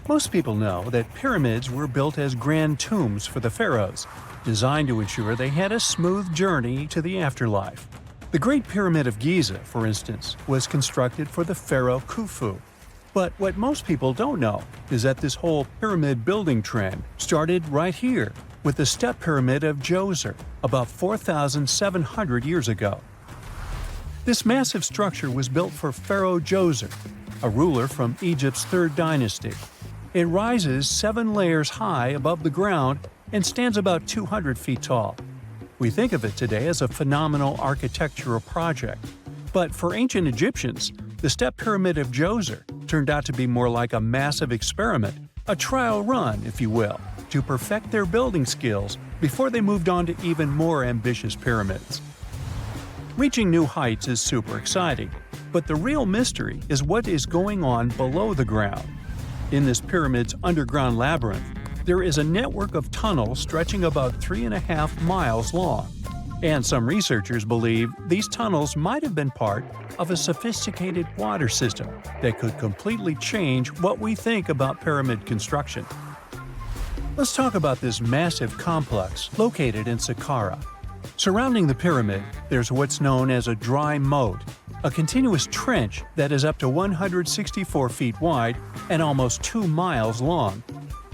Most people know that pyramids were built as grand tombs for the pharaohs, designed to ensure they had a smooth journey to the afterlife. The Great Pyramid of Giza, for instance, was constructed for the pharaoh Khufu. But what most people don't know is that this whole pyramid building trend started right here with the step pyramid of Djoser about 4,700 years ago. This massive structure was built for Pharaoh Djoser, a ruler from Egypt's 3rd dynasty. It rises 7 layers high above the ground and stands about 200 feet tall. We think of it today as a phenomenal architectural project. But for ancient Egyptians, the step pyramid of Djoser turned out to be more like a massive experiment, a trial run, if you will, to perfect their building skills before they moved on to even more ambitious pyramids. Reaching new heights is super exciting, but the real mystery is what is going on below the ground. In this pyramid's underground labyrinth, there is a network of tunnels stretching about 3.5 miles long. And some researchers believe these tunnels might have been part of a sophisticated water system that could completely change what we think about pyramid construction. Let's talk about this massive complex located in Saqqara. Surrounding the pyramid, there's what's known as a dry moat, a continuous trench that is up to 164 feet wide and almost 2 miles long.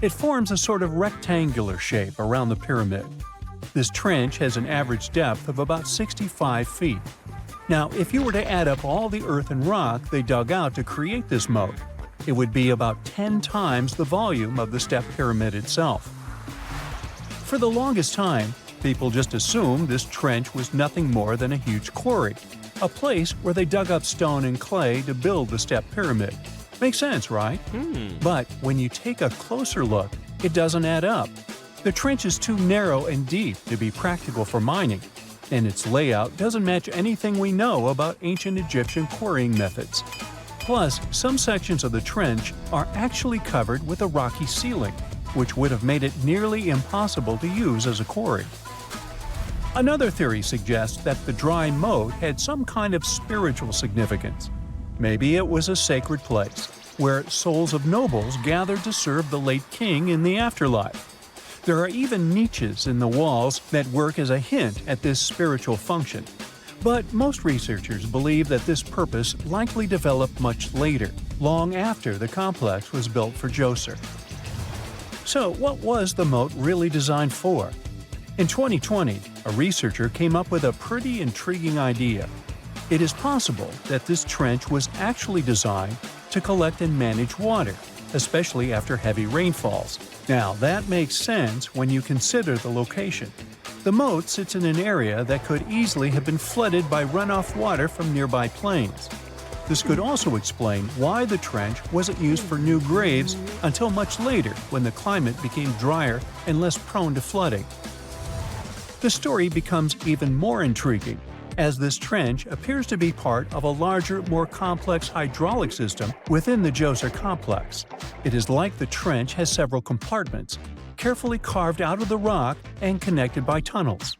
It forms a sort of rectangular shape around the pyramid. This trench has an average depth of about 65 feet. Now, if you were to add up all the earth and rock they dug out to create this moat, it would be about 10 times the volume of the step pyramid itself. For the longest time, people just assumed this trench was nothing more than a huge quarry, a place where they dug up stone and clay to build the step pyramid. Makes sense, right? But when you take a closer look, it doesn't add up. The trench is too narrow and deep to be practical for mining, and its layout doesn't match anything we know about ancient Egyptian quarrying methods. Plus, some sections of the trench are actually covered with a rocky ceiling, which would have made it nearly impossible to use as a quarry. Another theory suggests that the dry moat had some kind of spiritual significance. Maybe it was a sacred place, where souls of nobles gathered to serve the late king in the afterlife. There are even niches in the walls that work as a hint at this spiritual function. But most researchers believe that this purpose likely developed much later, long after the complex was built for Djoser. So what was the moat really designed for? In 2020, a researcher came up with a pretty intriguing idea. It is possible that this trench was actually designed to collect and manage water, especially after heavy rainfalls. Now, that makes sense when you consider the location. The moat sits in an area that could easily have been flooded by runoff water from nearby plains. This could also explain why the trench wasn't used for new graves until much later when the climate became drier and less prone to flooding. The story becomes even more intriguing, as this trench appears to be part of a larger, more complex hydraulic system within the Djoser complex. It is like the trench has several compartments, carefully carved out of the rock and connected by tunnels.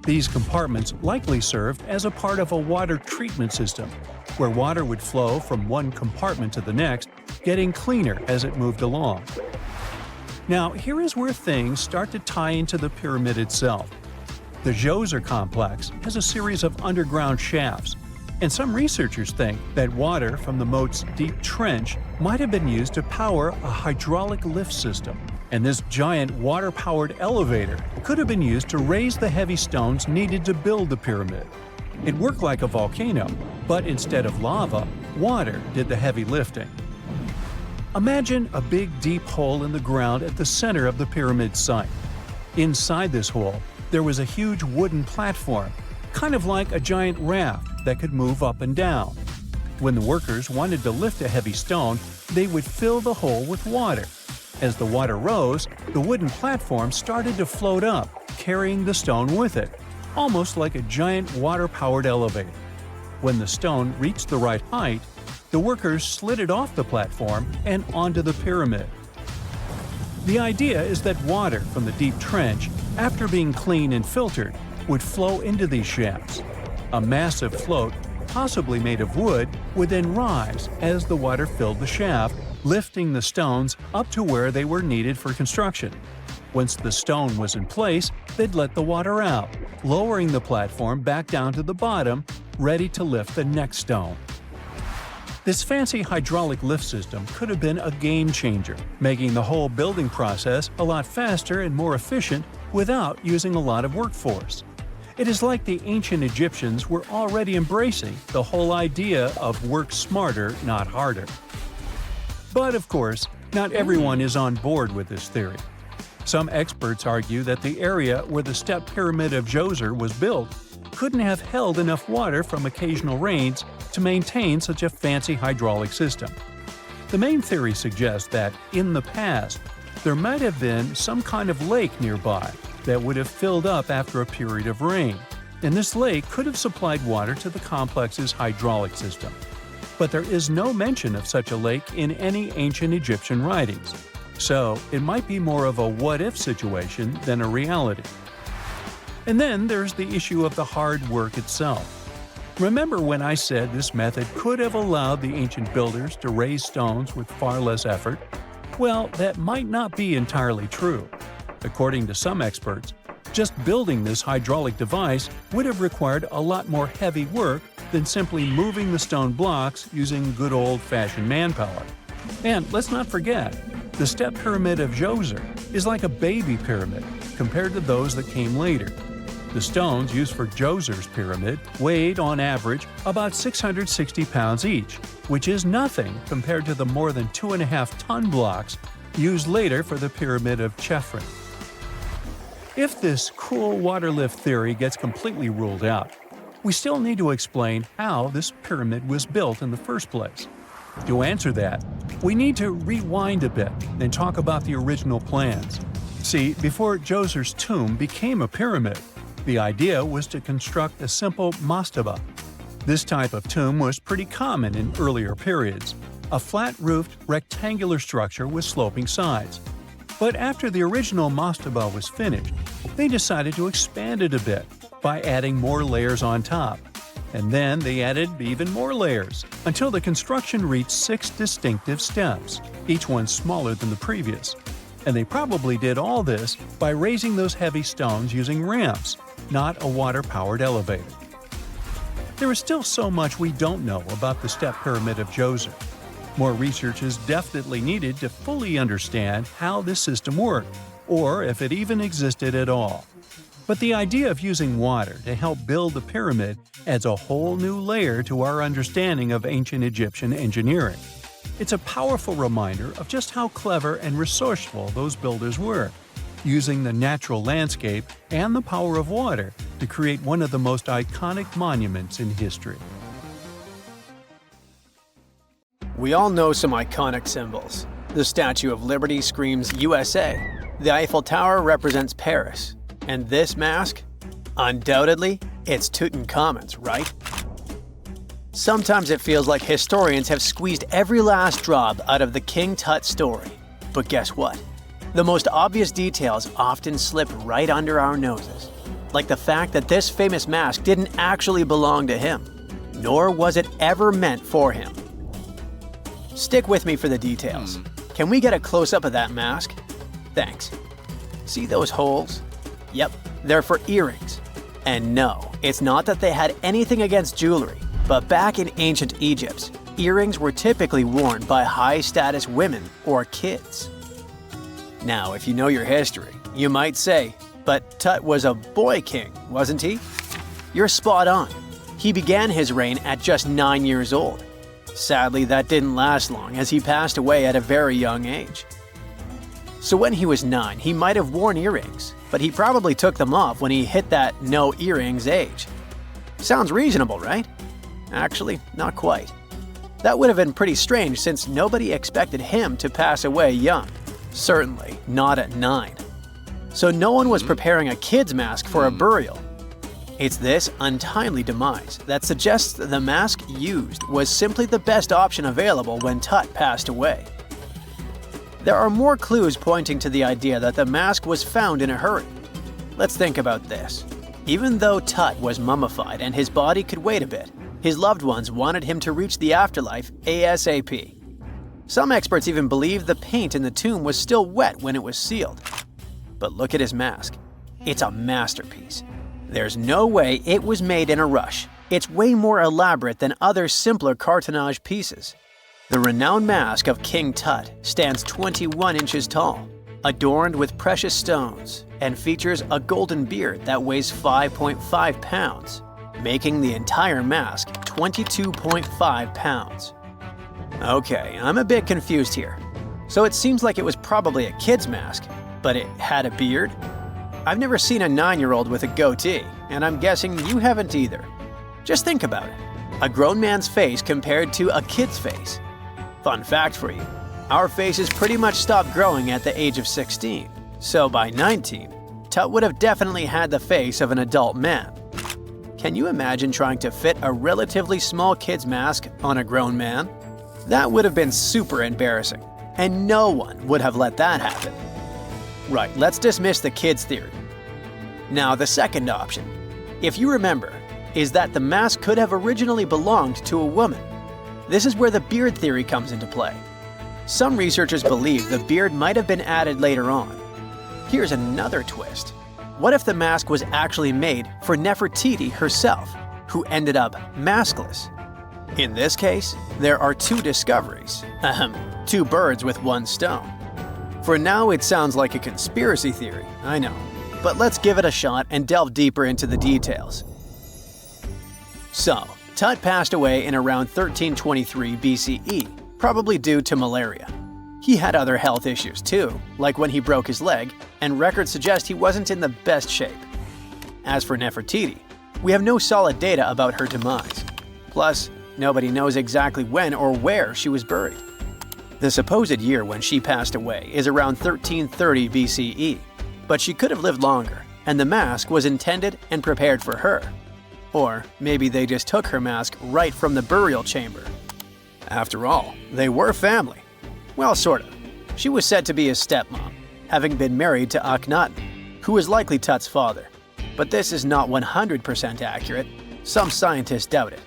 These compartments likely served as a part of a water treatment system, where water would flow from one compartment to the next, getting cleaner as it moved along. Now, here is where things start to tie into the pyramid itself. The Djoser complex has a series of underground shafts, and some researchers think that water from the moat's deep trench might have been used to power a hydraulic lift system, and this giant water-powered elevator could have been used to raise the heavy stones needed to build the pyramid. It worked like a volcano, but instead of lava, water did the heavy lifting. Imagine a big deep hole in the ground at the center of the pyramid site. Inside this hole, there was a huge wooden platform, kind of like a giant raft that could move up and down. When the workers wanted to lift a heavy stone, they would fill the hole with water. As the water rose, the wooden platform started to float up, carrying the stone with it, almost like a giant water-powered elevator. When the stone reached the right height, the workers slid it off the platform and onto the pyramid. The idea is that water from the deep trench, after being cleaned and filtered, would flow into these shafts. A massive float, possibly made of wood, would then rise as the water filled the shaft, lifting the stones up to where they were needed for construction. Once the stone was in place, they'd let the water out, lowering the platform back down to the bottom, ready to lift the next stone. This fancy hydraulic lift system could have been a game changer, making the whole building process a lot faster and more efficient without using a lot of workforce. It is like the ancient Egyptians were already embracing the whole idea of work smarter, not harder. But of course, not everyone is on board with this theory. Some experts argue that the area where the step pyramid of Djoser was built couldn't have held enough water from occasional rains to maintain such a fancy hydraulic system. The main theory suggests that, in the past, there might have been some kind of lake nearby that would have filled up after a period of rain, and this lake could have supplied water to the complex's hydraulic system. But there is no mention of such a lake in any ancient Egyptian writings, so it might be more of a what-if situation than a reality. And then there's the issue of the hard work itself. Remember when I said this method could have allowed the ancient builders to raise stones with far less effort? Well, that might not be entirely true. According to some experts, just building this hydraulic device would have required a lot more heavy work than simply moving the stone blocks using good old-fashioned manpower. And let's not forget, the step pyramid of Djoser is like a baby pyramid compared to those that came later. The stones used for Djoser's pyramid weighed, on average, about 660 pounds each, which is nothing compared to the more than 2.5-ton blocks used later for the pyramid of Chephren. If this cool water lift theory gets completely ruled out, we still need to explain how this pyramid was built in the first place. To answer that, we need to rewind a bit and talk about the original plans. See, before Djoser's tomb became a pyramid, the idea was to construct a simple mastaba. This type of tomb was pretty common in earlier periods, a flat-roofed, rectangular structure with sloping sides. But after the original mastaba was finished, they decided to expand it a bit by adding more layers on top. And then they added even more layers, until the construction reached 6 distinctive steps, each one smaller than the previous. And they probably did all this by raising those heavy stones using ramps, not a water-powered elevator. There is still so much we don't know about the step pyramid of Djoser. More research is definitely needed to fully understand how this system worked, or if it even existed at all. But the idea of using water to help build the pyramid adds a whole new layer to our understanding of ancient Egyptian engineering. It's a powerful reminder of just how clever and resourceful those builders were, using the natural landscape and the power of water to create one of the most iconic monuments in history. We all know some iconic symbols. The Statue of Liberty screams USA. The Eiffel Tower represents Paris. And this mask? Undoubtedly, it's Tutankhamun's, right? Sometimes it feels like historians have squeezed every last drop out of the King Tut story. But guess what? The most obvious details often slip right under our noses. Like the fact that this famous mask didn't actually belong to him, nor was it ever meant for him. Stick with me for the details. Can we get a close-up of that mask? Thanks. See those holes? Yep, they're for earrings. And no, it's not that they had anything against jewelry, but back in ancient Egypt, earrings were typically worn by high-status women or kids. Now, if you know your history, you might say, but Tut was a boy king, wasn't he? You're spot on. He began his reign at just 9 years old. Sadly, that didn't last long as he passed away at a very young age. So when he was 9, he might have worn earrings, but he probably took them off when he hit that no earrings age. Sounds reasonable, right? Actually, not quite. That would have been pretty strange since nobody expected him to pass away young. Certainly not at 9. So no one was preparing a kid's mask for a burial. It's this untimely demise that suggests that the mask used was simply the best option available when Tut passed away. There are more clues pointing to the idea that the mask was found in a hurry. Let's think about this. Even though Tut was mummified and his body could wait a bit, his loved ones wanted him to reach the afterlife ASAP. Some experts even believe the paint in the tomb was still wet when it was sealed. But look at his mask. It's a masterpiece. There's no way it was made in a rush. It's way more elaborate than other simpler cartonnage pieces. The renowned mask of King Tut stands 21 inches tall, adorned with precious stones, and features a golden beard that weighs 5.5 pounds, making the entire mask 22.5 pounds. Okay, I'm a bit confused here. So it seems like it was probably a kid's mask, but it had a beard? I've never seen a 9-year-old with a goatee, and I'm guessing you haven't either. Just think about it. A grown man's face compared to a kid's face. Fun fact for you, our faces pretty much stopped growing at the age of 16, so by 19, Tut would have definitely had the face of an adult man. Can you imagine trying to fit a relatively small kid's mask on a grown man? That would have been super embarrassing, and no one would have let that happen. Right, let's dismiss the kid's theory. Now, the second option, if you remember, is that the mask could have originally belonged to a woman. This is where the beard theory comes into play. Some researchers believe the beard might have been added later on. Here's another twist. What if the mask was actually made for Nefertiti herself, who ended up maskless? In this case, there are two discoveries. Two birds with one stone. For now, it sounds like a conspiracy theory, I know. But let's give it a shot and delve deeper into the details. So, Tut passed away in around 1323 BCE, probably due to malaria. He had other health issues too, like when he broke his leg, and records suggest he wasn't in the best shape. As for Nefertiti, we have no solid data about her demise. Plus, nobody knows exactly when or where she was buried. The supposed year when she passed away is around 1330 BCE, but she could have lived longer, and the mask was intended and prepared for her. Or maybe they just took her mask right from the burial chamber. After all, they were family. Well, sort of. She was said to be his stepmom, having been married to Akhenaten, who was likely Tut's father. But this is not 100% accurate. Some scientists doubt it.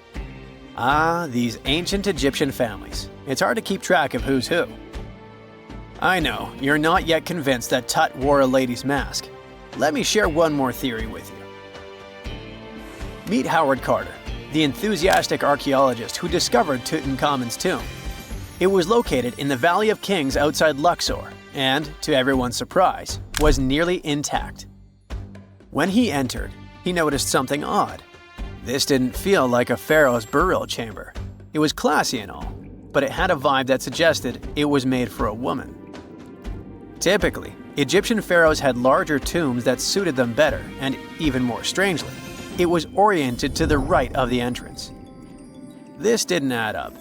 Ah, these ancient Egyptian families. It's hard to keep track of who's who. I know, you're not yet convinced that Tut wore a lady's mask. Let me share one more theory with you. Meet Howard Carter, the enthusiastic archaeologist who discovered Tutankhamun's tomb. It was located in the Valley of Kings outside Luxor and, to everyone's surprise, was nearly intact. When he entered, he noticed something odd. This didn't feel like a pharaoh's burial chamber. It was classy and all, but it had a vibe that suggested it was made for a woman. Typically, Egyptian pharaohs had larger tombs that suited them better, and even more strangely, it was oriented to the right of the entrance. This didn't add up.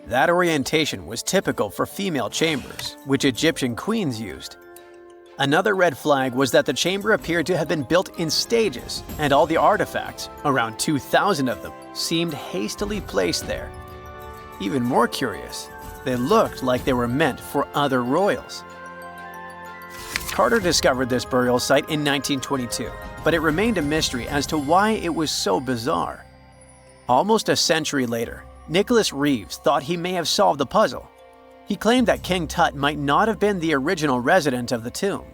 That orientation was typical for female chambers, which Egyptian queens used. Another red flag was that the chamber appeared to have been built in stages, and all the artifacts, around 2,000 of them, seemed hastily placed there. Even more curious, they looked like they were meant for other royals. Carter discovered this burial site in 1922, but it remained a mystery as to why it was so bizarre. Almost a century later, Nicholas Reeves thought he may have solved the puzzle. He claimed that King Tut might not have been the original resident of the tomb.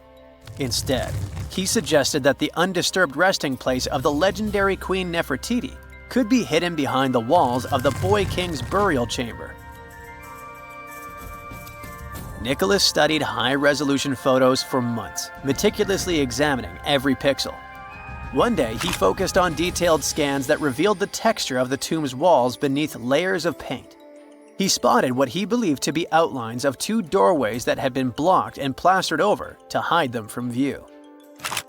Instead, he suggested that the undisturbed resting place of the legendary Queen Nefertiti could be hidden behind the walls of the boy king's burial chamber. Nicholas studied high-resolution photos for months, meticulously examining every pixel. One day, he focused on detailed scans that revealed the texture of the tomb's walls beneath layers of paint. He spotted what he believed to be outlines of two doorways that had been blocked and plastered over to hide them from view.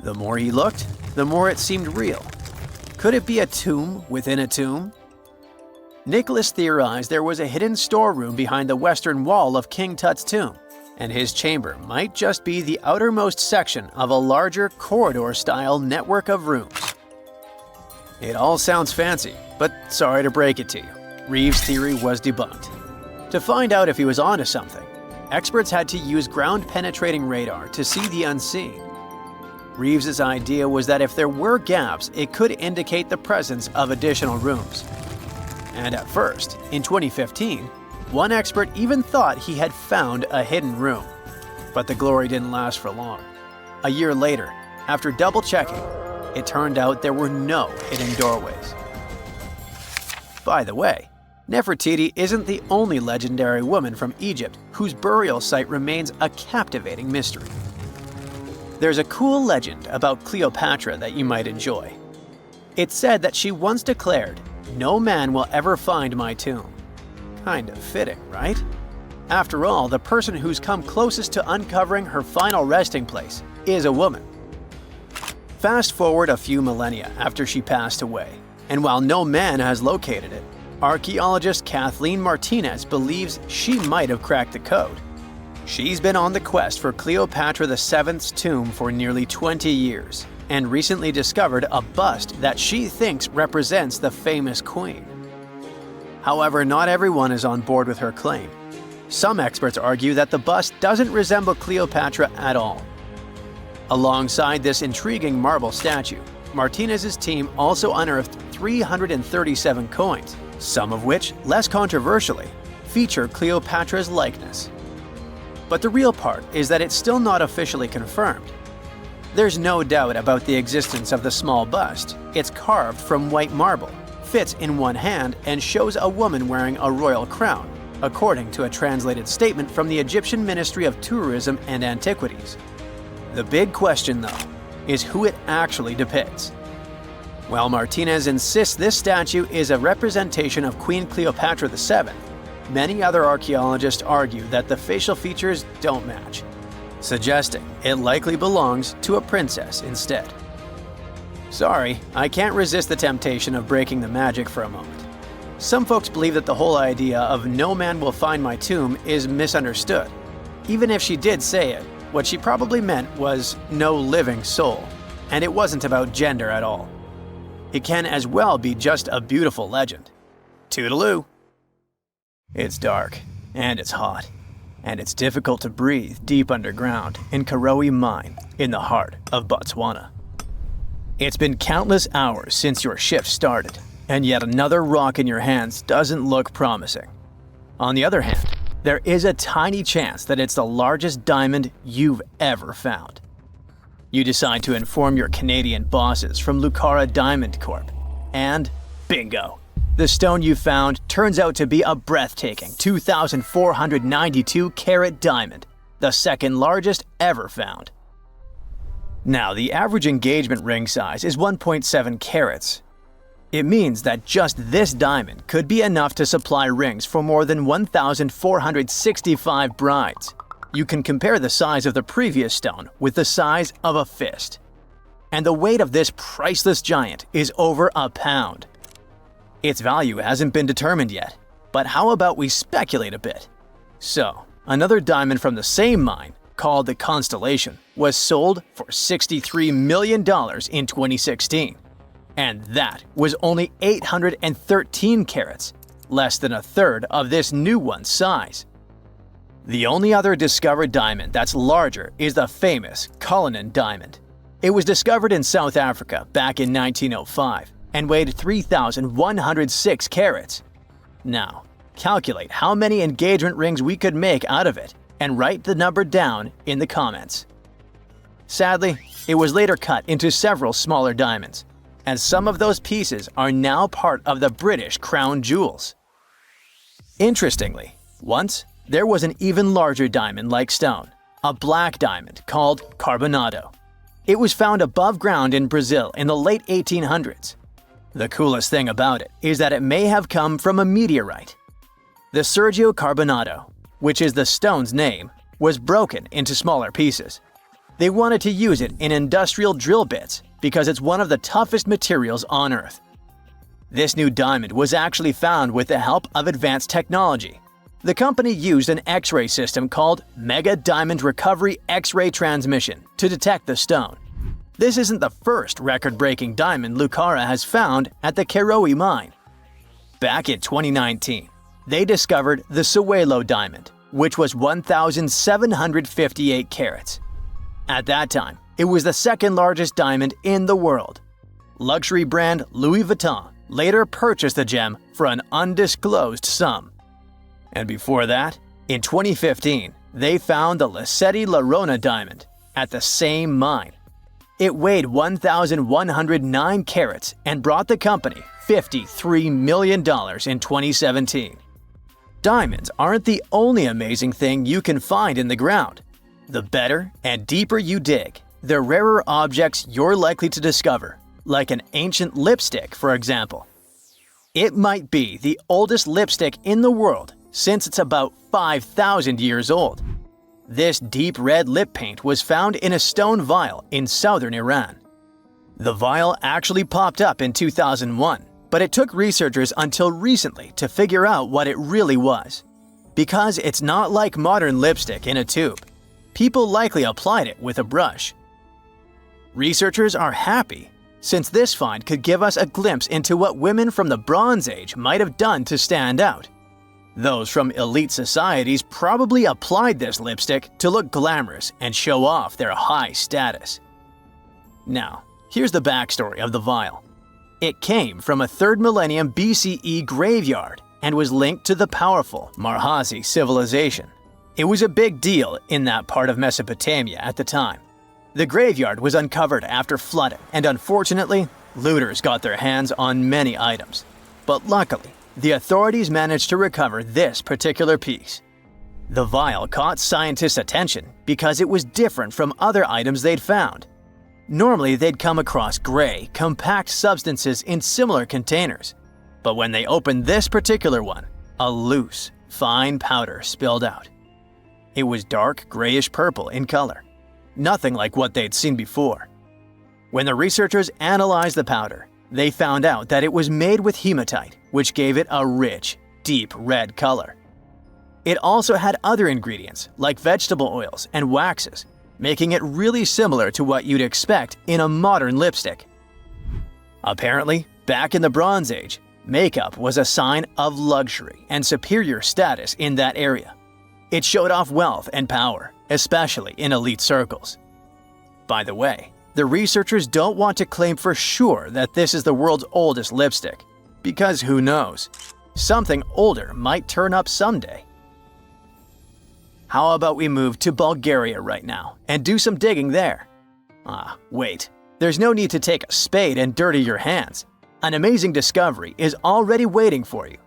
The more he looked, the more it seemed real. Could it be a tomb within a tomb? Nicholas theorized there was a hidden storeroom behind the western wall of King Tut's tomb, and his chamber might just be the outermost section of a larger corridor-style network of rooms. It all sounds fancy, but sorry to break it to you. Reeves' theory was debunked. To find out if he was onto something, experts had to use ground-penetrating radar to see the unseen. Reeves' idea was that if there were gaps, it could indicate the presence of additional rooms. And at first, in 2015, One expert even thought he had found a hidden room. But the glory didn't last for long. A year later, after double-checking, it turned out there were no hidden doorways. By the way, Nefertiti isn't the only legendary woman from Egypt whose burial site remains a captivating mystery. There's a cool legend about Cleopatra that you might enjoy. It's said that she once declared, "No man will ever find my tomb." Kind of fitting, right? After all, the person who's come closest to uncovering her final resting place is a woman. Fast forward a few millennia after she passed away, and while no man has located it, archaeologist Kathleen Martinez believes she might have cracked the code. She's been on the quest for Cleopatra VII's tomb for nearly 20 years, and recently discovered a bust that she thinks represents the famous queen. However, not everyone is on board with her claim. Some experts argue that the bust doesn't resemble Cleopatra at all. Alongside this intriguing marble statue, Martinez's team also unearthed 337 coins, some of which, less controversially, feature Cleopatra's likeness. But the real part is that it's still not officially confirmed. There's no doubt about the existence of the small bust. It's carved from white marble, fits in one hand, and shows a woman wearing a royal crown, according to a translated statement from the Egyptian Ministry of Tourism and Antiquities. The big question, though, is who it actually depicts. While Martinez insists this statue is a representation of Queen Cleopatra VII, many other archaeologists argue that the facial features don't match, suggesting it likely belongs to a princess instead. Sorry, I can't resist the temptation of breaking the magic for a moment. Some folks believe that the whole idea of "no man will find my tomb" is misunderstood. Even if she did say it, what she probably meant was "no living soul," and it wasn't about gender at all. It can as well be just a beautiful legend. Toodaloo! It's dark, and it's hot, and it's difficult to breathe deep underground in Karowe Mine in the heart of Botswana. It's been countless hours since your shift started, and yet another rock in your hands doesn't look promising. On the other hand, there is a tiny chance that it's the largest diamond you've ever found. You decide to inform your Canadian bosses from Lucara Diamond Corp. And bingo! The stone you found turns out to be a breathtaking 2,492 carat diamond, the second largest ever found. Now, the average engagement ring size is 1.7 carats. It means that just this diamond could be enough to supply rings for more than 1,465 brides. You can compare the size of the previous stone with the size of a fist. And the weight of this priceless giant is over a pound. Its value hasn't been determined yet, but how about we speculate a bit? So, another diamond from the same mine, called the Constellation, was sold for $63 million in 2016. And that was only 813 carats, less than a third of this new one's size. The only other discovered diamond that's larger is the famous Cullinan diamond. It was discovered in South Africa back in 1905 and weighed 3,106 carats. Now, calculate how many engagement rings we could make out of it and write the number down in the comments. Sadly, it was later cut into several smaller diamonds, and some of those pieces are now part of the British crown jewels. Interestingly, once there was an even larger diamond-like stone, a black diamond called carbonado. It was found above ground in Brazil in the late 1800s. The coolest thing about it is that it may have come from a meteorite. The Sergio Carbonado, which is the stone's name, was broken into smaller pieces. They wanted to use it in industrial drill bits because it's one of the toughest materials on Earth. This new diamond was actually found with the help of advanced technology. The company used an X-ray system called Mega Diamond Recovery X-ray Transmission to detect the stone. This isn't the first record-breaking diamond Lucara has found at the Karowe mine. Back in 2019, they discovered the Sewelo diamond, which was 1,758 carats. At that time, it was the second largest diamond in the world. Luxury brand Louis Vuitton later purchased the gem for an undisclosed sum. And before that, in 2015, they found the Lasceti La Rona diamond at the same mine. It weighed 1,109 carats and brought the company $53 million in 2017. Diamonds aren't the only amazing thing you can find in the ground. The better and deeper you dig, the rarer objects you're likely to discover, like an ancient lipstick, for example. It might be the oldest lipstick in the world since it's about 5,000 years old. This deep red lip paint was found in a stone vial in southern Iran. The vial actually popped up in 2001, but it took researchers until recently to figure out what it really was. Because it's not like modern lipstick in a tube, people likely applied it with a brush. Researchers are happy, since this find could give us a glimpse into what women from the Bronze Age might have done to stand out. Those from elite societies probably applied this lipstick to look glamorous and show off their high status. Now, here's the backstory of the vial. It came from a 3rd millennium BCE graveyard and was linked to the powerful Marhazi civilization. It was a big deal in that part of Mesopotamia at the time. The graveyard was uncovered after flooding, and unfortunately, looters got their hands on many items. But luckily, the authorities managed to recover this particular piece. The vial caught scientists' attention because it was different from other items they'd found. Normally, they'd come across gray, compact substances in similar containers. But when they opened this particular one, a loose, fine powder spilled out. It was dark grayish purple in color, nothing like what they'd seen before. When the researchers analyzed the powder, they found out that it was made with hematite, which gave it a rich, deep red color. It also had other ingredients like vegetable oils and waxes, making it really similar to what you'd expect in a modern lipstick. Apparently, back in the Bronze Age, makeup was a sign of luxury and superior status in that area. It showed off wealth and power, especially in elite circles. By the way, the researchers don't want to claim for sure that this is the world's oldest lipstick, because who knows? Something older might turn up someday. How about we move to Bulgaria right now and do some digging there? Wait, there's no need to take a spade and dirty your hands. An amazing discovery is already waiting for you.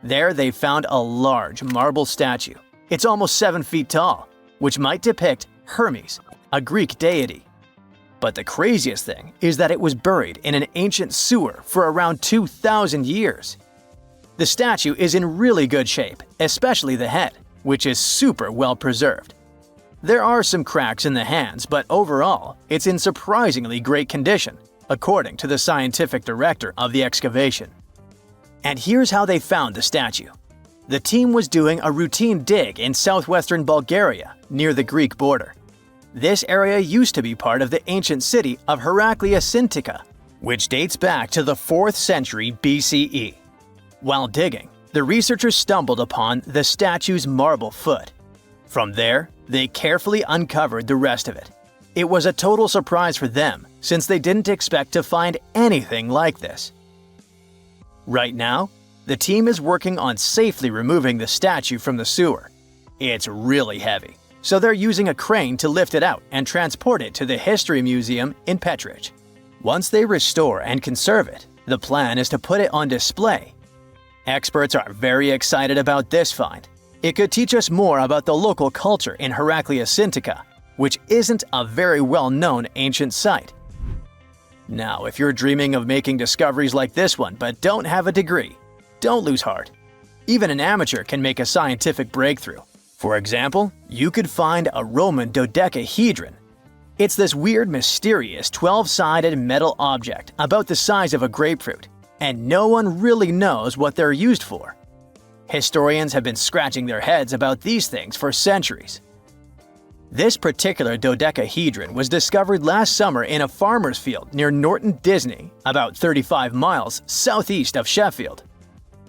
There they found a large marble statue. It's almost 7 feet tall, which might depict Hermes, a Greek deity. But the craziest thing is that it was buried in an ancient sewer for around 2,000 years. The statue is in really good shape, especially the head, which is super well preserved. There are some cracks in the hands, but overall, it's in surprisingly great condition, according to the scientific director of the excavation. And here's how they found the statue. The team was doing a routine dig in southwestern Bulgaria, near the Greek border. This area used to be part of the ancient city of Heraclea, which dates back to the 4th century BCE. While digging, the researchers stumbled upon the statue's marble foot. From there, they carefully uncovered the rest of it. It was a total surprise for them, since they didn't expect to find anything like this. Right now, the team is working on safely removing the statue from the sewer. It's really heavy, so they're using a crane to lift it out and transport it to the History Museum in Petrich. Once they restore and conserve it, the plan is to put it on display. Experts are very excited about this find. It could teach us more about the local culture in Heraclea, which isn't a very well-known ancient site. Now, if you're dreaming of making discoveries like this one but don't have a degree, don't lose heart. Even an amateur can make a scientific breakthrough. For example, you could find a Roman dodecahedron. It's this weird, mysterious 12-sided metal object about the size of a grapefruit, and no one really knows what they're used for. Historians have been scratching their heads about these things for centuries. This particular dodecahedron was discovered last summer in a farmer's field near Norton Disney, about 35 miles southeast of Sheffield.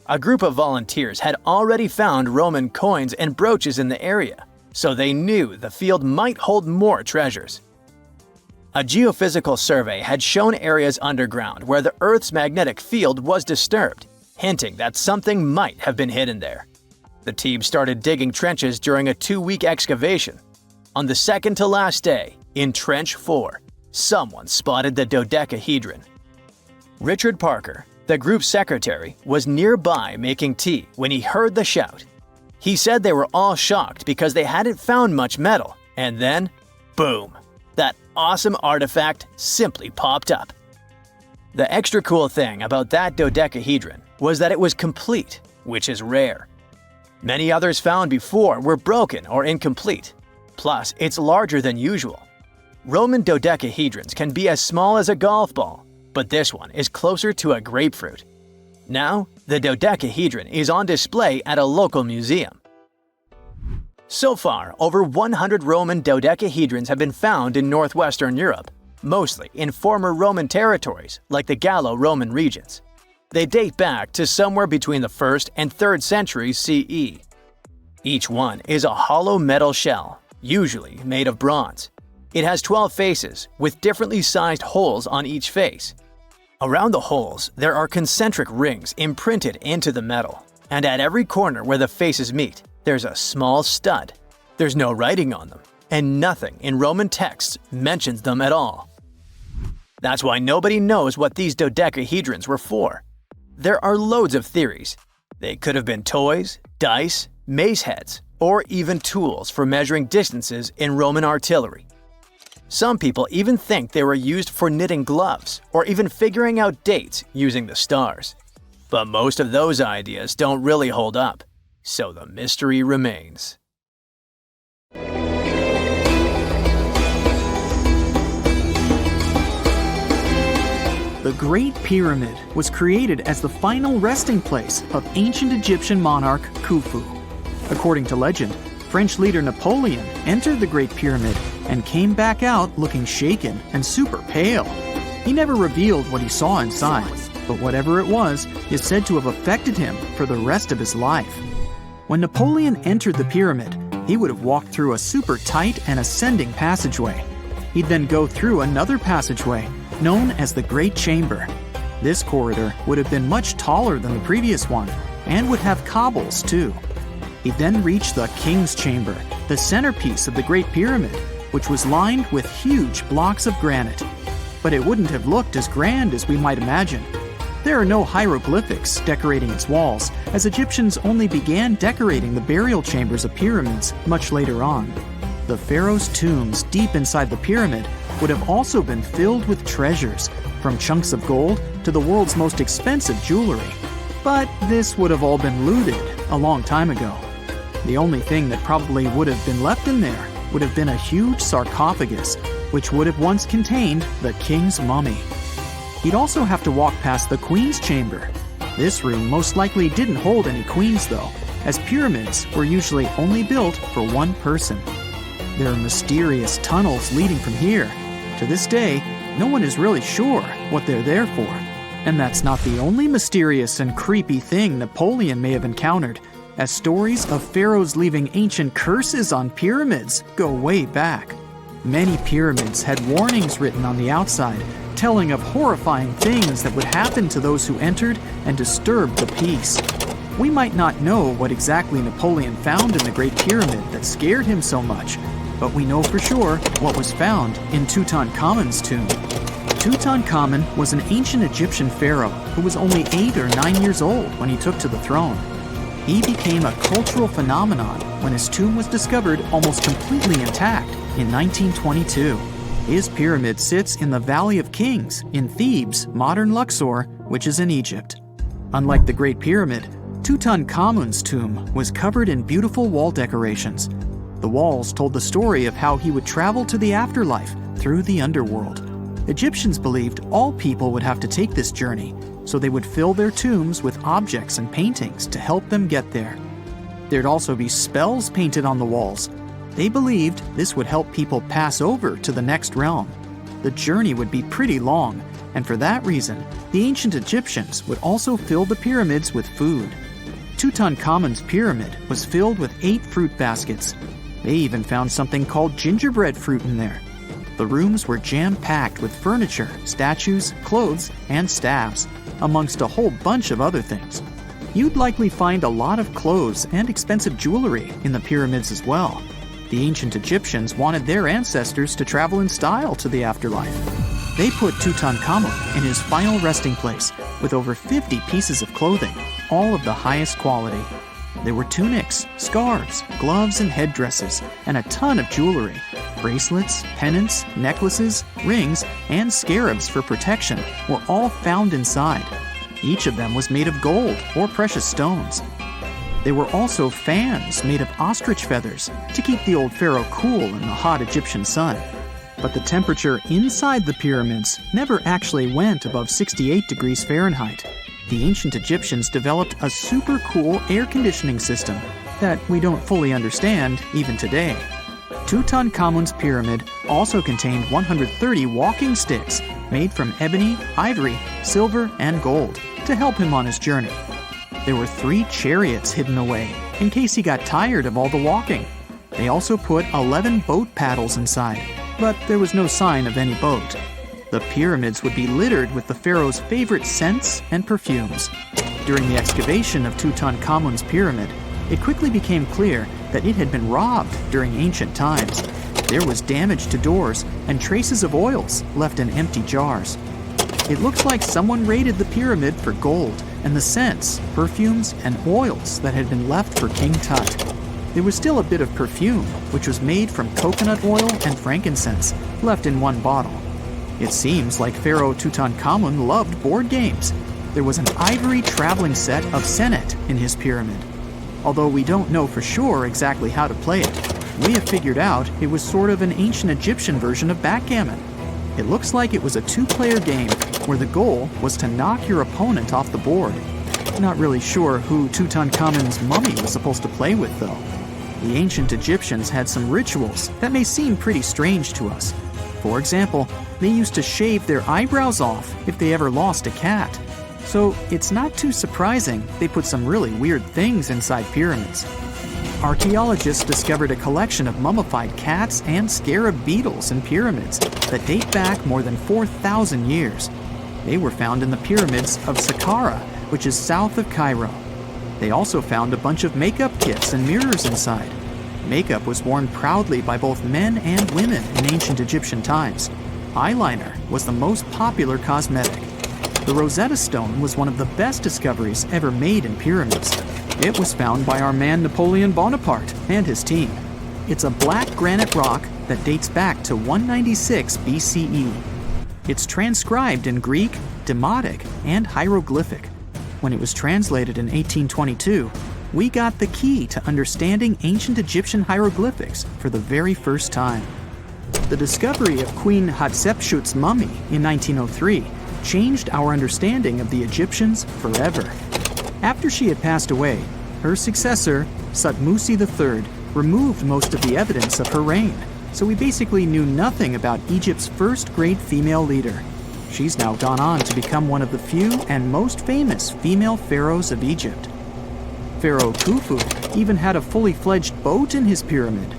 A group of volunteers had already found Roman coins and brooches in the area, so they knew the field might hold more treasures. A geophysical survey had shown areas underground where the Earth's magnetic field was disturbed, hinting that something might have been hidden there. the team started digging trenches during a 2-week excavation. On the second to last day, in Trench 4, someone spotted the dodecahedron. Richard Parker, the group's secretary, was nearby making tea when he heard the shout. He said they were all shocked because they hadn't found much metal, and then, boom, that awesome artifact simply popped up. The extra cool thing about that dodecahedron was that it was complete, which is rare. Many others found before were broken or incomplete. Plus, it's larger than usual. Roman dodecahedrons can be as small as a golf ball, but this one is closer to a grapefruit. Now, the dodecahedron is on display at a local museum. So far, over 100 Roman dodecahedrons have been found in northwestern Europe, mostly in former Roman territories like the Gallo-Roman regions. They date back to somewhere between the 1st and 3rd centuries CE. Each one is a hollow metal shell, usually made of bronze. It has 12 faces, with differently sized holes on each face. Around the holes, there are concentric rings imprinted into the metal, and at every corner where the faces meet, there's a small stud. There's no writing on them, and nothing in Roman texts mentions them at all. That's why nobody knows what these dodecahedrons were for. There are loads of theories. They could have been toys, dice, mace heads, or even tools for measuring distances in Roman artillery. Some people even think they were used for knitting gloves or even figuring out dates using the stars. But most of those ideas don't really hold up, so the mystery remains. The Great Pyramid was created as the final resting place of ancient Egyptian monarch Khufu. According to legend, French leader Napoleon entered the Great Pyramid and came back out looking shaken and super pale. He never revealed what he saw inside, but whatever it was is said to have affected him for the rest of his life. When Napoleon entered the pyramid, he would have walked through a super tight and ascending passageway. He'd then go through another passageway, known as the Great Chamber. This corridor would have been much taller than the previous one, and would have cobbles too. He then reached the King's Chamber, the centerpiece of the Great Pyramid, which was lined with huge blocks of granite. But it wouldn't have looked as grand as we might imagine. There are no hieroglyphics decorating its walls, as Egyptians only began decorating the burial chambers of pyramids much later on. The pharaoh's tombs deep inside the pyramid would have also been filled with treasures, from chunks of gold to the world's most expensive jewelry. But this would have all been looted a long time ago. The only thing that probably would have been left in there would have been a huge sarcophagus, which would have once contained the king's mummy. He'd also have to walk past the queen's chamber. This room most likely didn't hold any queens though, as pyramids were usually only built for one person. There are mysterious tunnels leading from here. To this day, no one is really sure what they're there for. And that's not the only mysterious and creepy thing Napoleon may have encountered, as stories of pharaohs leaving ancient curses on pyramids go way back. Many pyramids had warnings written on the outside, telling of horrifying things that would happen to those who entered and disturbed the peace. We might not know what exactly Napoleon found in the Great Pyramid that scared him so much, but we know for sure what was found in Tutankhamun's tomb. Tutankhamun was an ancient Egyptian pharaoh who was only 8 or 9 years old when he took to the throne. He became a cultural phenomenon when his tomb was discovered almost completely intact in 1922. His pyramid sits in the Valley of Kings in Thebes, modern Luxor, which is in Egypt. Unlike the Great Pyramid, Tutankhamun's tomb was covered in beautiful wall decorations. The walls told the story of how he would travel to the afterlife through the underworld. Egyptians believed all people would have to take this journey, so they would fill their tombs with objects and paintings to help them get there. There'd also be spells painted on the walls. They believed this would help people pass over to the next realm. The journey would be pretty long, and for that reason, the ancient Egyptians would also fill the pyramids with food. Tutankhamun's pyramid was filled with 8 fruit baskets. They even found something called gingerbread fruit in there. The rooms were jam-packed with furniture, statues, clothes, and staffs, amongst a whole bunch of other things. You'd likely find a lot of clothes and expensive jewelry in the pyramids as well. The ancient Egyptians wanted their ancestors to travel in style to the afterlife. They put Tutankhamun in his final resting place with over 50 pieces of clothing, all of the highest quality. There were tunics, scarves, gloves, and headdresses, and a ton of jewelry. Bracelets, pendants, necklaces, rings, and scarabs for protection were all found inside. Each of them was made of gold or precious stones. There were also fans made of ostrich feathers to keep the old pharaoh cool in the hot Egyptian sun. But the temperature inside the pyramids never actually went above 68 degrees Fahrenheit. The ancient Egyptians developed a super cool air conditioning system that we don't fully understand even today. Tutankhamun's pyramid also contained 130 walking sticks made from ebony, ivory, silver, and gold to help him on his journey. There were 3 chariots hidden away in case he got tired of all the walking. They also put 11 boat paddles inside, but there was no sign of any boat. The pyramids would be littered with the pharaoh's favorite scents and perfumes. During the excavation of Tutankhamun's pyramid, it quickly became clear that it had been robbed during ancient times. There was damage to doors and traces of oils left in empty jars. It looks like someone raided the pyramid for gold and the scents, perfumes, and oils that had been left for King Tut. There was still a bit of perfume, which was made from coconut oil and frankincense, left in one bottle. It seems like Pharaoh Tutankhamun loved board games. There was an ivory traveling set of senet in his pyramid. Although we don't know for sure exactly how to play it, we have figured out it was sort of an ancient Egyptian version of backgammon. It looks like it was a 2-player game where the goal was to knock your opponent off the board. Not really sure who Tutankhamun's mummy was supposed to play with, though. The ancient Egyptians had some rituals that may seem pretty strange to us. For example, they used to shave their eyebrows off if they ever lost a cat. So it's not too surprising they put some really weird things inside pyramids. Archaeologists discovered a collection of mummified cats and scarab beetles in pyramids that date back more than 4,000 years. They were found in the pyramids of Saqqara, which is south of Cairo. They also found a bunch of makeup kits and mirrors inside. Makeup was worn proudly by both men and women in ancient Egyptian times. Eyeliner was the most popular cosmetic. The Rosetta Stone was one of the best discoveries ever made in pyramids. It was found by our man Napoleon Bonaparte and his team. It's a black granite rock that dates back to 196 BCE. It's transcribed in Greek, Demotic, and hieroglyphic. When it was translated in 1822, we got the key to understanding ancient Egyptian hieroglyphics for the very first time. The discovery of Queen Hatshepsut's mummy in 1903 changed our understanding of the Egyptians forever. After she had passed away, her successor, Thutmose III, removed most of the evidence of her reign, so we basically knew nothing about Egypt's first great female leader. She's now gone on to become one of the few and most famous female pharaohs of Egypt. Pharaoh Khufu even had a fully fledged boat in his pyramid.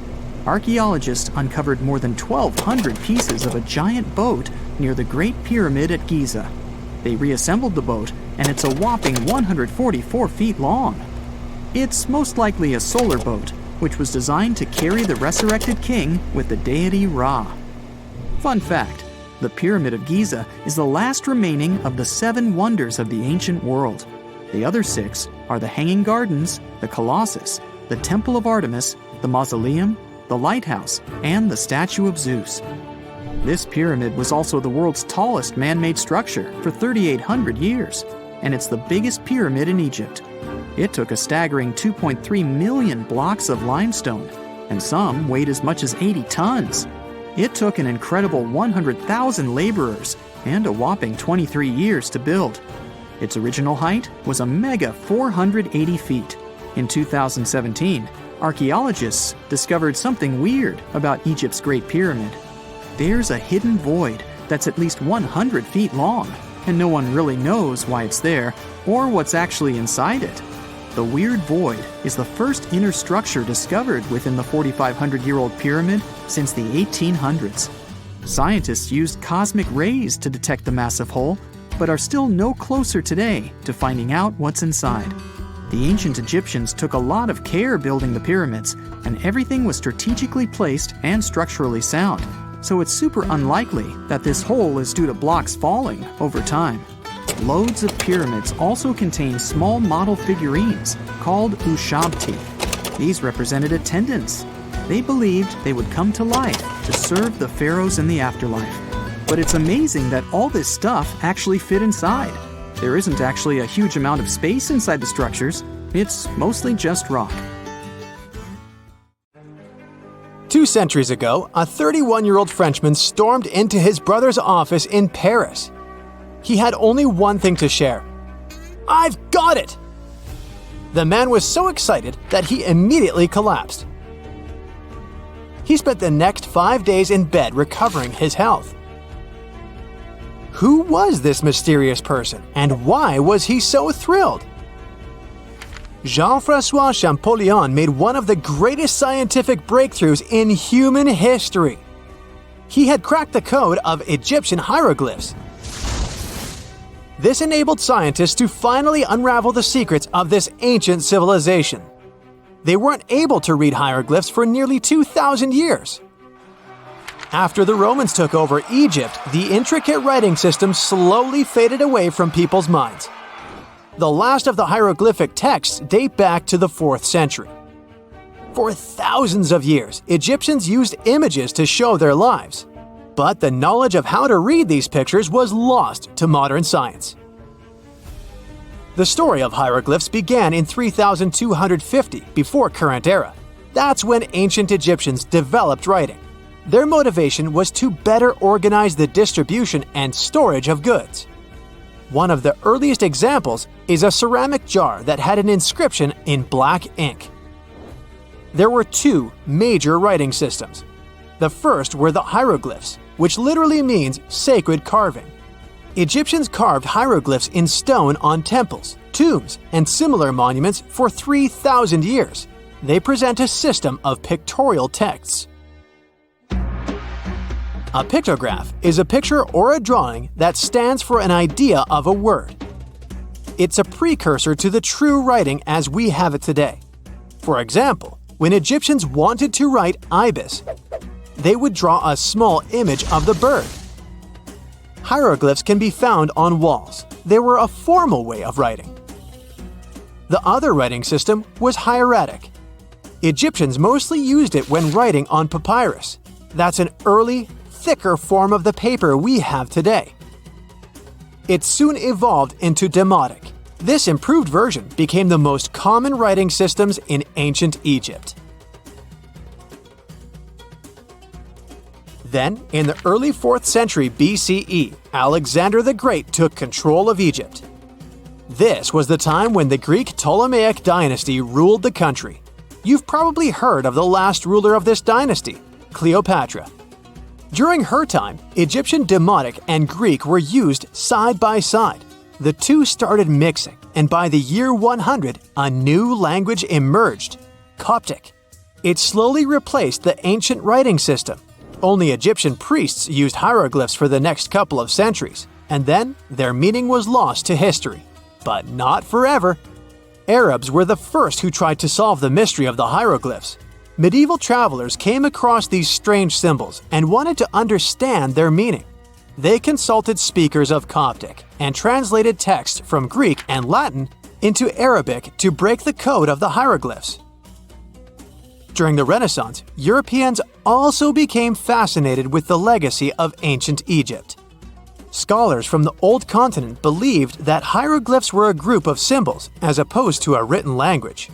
Archaeologists uncovered more than 1,200 pieces of a giant boat near the Great Pyramid at Giza. They reassembled the boat, and it's a whopping 144 feet long. It's most likely a solar boat, which was designed to carry the resurrected king with the deity Ra. Fun fact, the Pyramid of Giza is the last remaining of the 7 wonders of the ancient world. The other 6 are the Hanging Gardens, the Colossus, the Temple of Artemis, the Mausoleum, the Lighthouse, and the Statue of Zeus. This pyramid was also the world's tallest man-made structure for 3,800 years, and it's the biggest pyramid in Egypt. It took a staggering 2.3 million blocks of limestone, and some weighed as much as 80 tons. It took an incredible 100,000 laborers and a whopping 23 years to build. Its original height was a mega 480 feet. In 2017, archaeologists discovered something weird about Egypt's Great Pyramid. There's a hidden void that's at least 100 feet long, and no one really knows why it's there or what's actually inside it. The weird void is the first inner structure discovered within the 4,500-year-old pyramid since the 1800s. Scientists used cosmic rays to detect the massive hole, but are still no closer today to finding out what's inside. The ancient Egyptians took a lot of care building the pyramids, and everything was strategically placed and structurally sound, so it's super unlikely that this hole is due to blocks falling over time. Loads of pyramids also contain small model figurines called ushabti. These represented attendants. They believed they would come to life to serve the pharaohs in the afterlife. But it's amazing that all this stuff actually fit inside. There isn't actually a huge amount of space inside the structures. It's mostly just rock. 2 centuries ago, a 31-year-old Frenchman stormed into his brother's office in Paris. He had only one thing to share. "I've got it!" The man was so excited that he immediately collapsed. He spent the next 5 days in bed recovering his health. Who was this mysterious person, and why was he so thrilled? Jean-François Champollion made one of the greatest scientific breakthroughs in human history. He had cracked the code of Egyptian hieroglyphs. This enabled scientists to finally unravel the secrets of this ancient civilization. They weren't able to read hieroglyphs for nearly 2,000 years. After the Romans took over Egypt, the intricate writing system slowly faded away from people's minds. The last of the hieroglyphic texts date back to the 4th century. For thousands of years, Egyptians used images to show their lives. But the knowledge of how to read these pictures was lost to modern science. The story of hieroglyphs began in 3250 before current era. That's when ancient Egyptians developed writing. Their motivation was to better organize the distribution and storage of goods. One of the earliest examples is a ceramic jar that had an inscription in black ink. There were 2 major writing systems. The first were the hieroglyphs, which literally means sacred carving. Egyptians carved hieroglyphs in stone on temples, tombs, and similar monuments for 3,000 years. They present a system of pictorial texts. A pictograph is a picture or a drawing that stands for an idea of a word. It's a precursor to the true writing as we have it today. For example, when Egyptians wanted to write ibis, they would draw a small image of the bird. Hieroglyphs can be found on walls. They were a formal way of writing. The other writing system was hieratic. Egyptians mostly used it when writing on papyrus. That's an early, thicker form of the paper we have today. It soon evolved into demotic. This improved version became the most common writing systems in ancient Egypt. Then, in the early 4th century BCE, Alexander the Great took control of Egypt. This was the time when the Greek Ptolemaic dynasty ruled the country. You've probably heard of the last ruler of this dynasty, Cleopatra. During her time, Egyptian Demotic and Greek were used side by side. The two started mixing, and by the year 100, a new language emerged, Coptic. It slowly replaced the ancient writing system. Only Egyptian priests used hieroglyphs for the next couple of centuries, and then their meaning was lost to history. But not forever. Arabs were the first who tried to solve the mystery of the hieroglyphs. Medieval travelers came across these strange symbols and wanted to understand their meaning. They consulted speakers of Coptic and translated text from Greek and Latin into Arabic to break the code of the hieroglyphs. During the Renaissance, Europeans also became fascinated with the legacy of ancient Egypt. Scholars from the Old Continent believed that hieroglyphs were a group of symbols as opposed to a written language.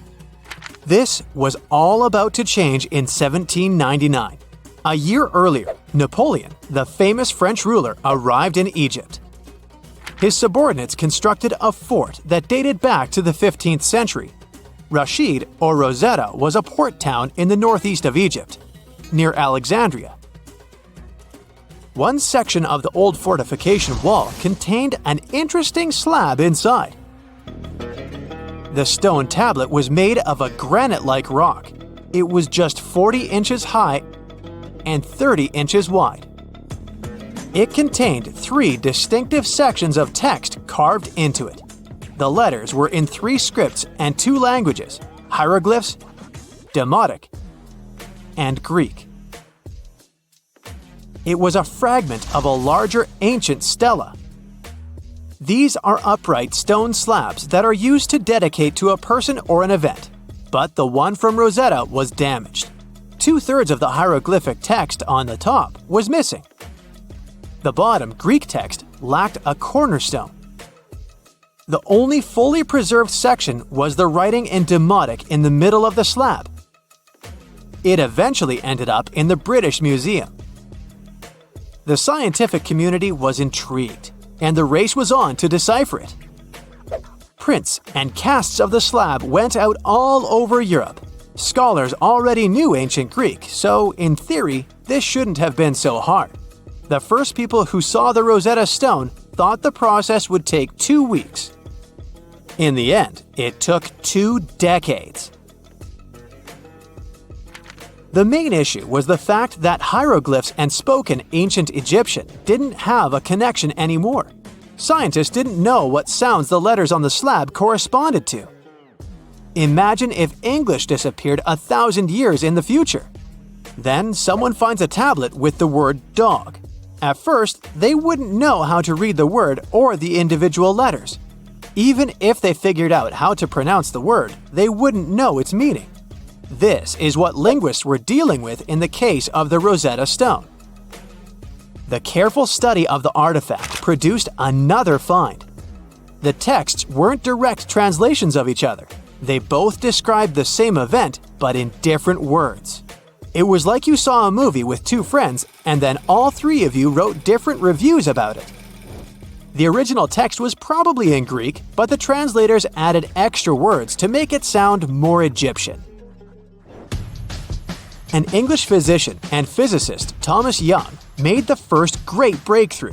This was all about to change in 1799. A year earlier, Napoleon, the famous French ruler, arrived in Egypt. His subordinates constructed a fort that dated back to the 15th century. Rashid, or Rosetta, was a port town in the northeast of Egypt, near Alexandria. One section of the old fortification wall contained an interesting slab inside. The stone tablet was made of a granite-like rock. It was just 40 inches high and 30 inches wide. It contained 3 distinctive sections of text carved into it. The letters were in 3 scripts and 2 languages: hieroglyphs, Demotic, and Greek. It was a fragment of a larger ancient stela. These are upright stone slabs that are used to dedicate to a person or an event, but the one from Rosetta was damaged. 2/3 of the hieroglyphic text on the top was missing. The bottom Greek text lacked a cornerstone. The only fully preserved section was the writing in Demotic in the middle of the slab. It eventually ended up in the British Museum. The scientific community was intrigued, and the race was on to decipher it. Prints and casts of the slab went out all over Europe. Scholars already knew ancient Greek, so in theory, this shouldn't have been so hard. The first people who saw the Rosetta Stone thought the process would take 2 weeks. In the end, it took 2 decades. The main issue was the fact that hieroglyphs and spoken ancient Egyptian didn't have a connection anymore. Scientists didn't know what sounds the letters on the slab corresponded to. Imagine if English disappeared 1,000 years in the future. Then someone finds a tablet with the word dog. At first, they wouldn't know how to read the word or the individual letters. Even if they figured out how to pronounce the word, they wouldn't know its meaning. This is what linguists were dealing with in the case of the Rosetta Stone. The careful study of the artifact produced another find. The texts weren't direct translations of each other. They both described the same event, but in different words. It was like you saw a movie with 2 friends, and then all 3 of you wrote different reviews about it. The original text was probably in Greek, but the translators added extra words to make it sound more Egyptian. An English physician and physicist, Thomas Young, made the first great breakthrough.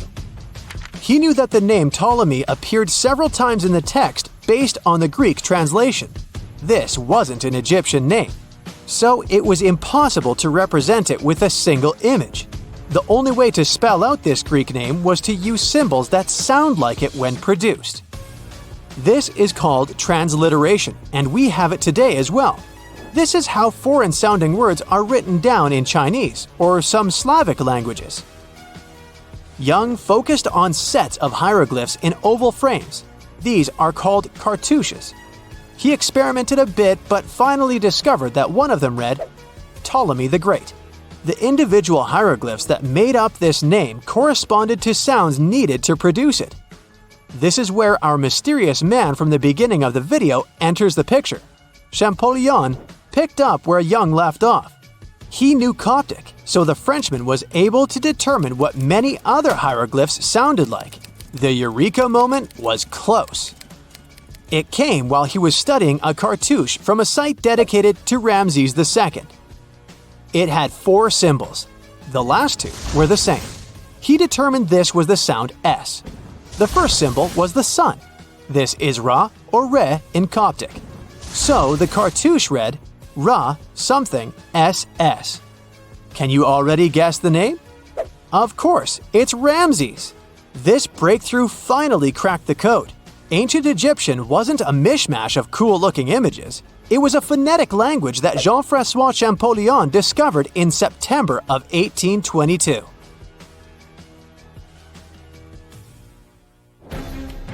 He knew that the name Ptolemy appeared several times in the text based on the Greek translation. This wasn't an Egyptian name, so it was impossible to represent it with a single image. The only way to spell out this Greek name was to use symbols that sound like it when produced. This is called transliteration, and we have it today as well. This is how foreign-sounding words are written down in Chinese or some Slavic languages. Young focused on sets of hieroglyphs in oval frames. These are called cartouches. He experimented a bit but finally discovered that one of them read, Ptolemy the Great. The individual hieroglyphs that made up this name corresponded to sounds needed to produce it. This is where our mysterious man from the beginning of the video enters the picture. Champollion picked up where Young left off. He knew Coptic, so the Frenchman was able to determine what many other hieroglyphs sounded like. The eureka moment was close. It came while he was studying a cartouche from a site dedicated to Ramses II. It had 4 symbols. The last 2 were the same. He determined this was the sound S. The first symbol was the sun. This is Ra or Re in Coptic. So the cartouche read Ra something SS. Can you already guess the name? Of course, it's Ramses. This breakthrough finally cracked the code. Ancient Egyptian wasn't a mishmash of cool-looking images. It was a phonetic language that Jean-François Champollion discovered in September of 1822.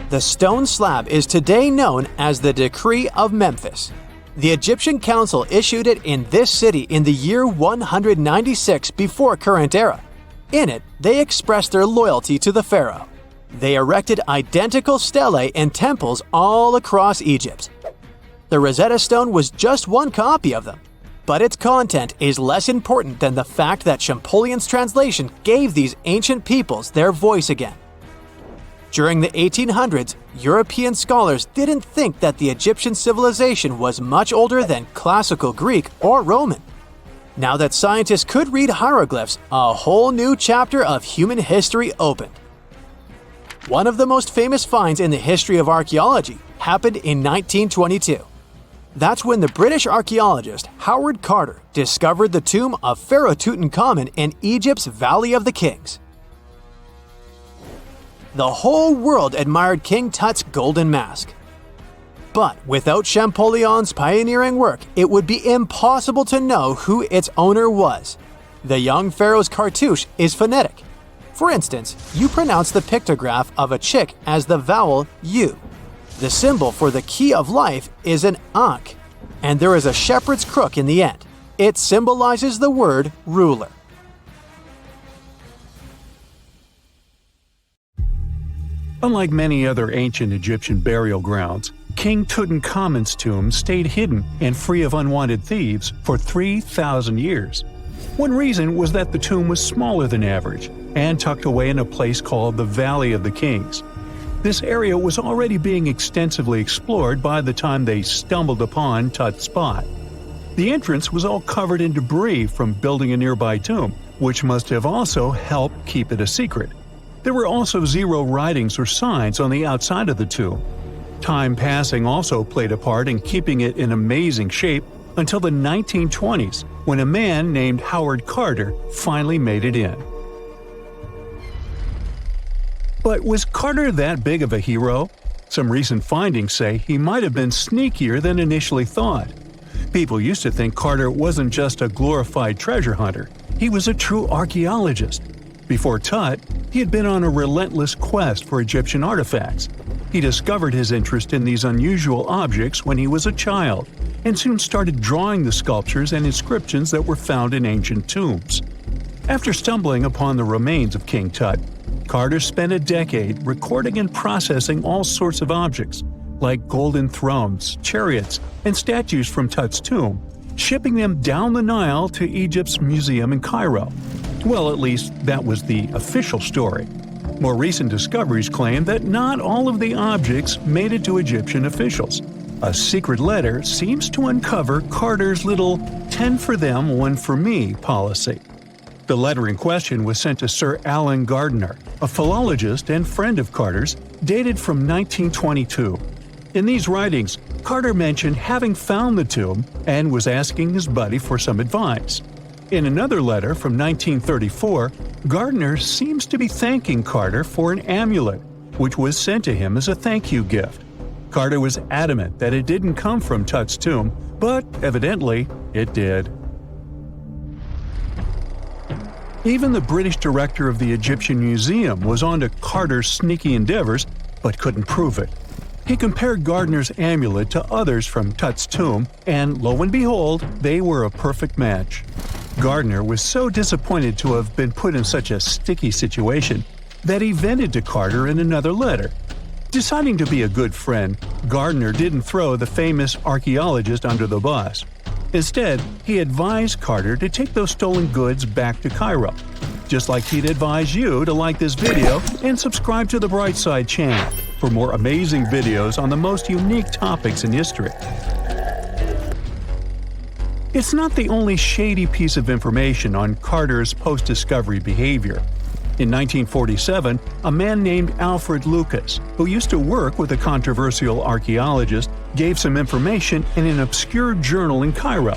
The stone slab is today known as the Decree of Memphis. The Egyptian Council issued it in this city in the year 196 before current era. In it, they expressed their loyalty to the pharaoh. They erected identical stelae and temples all across Egypt. The Rosetta Stone was just one copy of them, but its content is less important than the fact that Champollion's translation gave these ancient peoples their voice again. During the 1800s, European scholars didn't think that the Egyptian civilization was much older than classical Greek or Roman. Now that scientists could read hieroglyphs, a whole new chapter of human history opened. One of the most famous finds in the history of archaeology happened in 1922. That's when the British archaeologist Howard Carter discovered the tomb of Pharaoh Tutankhamun in Egypt's Valley of the Kings. The whole world admired King Tut's golden mask. But without Champollion's pioneering work, it would be impossible to know who its owner was. The young pharaoh's cartouche is phonetic. For instance, you pronounce the pictograph of a chick as the vowel U. The symbol for the key of life is an ankh, and there is a shepherd's crook in the end. It symbolizes the word ruler. Unlike many other ancient Egyptian burial grounds, King Tutankhamun's tomb stayed hidden and free of unwanted thieves for 3,000 years. One reason was that the tomb was smaller than average and tucked away in a place called the Valley of the Kings. This area was already being extensively explored by the time they stumbled upon Tut's spot. The entrance was all covered in debris from building a nearby tomb, which must have also helped keep it a secret. There were also zero writings or signs on the outside of the tomb. Time passing also played a part in keeping it in amazing shape until the 1920s, when a man named Howard Carter finally made it in. But was Carter that big of a hero? Some recent findings say he might have been sneakier than initially thought. People used to think Carter wasn't just a glorified treasure hunter, he was a true archaeologist. Before Tut, he had been on a relentless quest for Egyptian artifacts. He discovered his interest in these unusual objects when he was a child, and soon started drawing the sculptures and inscriptions that were found in ancient tombs. After stumbling upon the remains of King Tut, Carter spent a decade recording and processing all sorts of objects, like golden thrones, chariots, and statues from Tut's tomb, shipping them down the Nile to Egypt's museum in Cairo. Well, at least that was the official story. More recent discoveries claim that not all of the objects made it to Egyptian officials. A secret letter seems to uncover Carter's little 10 for them, 1 for me policy. The letter in question was sent to Sir Alan Gardiner, a philologist and friend of Carter's, dated from 1922. In these writings, Carter mentioned having found the tomb and was asking his buddy for some advice. In another letter from 1934, Gardiner seems to be thanking Carter for an amulet, which was sent to him as a thank you gift. Carter was adamant that it didn't come from Tut's tomb, but evidently it did. Even the British director of the Egyptian Museum was onto Carter's sneaky endeavors, but couldn't prove it. He compared Gardiner's amulet to others from Tut's tomb, and lo and behold, they were a perfect match. Gardiner was so disappointed to have been put in such a sticky situation that he vented to Carter in another letter. Deciding to be a good friend, Gardiner didn't throw the famous archaeologist under the bus. Instead, he advised Carter to take those stolen goods back to Cairo, just like he'd advise you to like this video and subscribe to the Brightside channel for more amazing videos on the most unique topics in history. It's not the only shady piece of information on Carter's post-discovery behavior. In 1947, a man named Alfred Lucas, who used to work with a controversial archaeologist, gave some information in an obscure journal in Cairo.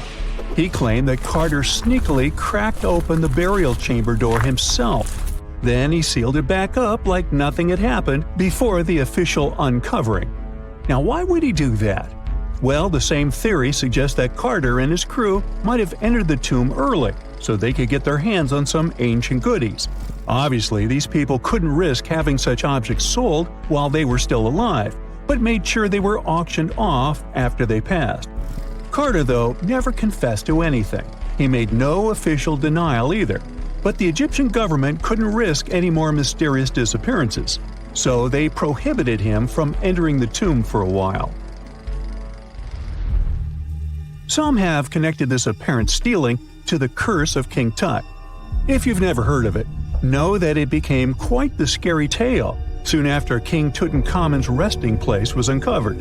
He claimed that Carter sneakily cracked open the burial chamber door himself. Then he sealed it back up like nothing had happened before the official uncovering. Now, why would he do that? Well, the same theory suggests that Carter and his crew might have entered the tomb early so they could get their hands on some ancient goodies. Obviously, these people couldn't risk having such objects sold while they were still alive, but made sure they were auctioned off after they passed. Carter, though, never confessed to anything. He made no official denial either, but the Egyptian government couldn't risk any more mysterious disappearances, so they prohibited him from entering the tomb for a while. Some have connected this apparent stealing to the curse of King Tut. If you've never heard of it, know that it became quite the scary tale soon after King Tutankhamun's resting place was uncovered.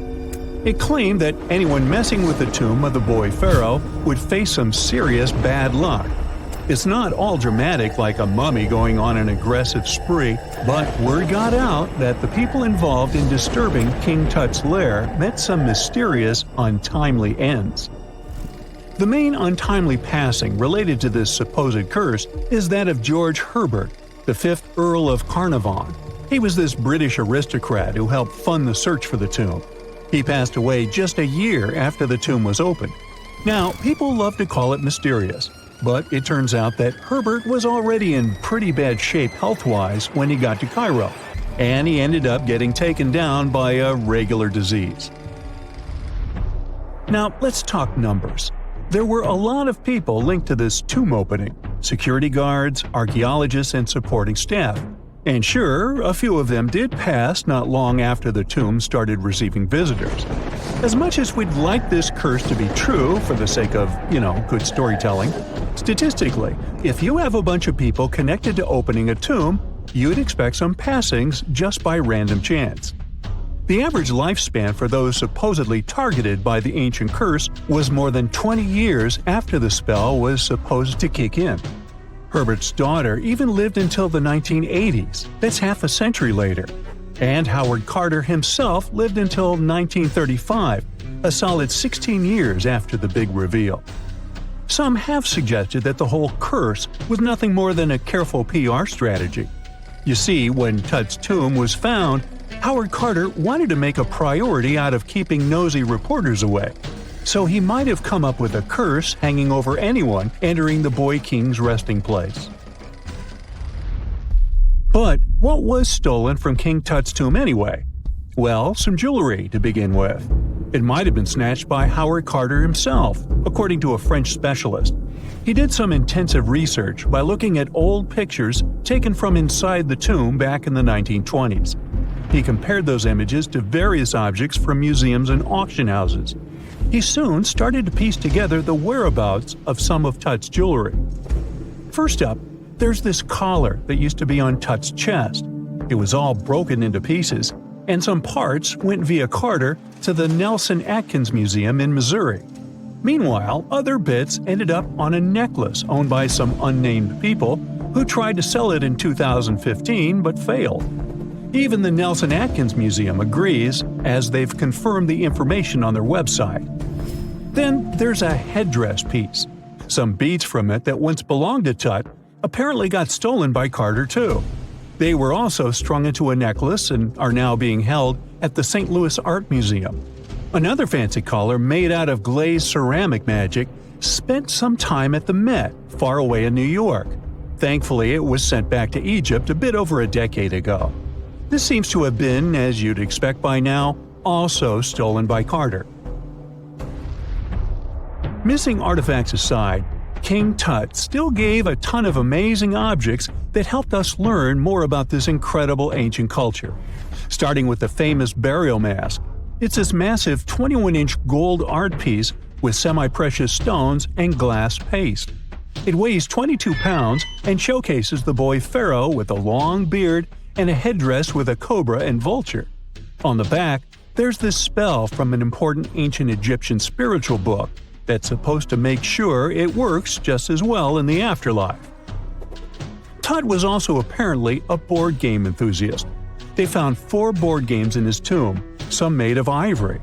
It claimed that anyone messing with the tomb of the boy pharaoh would face some serious bad luck. It's not all dramatic like a mummy going on an aggressive spree, but word got out that the people involved in disturbing King Tut's lair met some mysterious, untimely ends. The main untimely passing related to this supposed curse is that of George Herbert, the 5th Earl of Carnarvon. He was this British aristocrat who helped fund the search for the tomb. He passed away just a year after the tomb was opened. Now, people love to call it mysterious, but it turns out that Herbert was already in pretty bad shape health-wise when he got to Cairo, and he ended up getting taken down by a regular disease. Now, let's talk numbers. There were a lot of people linked to this tomb opening: security guards, archaeologists, and supporting staff. And sure, a few of them did pass not long after the tomb started receiving visitors. As much as we'd like this curse to be true for the sake of, good storytelling, statistically, if you have a bunch of people connected to opening a tomb, you'd expect some passings just by random chance. The average lifespan for those supposedly targeted by the ancient curse was more than 20 years after the spell was supposed to kick in. Herbert's daughter even lived until the 1980s, that's half a century later. And Howard Carter himself lived until 1935, a solid 16 years after the big reveal. Some have suggested that the whole curse was nothing more than a careful PR strategy. You see, when Tut's tomb was found, Howard Carter wanted to make a priority out of keeping nosy reporters away. So he might have come up with a curse hanging over anyone entering the boy king's resting place. But what was stolen from King Tut's tomb anyway? Well, some jewelry to begin with. It might have been snatched by Howard Carter himself, according to a French specialist. He did some intensive research by looking at old pictures taken from inside the tomb back in the 1920s. He compared those images to various objects from museums and auction houses. He soon started to piece together the whereabouts of some of Tut's jewelry. First up, there's this collar that used to be on Tut's chest. It was all broken into pieces, and some parts went via Carter to the Nelson Atkins Museum in Missouri. Meanwhile, other bits ended up on a necklace owned by some unnamed people who tried to sell it in 2015 but failed. Even the Nelson Atkins Museum agrees, as they've confirmed the information on their website. Then there's a headdress piece. Some beads from it that once belonged to Tut apparently got stolen by Carter too. They were also strung into a necklace and are now being held at the St. Louis Art Museum. Another fancy collar made out of glazed ceramic magic spent some time at the Met, far away in New York. Thankfully, it was sent back to Egypt a bit over a decade ago. This seems to have been, as you'd expect by now, also stolen by Carter. Missing artifacts aside, King Tut still gave a ton of amazing objects that helped us learn more about this incredible ancient culture. Starting with the famous burial mask. It's this massive 21-inch gold art piece with semi-precious stones and glass paste. It weighs 22 pounds and showcases the boy pharaoh with a long beard and a headdress with a cobra and vulture. On the back, there's this spell from an important ancient Egyptian spiritual book that's supposed to make sure it works just as well in the afterlife. Tut was also apparently a board game enthusiast. They found 4 board games in his tomb, some made of ivory.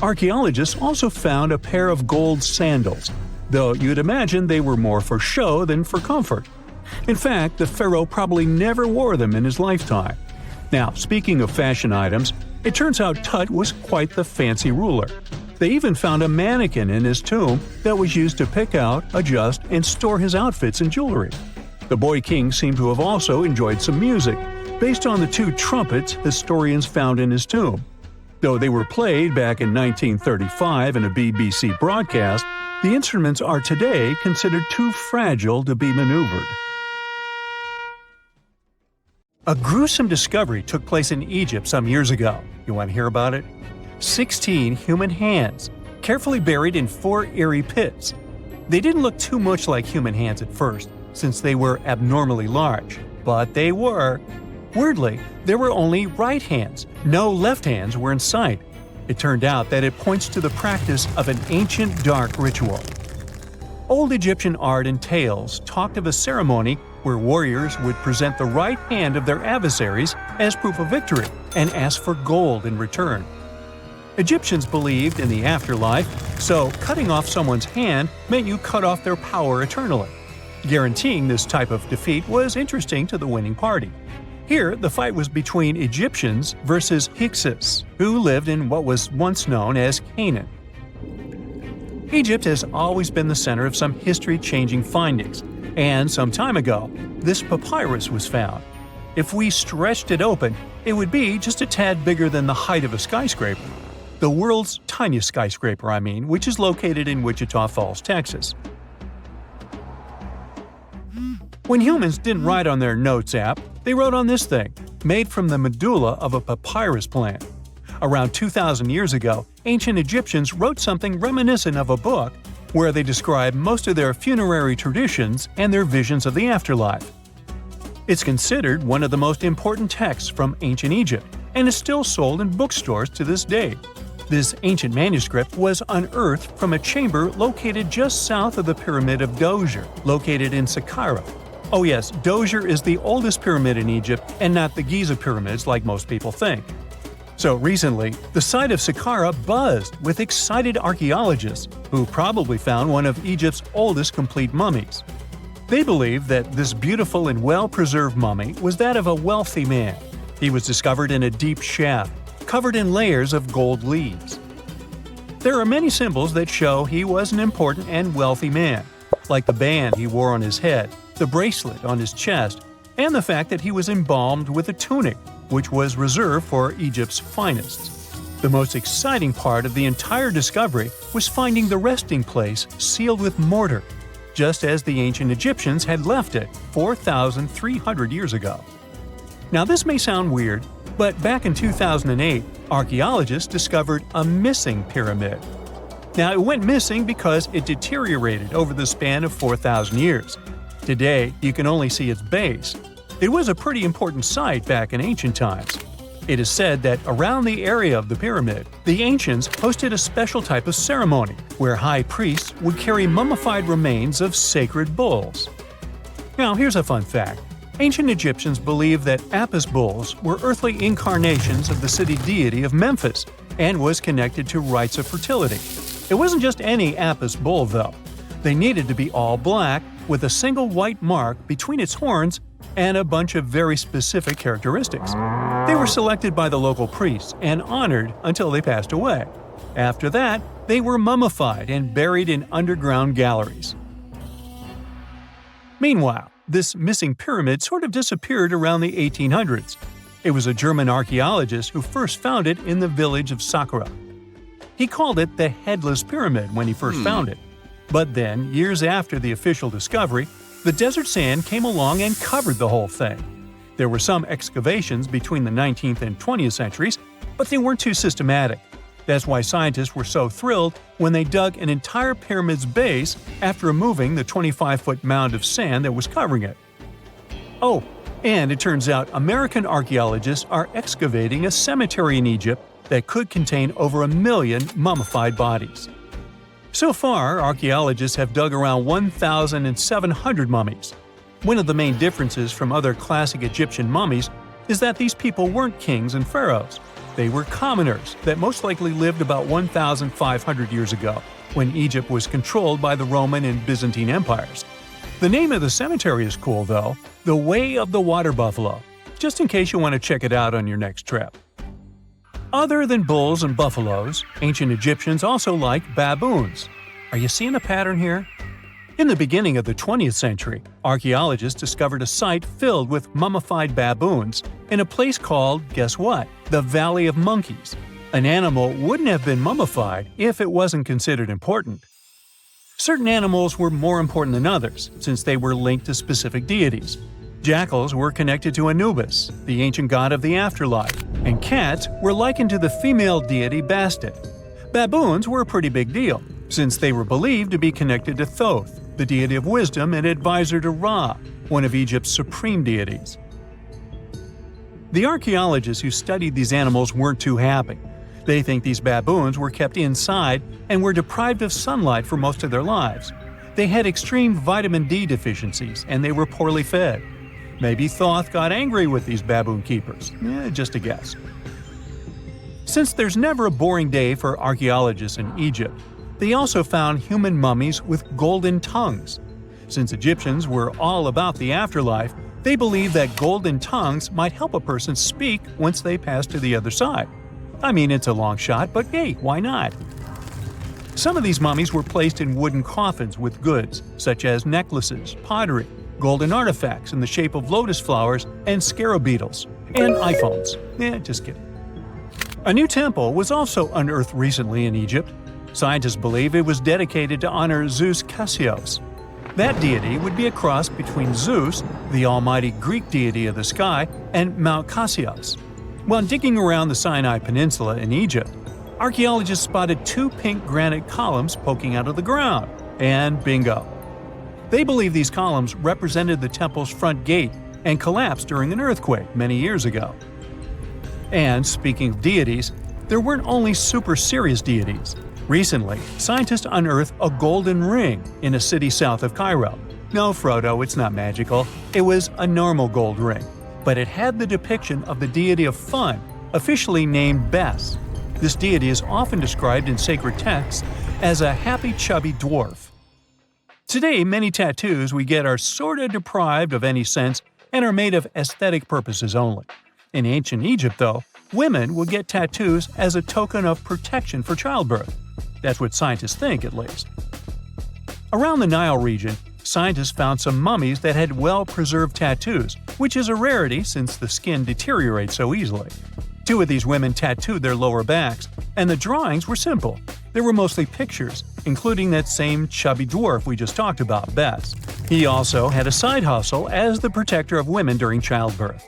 Archaeologists also found a pair of gold sandals, though you'd imagine they were more for show than for comfort. In fact, the pharaoh probably never wore them in his lifetime. Now, speaking of fashion items, it turns out Tut was quite the fancy ruler. They even found a mannequin in his tomb that was used to pick out, adjust, and store his outfits and jewelry. The boy king seemed to have also enjoyed some music, based on the 2 trumpets historians found in his tomb. Though they were played back in 1935 in a BBC broadcast, the instruments are today considered too fragile to be maneuvered. A gruesome discovery took place in Egypt some years ago. You want to hear about it? 16 human hands, carefully buried in 4 eerie pits. They didn't look too much like human hands at first, since they were abnormally large, but they were. Weirdly, there were only right hands. No left hands were in sight. It turned out that it points to the practice of an ancient dark ritual. Old Egyptian art and tales talked of a ceremony where warriors would present the right hand of their adversaries as proof of victory and ask for gold in return. Egyptians believed in the afterlife, so cutting off someone's hand meant you cut off their power eternally. Guaranteeing this type of defeat was interesting to the winning party. Here, the fight was between Egyptians versus Hyksos, who lived in what was once known as Canaan. Egypt has always been the center of some history-changing findings, and some time ago, this papyrus was found. If we stretched it open, it would be just a tad bigger than the height of a skyscraper. The world's tiniest skyscraper, which is located in Wichita Falls, Texas. When humans didn't write on their Notes app, they wrote on this thing, made from the medulla of a papyrus plant. Around 2,000 years ago, ancient Egyptians wrote something reminiscent of a book where they describe most of their funerary traditions and their visions of the afterlife. It's considered one of the most important texts from ancient Egypt and is still sold in bookstores to this day. This ancient manuscript was unearthed from a chamber located just south of the Pyramid of Djoser, located in Saqqara. Oh yes, Djoser is the oldest pyramid in Egypt and not the Giza pyramids like most people think. So recently, the site of Saqqara buzzed with excited archaeologists who probably found one of Egypt's oldest complete mummies. They believe that this beautiful and well-preserved mummy was that of a wealthy man. He was discovered in a deep shaft, covered in layers of gold leaves. There are many symbols that show he was an important and wealthy man, like the band he wore on his head, the bracelet on his chest, and the fact that he was embalmed with a tunic, which was reserved for Egypt's finest. The most exciting part of the entire discovery was finding the resting place sealed with mortar, just as the ancient Egyptians had left it 4,300 years ago. Now this may sound weird, but back in 2008, archaeologists discovered a missing pyramid. Now it went missing because it deteriorated over the span of 4,000 years. Today, you can only see its base. It was a pretty important site back in ancient times. It is said that around the area of the pyramid, the ancients hosted a special type of ceremony where high priests would carry mummified remains of sacred bulls. Now here's a fun fact. Ancient Egyptians believed that Apis bulls were earthly incarnations of the city deity of Memphis and was connected to rites of fertility. It wasn't just any Apis bull though. They needed to be all black with a single white mark between its horns and a bunch of very specific characteristics. They were selected by the local priests and honored until they passed away. After that, they were mummified and buried in underground galleries. Meanwhile, this missing pyramid sort of disappeared around the 1800s. It was a German archaeologist who first found it in the village of Saqqara. He called it the Headless Pyramid when he first found it. But then, years after the official discovery, the desert sand came along and covered the whole thing. There were some excavations between the 19th and 20th centuries, but they weren't too systematic. That's why scientists were so thrilled when they dug an entire pyramid's base after removing the 25-foot mound of sand that was covering it. Oh, and it turns out American archaeologists are excavating a cemetery in Egypt that could contain over 1 million mummified bodies. So far, archaeologists have dug around 1,700 mummies. One of the main differences from other classic Egyptian mummies is that these people weren't kings and pharaohs. They were commoners that most likely lived about 1,500 years ago, when Egypt was controlled by the Roman and Byzantine empires. The name of the cemetery is cool though, the Way of the Water Buffalo, just in case you want to check it out on your next trip. Other than bulls and buffaloes, ancient Egyptians also liked baboons. Are you seeing a pattern here? In the beginning of the 20th century, archaeologists discovered a site filled with mummified baboons in a place called, guess what? The Valley of Monkeys. An animal wouldn't have been mummified if it wasn't considered important. Certain animals were more important than others, since they were linked to specific deities. Jackals were connected to Anubis, the ancient god of the afterlife, and cats were likened to the female deity Bastet. Baboons were a pretty big deal, since they were believed to be connected to Thoth, the deity of wisdom and advisor to Ra, one of Egypt's supreme deities. The archaeologists who studied these animals weren't too happy. They think these baboons were kept inside and were deprived of sunlight for most of their lives. They had extreme vitamin D deficiencies and they were poorly fed. Maybe Thoth got angry with these baboon keepers. Just a guess. Since there's never a boring day for archaeologists in Egypt, they also found human mummies with golden tongues. Since Egyptians were all about the afterlife, They believed that golden tongues might help a person speak once they pass to the other side. I mean, it's a long shot, but hey, why not? Some of these mummies were placed in wooden coffins with goods, such as necklaces, pottery, golden artifacts in the shape of lotus flowers and scarab beetles, and iPhones. Just kidding. A new temple was also unearthed recently in Egypt. Scientists believe it was dedicated to honor Zeus Cassios. That deity would be a cross between Zeus, the almighty Greek deity of the sky, and Mount Cassios. While digging around the Sinai Peninsula in Egypt, archaeologists spotted 2 pink granite columns poking out of the ground, and bingo. They believe these columns represented the temple's front gate and collapsed during an earthquake many years ago. And speaking of deities, there weren't only super serious deities. Recently, scientists unearthed a golden ring in a city south of Cairo. No, Frodo, it's not magical. It was a normal gold ring, but it had the depiction of the deity of fun, officially named Bes. This deity is often described in sacred texts as a happy, chubby dwarf. Today, many tattoos we get are sorta deprived of any sense and are made of aesthetic purposes only. In ancient Egypt, though, women would get tattoos as a token of protection for childbirth. That's what scientists think, at least. Around the Nile region, scientists found some mummies that had well-preserved tattoos, which is a rarity since the skin deteriorates so easily. 2 of these women tattooed their lower backs, and the drawings were simple. They were mostly pictures, including that same chubby dwarf we just talked about, Bes. He also had a side hustle as the protector of women during childbirth.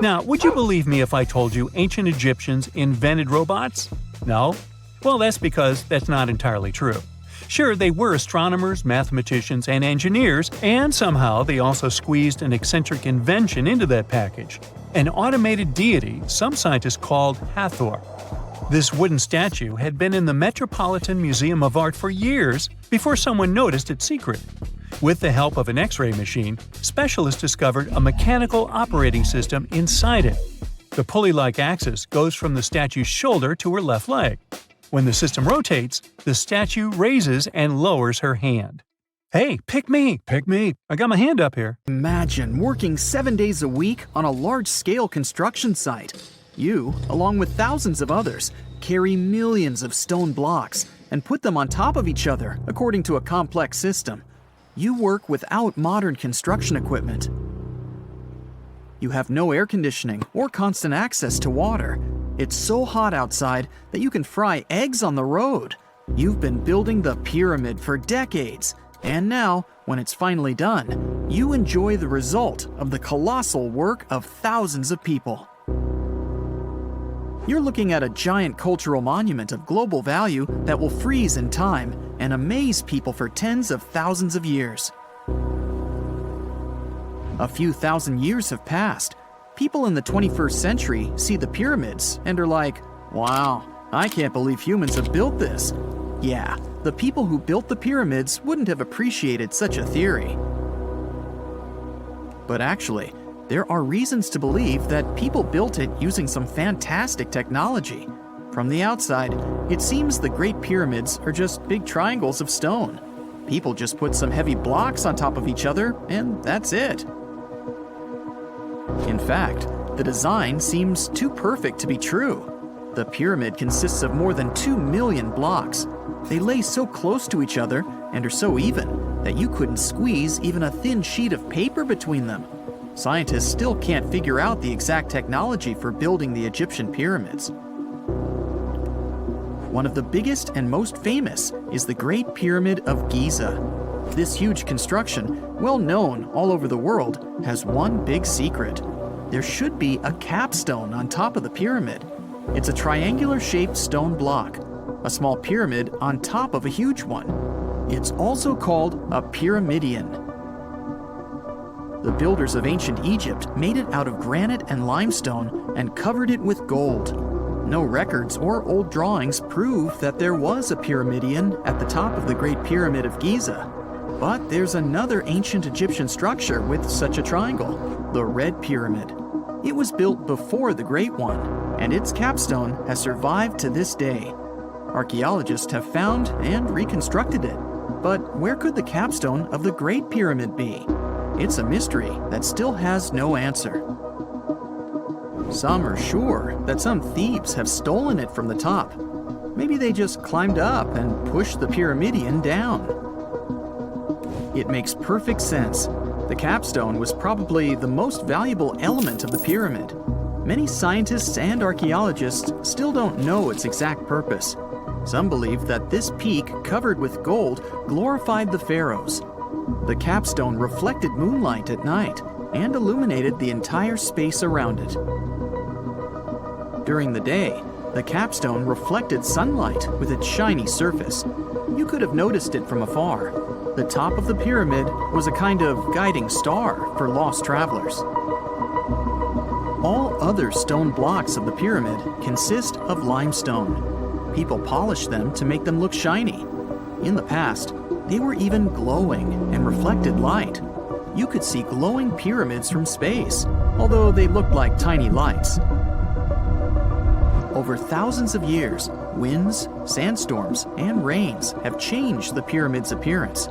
Now, would you believe me if I told you ancient Egyptians invented robots? No? Well, that's because that's not entirely true. Sure, they were astronomers, mathematicians, and engineers, and somehow they also squeezed an eccentric invention into that package. An automated deity some scientists called Hathor. This wooden statue had been in the Metropolitan Museum of Art for years before someone noticed its secret. With the help of an X-ray machine, specialists discovered a mechanical operating system inside it. The pulley-like axis goes from the statue's shoulder to her left leg. When the system rotates, the statue raises and lowers her hand. Hey, pick me! Pick me! I got my hand up here. Imagine working 7 days a week on a large-scale construction site. You, along with thousands of others, carry millions of stone blocks and put them on top of each other according to a complex system. You work without modern construction equipment. You have no air conditioning or constant access to water. It's so hot outside that you can fry eggs on the road. You've been building the pyramid for decades, and now, when it's finally done, you enjoy the result of the colossal work of thousands of people. You're looking at a giant cultural monument of global value that will freeze in time and amaze people for tens of thousands of years. A few thousand years have passed. People in the 21st century see the pyramids and are like, wow, I can't believe humans have built this. Yeah, the people who built the pyramids wouldn't have appreciated such a theory. But actually, there are reasons to believe that people built it using some fantastic technology. From the outside, it seems the Great Pyramids are just big triangles of stone. People just put some heavy blocks on top of each other, and that's it. In fact, the design seems too perfect to be true. The pyramid consists of more than 2 million blocks. They lay so close to each other and are so even that you couldn't squeeze even a thin sheet of paper between them. Scientists still can't figure out the exact technology for building the Egyptian pyramids. One of the biggest and most famous is the Great Pyramid of Giza. This huge construction, well known all over the world, has one big secret. There should be a capstone on top of the pyramid. It's a triangular-shaped stone block, a small pyramid on top of a huge one. It's also called a pyramidion. The builders of ancient Egypt made it out of granite and limestone and covered it with gold. No records or old drawings prove that there was a pyramidion at the top of the Great Pyramid of Giza. But there's another ancient Egyptian structure with such a triangle, the Red Pyramid. It was built before the Great One, and its capstone has survived to this day. Archaeologists have found and reconstructed it. But where could the capstone of the Great Pyramid be? it's a mystery that still has no answer. Some are sure that some thieves have stolen it from the top. Maybe they just climbed up and pushed the pyramidion down. It makes perfect sense. The capstone was probably the most valuable element of the pyramid. Many scientists and archaeologists still don't know its exact purpose. Some believe that this peak covered with gold glorified the pharaohs. The capstone reflected moonlight at night and illuminated the entire space around it. During the day, the capstone reflected sunlight with its shiny surface. You could have noticed it from afar. The top of the pyramid was a kind of guiding star for lost travelers. All other stone blocks of the pyramid consist of limestone. People polished them to make them look shiny. In the past, they were even glowing and reflected light. You could see glowing pyramids from space, although they looked like tiny lights. Over thousands of years, winds, sandstorms, and rains have changed the pyramid's appearance.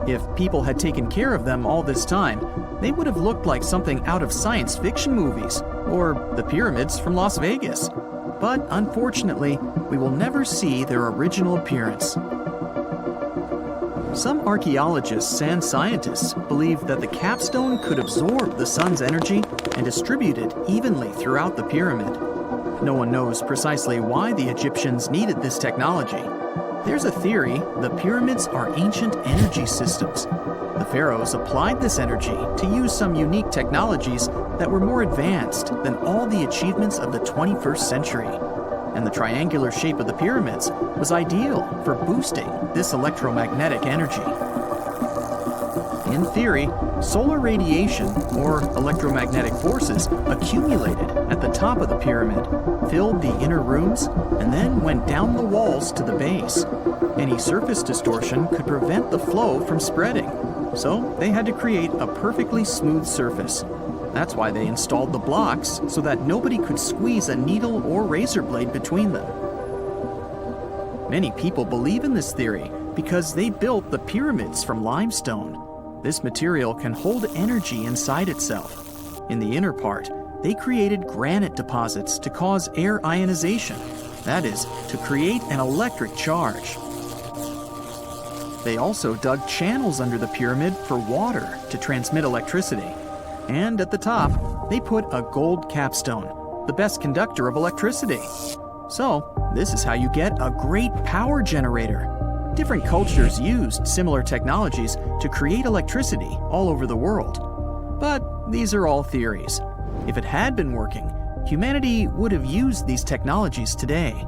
If people had taken care of them all this time, they would have looked like something out of science fiction movies, or the pyramids from Las Vegas. But unfortunately, we will never see their original appearance. Some archaeologists and scientists believe that the capstone could absorb the sun's energy and distribute it evenly throughout the pyramid. No one knows precisely why the Egyptians needed this technology. There's a theory the pyramids are ancient energy systems. The pharaohs applied this energy to use some unique technologies that were more advanced than all the achievements of the 21st century. And the triangular shape of the pyramids was ideal for boosting this electromagnetic energy. In theory, solar radiation, or electromagnetic forces, accumulated at the top of the pyramid, filled the inner rooms, and then went down the walls to the base. Any surface distortion could prevent the flow from spreading, so they had to create a perfectly smooth surface. That's why they installed the blocks so that nobody could squeeze a needle or razor blade between them. Many people believe in this theory because they built the pyramids from limestone. This material can hold energy inside itself. In the inner part, they created granite deposits to cause air ionization, that is, to create an electric charge. They also dug channels under the pyramid for water to transmit electricity. And at the top, they put a gold capstone, the best conductor of electricity. So, this is how you get a great power generator. Different cultures used similar technologies to create electricity all over the world. But these are all theories. If it had been working, humanity would have used these technologies today.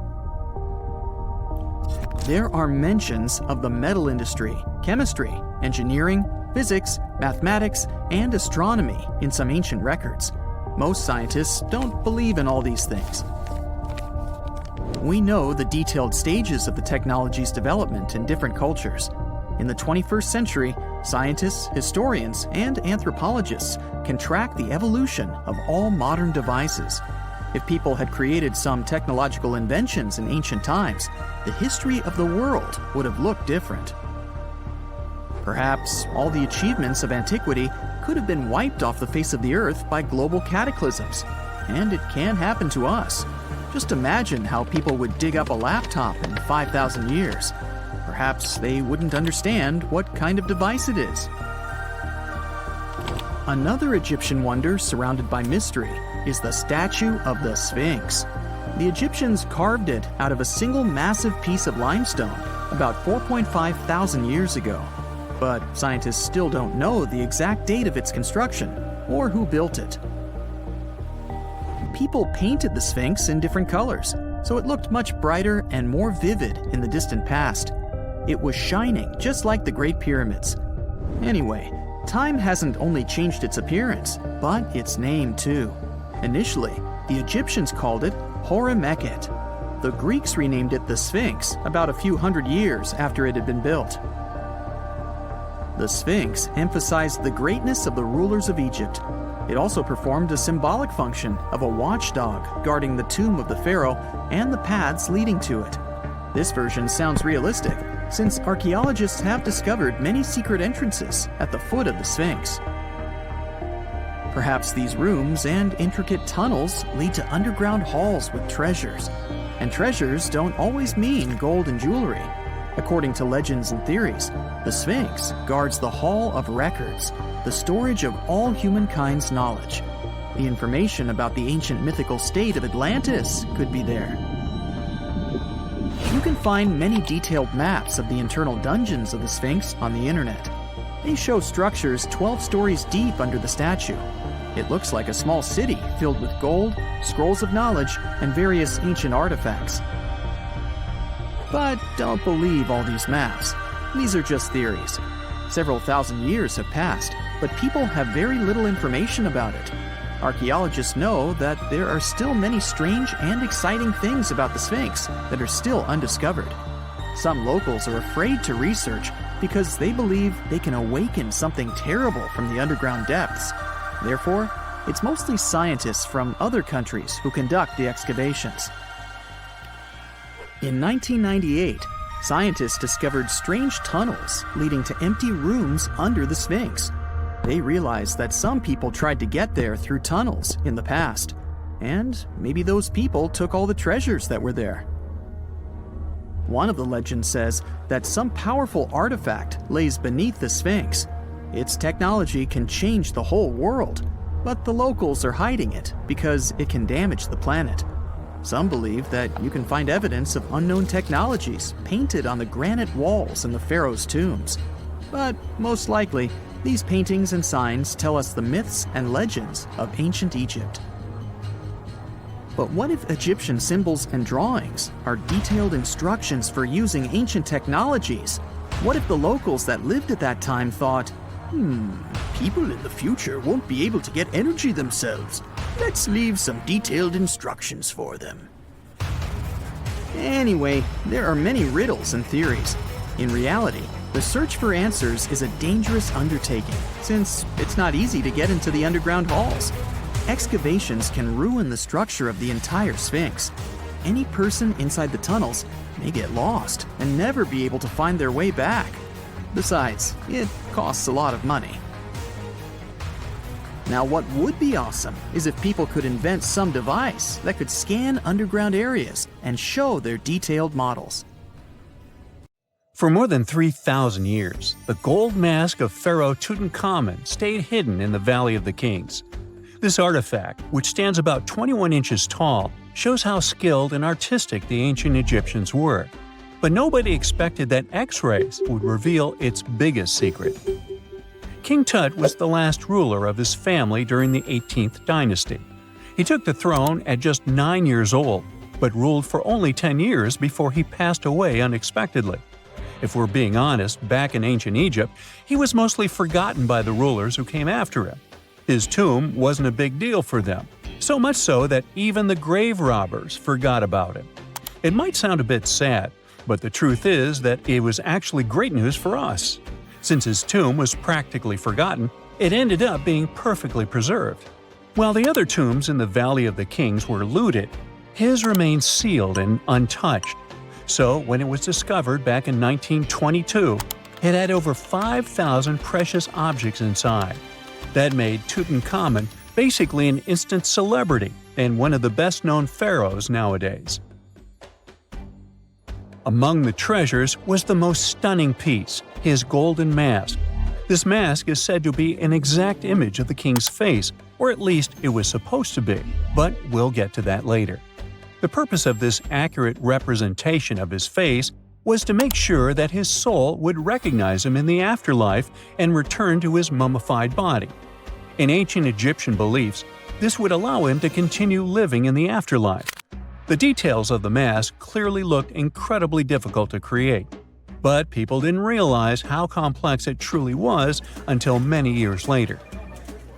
There are mentions of the metal industry, chemistry, engineering, physics, mathematics, and astronomy in some ancient records. Most scientists don't believe in all these things. We know the detailed stages of the technology's development in different cultures. In the 21st century, scientists, historians, and anthropologists can track the evolution of all modern devices. If people had created some technological inventions in ancient times, the history of the world would have looked different. Perhaps all the achievements of antiquity could have been wiped off the face of the earth by global cataclysms. And it can happen to us. Just imagine how people would dig up a laptop in 5,000 years. Perhaps they wouldn't understand what kind of device it is. Another Egyptian wonder surrounded by mystery is the statue of the Sphinx. The Egyptians carved it out of a single massive piece of limestone about 4.5 thousand years ago. But scientists still don't know the exact date of its construction or who built it. People painted the Sphinx in different colors, so it looked much brighter and more vivid in the distant past. It was shining just like the Great Pyramids. Anyway, time hasn't only changed its appearance, but its name too. Initially, the Egyptians called it Hore-Mekhet. The Greeks renamed it the Sphinx about a few hundred years after it had been built. The Sphinx emphasized the greatness of the rulers of Egypt. It also performed a symbolic function of a watchdog guarding the tomb of the pharaoh and the paths leading to it. This version sounds realistic, since archaeologists have discovered many secret entrances at the foot of the Sphinx. Perhaps these rooms and intricate tunnels lead to underground halls with treasures. And treasures don't always mean gold and jewelry. According to legends and theories, the Sphinx guards the Hall of Records, the storage of all humankind's knowledge. The information about the ancient mythical state of Atlantis could be there. You can find many detailed maps of the internal dungeons of the Sphinx on the internet. They show structures 12 stories deep under the statue. It looks like a small city filled with gold, scrolls of knowledge, and various ancient artifacts. But don't believe all these maps. These are just theories. Several thousand years have passed, but people have very little information about it. Archaeologists know that there are still many strange and exciting things about the Sphinx that are still undiscovered. Some locals are afraid to research because they believe they can awaken something terrible from the underground depths. Therefore, it's mostly scientists from other countries who conduct the excavations. In 1998, scientists discovered strange tunnels leading to empty rooms under the Sphinx. They realized that some people tried to get there through tunnels in the past, and maybe those people took all the treasures that were there. One of the legends says that some powerful artifact lays beneath the Sphinx. Its technology can change the whole world, but the locals are hiding it because it can damage the planet. Some believe that you can find evidence of unknown technologies painted on the granite walls in the pharaohs' tombs. But most likely, these paintings and signs tell us the myths and legends of ancient Egypt. But what if Egyptian symbols and drawings are detailed instructions for using ancient technologies? What if the locals that lived at that time thought, people in the future won't be able to get energy themselves. Let's leave some detailed instructions for them. Anyway, there are many riddles and theories. In reality, the search for answers is a dangerous undertaking, since it's not easy to get into the underground halls. Excavations can ruin the structure of the entire Sphinx. Any person inside the tunnels may get lost and never be able to find their way back. Besides, it costs a lot of money. Now, what would be awesome is if people could invent some device that could scan underground areas and show their detailed models. For more than 3,000 years, the gold mask of Pharaoh Tutankhamun stayed hidden in the Valley of the Kings. This artifact, which stands about 21 inches tall, shows how skilled and artistic the ancient Egyptians were. But nobody expected that X-rays would reveal its biggest secret. King Tut was the last ruler of his family during the 18th dynasty. He took the throne at just 9 years old, but ruled for only 10 years before he passed away unexpectedly. If we're being honest, back in ancient Egypt, he was mostly forgotten by the rulers who came after him. His tomb wasn't a big deal for them, so much so that even the grave robbers forgot about him. It might sound a bit sad, but the truth is that it was actually great news for us. Since his tomb was practically forgotten, it ended up being perfectly preserved. While the other tombs in the Valley of the Kings were looted, his remained sealed and untouched. So when it was discovered back in 1922, it had over 5,000 precious objects inside. That made Tutankhamun basically an instant celebrity and one of the best-known pharaohs nowadays. Among the treasures was the most stunning piece, his golden mask. This mask is said to be an exact image of the king's face, or at least it was supposed to be, but we'll get to that later. The purpose of this accurate representation of his face was to make sure that his soul would recognize him in the afterlife and return to his mummified body. In ancient Egyptian beliefs, this would allow him to continue living in the afterlife. The details of the mask clearly looked incredibly difficult to create, but people didn't realize how complex it truly was until many years later.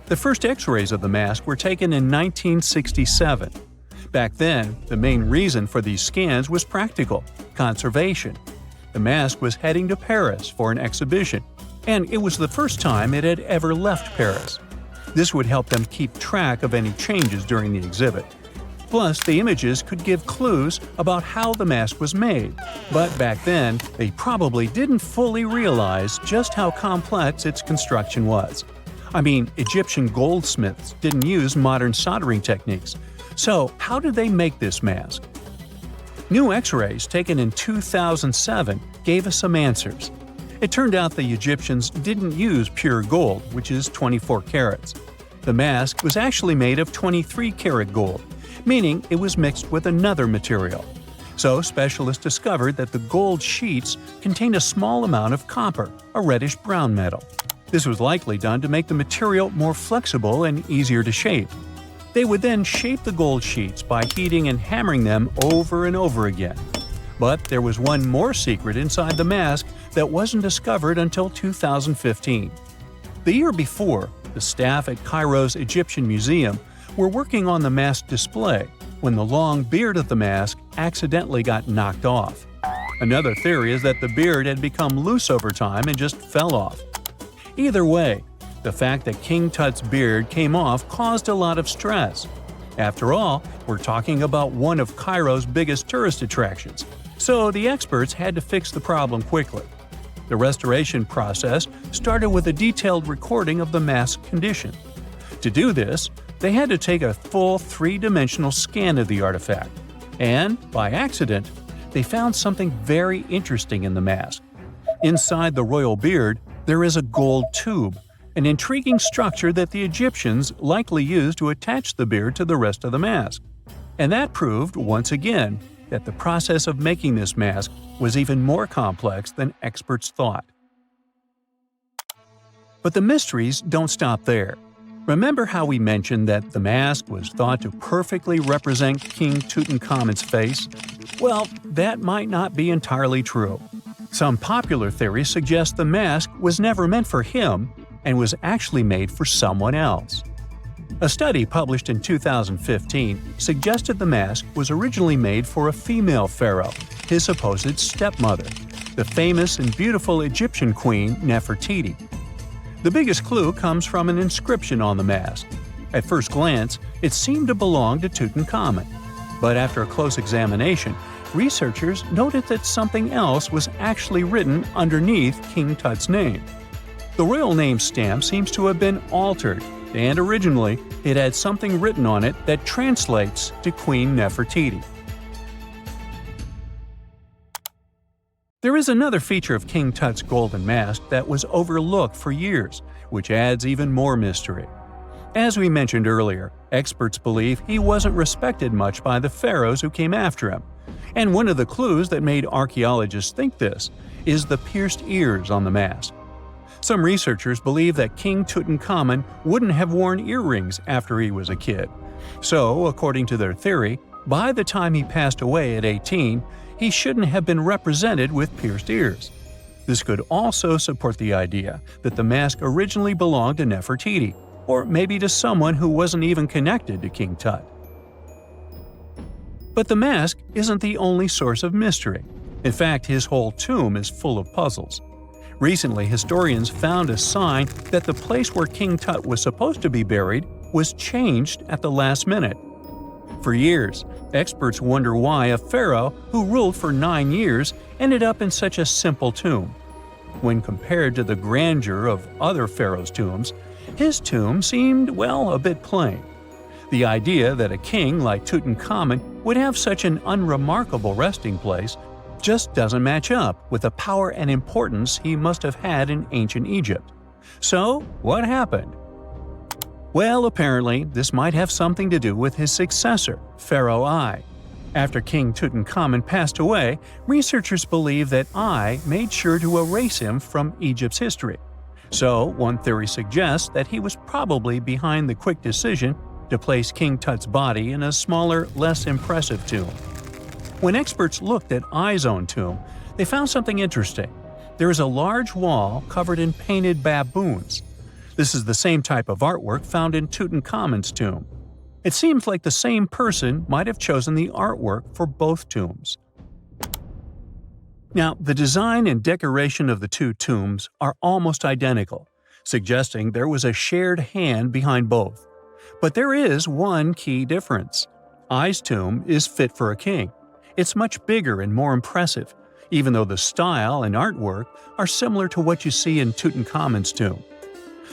The first X-rays of the mask were taken in 1967. Back then, the main reason for these scans was practical – conservation. The mask was heading to Paris for an exhibition, and it was the first time it had ever left Paris. This would help them keep track of any changes during the exhibit. Plus, the images could give clues about how the mask was made, but back then, they probably didn't fully realize just how complex its construction was. I mean, Egyptian goldsmiths didn't use modern soldering techniques. So, how did they make this mask? New X-rays taken in 2007 gave us some answers. It turned out the Egyptians didn't use pure gold, which is 24 carats. The mask was actually made of 23-karat gold, meaning it was mixed with another material. So specialists discovered that the gold sheets contained a small amount of copper, a reddish-brown metal. This was likely done to make the material more flexible and easier to shape. They would then shape the gold sheets by heating and hammering them over and over again. But there was one more secret inside the mask that wasn't discovered until 2015. The year before, the staff at Cairo's Egyptian Museum were working on the mask display when the long beard of the mask accidentally got knocked off. Another theory is that the beard had become loose over time and just fell off. Either way, the fact that King Tut's beard came off caused a lot of stress. After all, we're talking about one of Cairo's biggest tourist attractions, so the experts had to fix the problem quickly. The restoration process started with a detailed recording of the mask's condition. To do this, they had to take a full three-dimensional scan of the artifact. And, by accident, they found something very interesting in the mask. Inside the royal beard, there is a gold tube, an intriguing structure that the Egyptians likely used to attach the beard to the rest of the mask. And that proved, once again, that the process of making this mask was even more complex than experts thought. But the mysteries don't stop there. Remember how we mentioned that the mask was thought to perfectly represent King Tutankhamun's face? Well, that might not be entirely true. Some popular theories suggest the mask was never meant for him and was actually made for someone else. A study published in 2015 suggested the mask was originally made for a female pharaoh, his supposed stepmother, the famous and beautiful Egyptian queen Nefertiti. The biggest clue comes from an inscription on the mask. At first glance, it seemed to belong to Tutankhamun, but after a close examination, researchers noted that something else was actually written underneath King Tut's name. The royal name stamp seems to have been altered, and originally it had something written on it that translates to Queen Nefertiti. There is another feature of King Tut's golden mask that was overlooked for years, which adds even more mystery. As we mentioned earlier, experts believe he wasn't respected much by the pharaohs who came after him. And one of the clues that made archaeologists think this is the pierced ears on the mask. Some researchers believe that King Tutankhamun wouldn't have worn earrings after he was a kid. So, according to their theory, by the time he passed away at 18, he shouldn't have been represented with pierced ears. This could also support the idea that the mask originally belonged to Nefertiti, or maybe to someone who wasn't even connected to King Tut. But the mask isn't the only source of mystery. In fact, his whole tomb is full of puzzles. Recently, historians found a sign that the place where King Tut was supposed to be buried was changed at the last minute. For years, experts wonder why a pharaoh who ruled for 9 years ended up in such a simple tomb. When compared to the grandeur of other pharaohs' tombs, his tomb seemed, well, a bit plain. The idea that a king like Tutankhamun would have such an unremarkable resting place just doesn't match up with the power and importance he must have had in ancient Egypt. So, what happened? Well, apparently, this might have something to do with his successor, Pharaoh I. After King Tutankhamun passed away, researchers believe that I made sure to erase him from Egypt's history. So, one theory suggests that he was probably behind the quick decision to place King Tut's body in a smaller, less impressive tomb. When experts looked at I's own tomb, they found something interesting. There is a large wall covered in painted baboons. This is the same type of artwork found in Tutankhamun's tomb. It seems like the same person might have chosen the artwork for both tombs. Now, the design and decoration of the two tombs are almost identical, suggesting there was a shared hand behind both. But there is one key difference. I's tomb is fit for a king. It's much bigger and more impressive, even though the style and artwork are similar to what you see in Tutankhamun's tomb.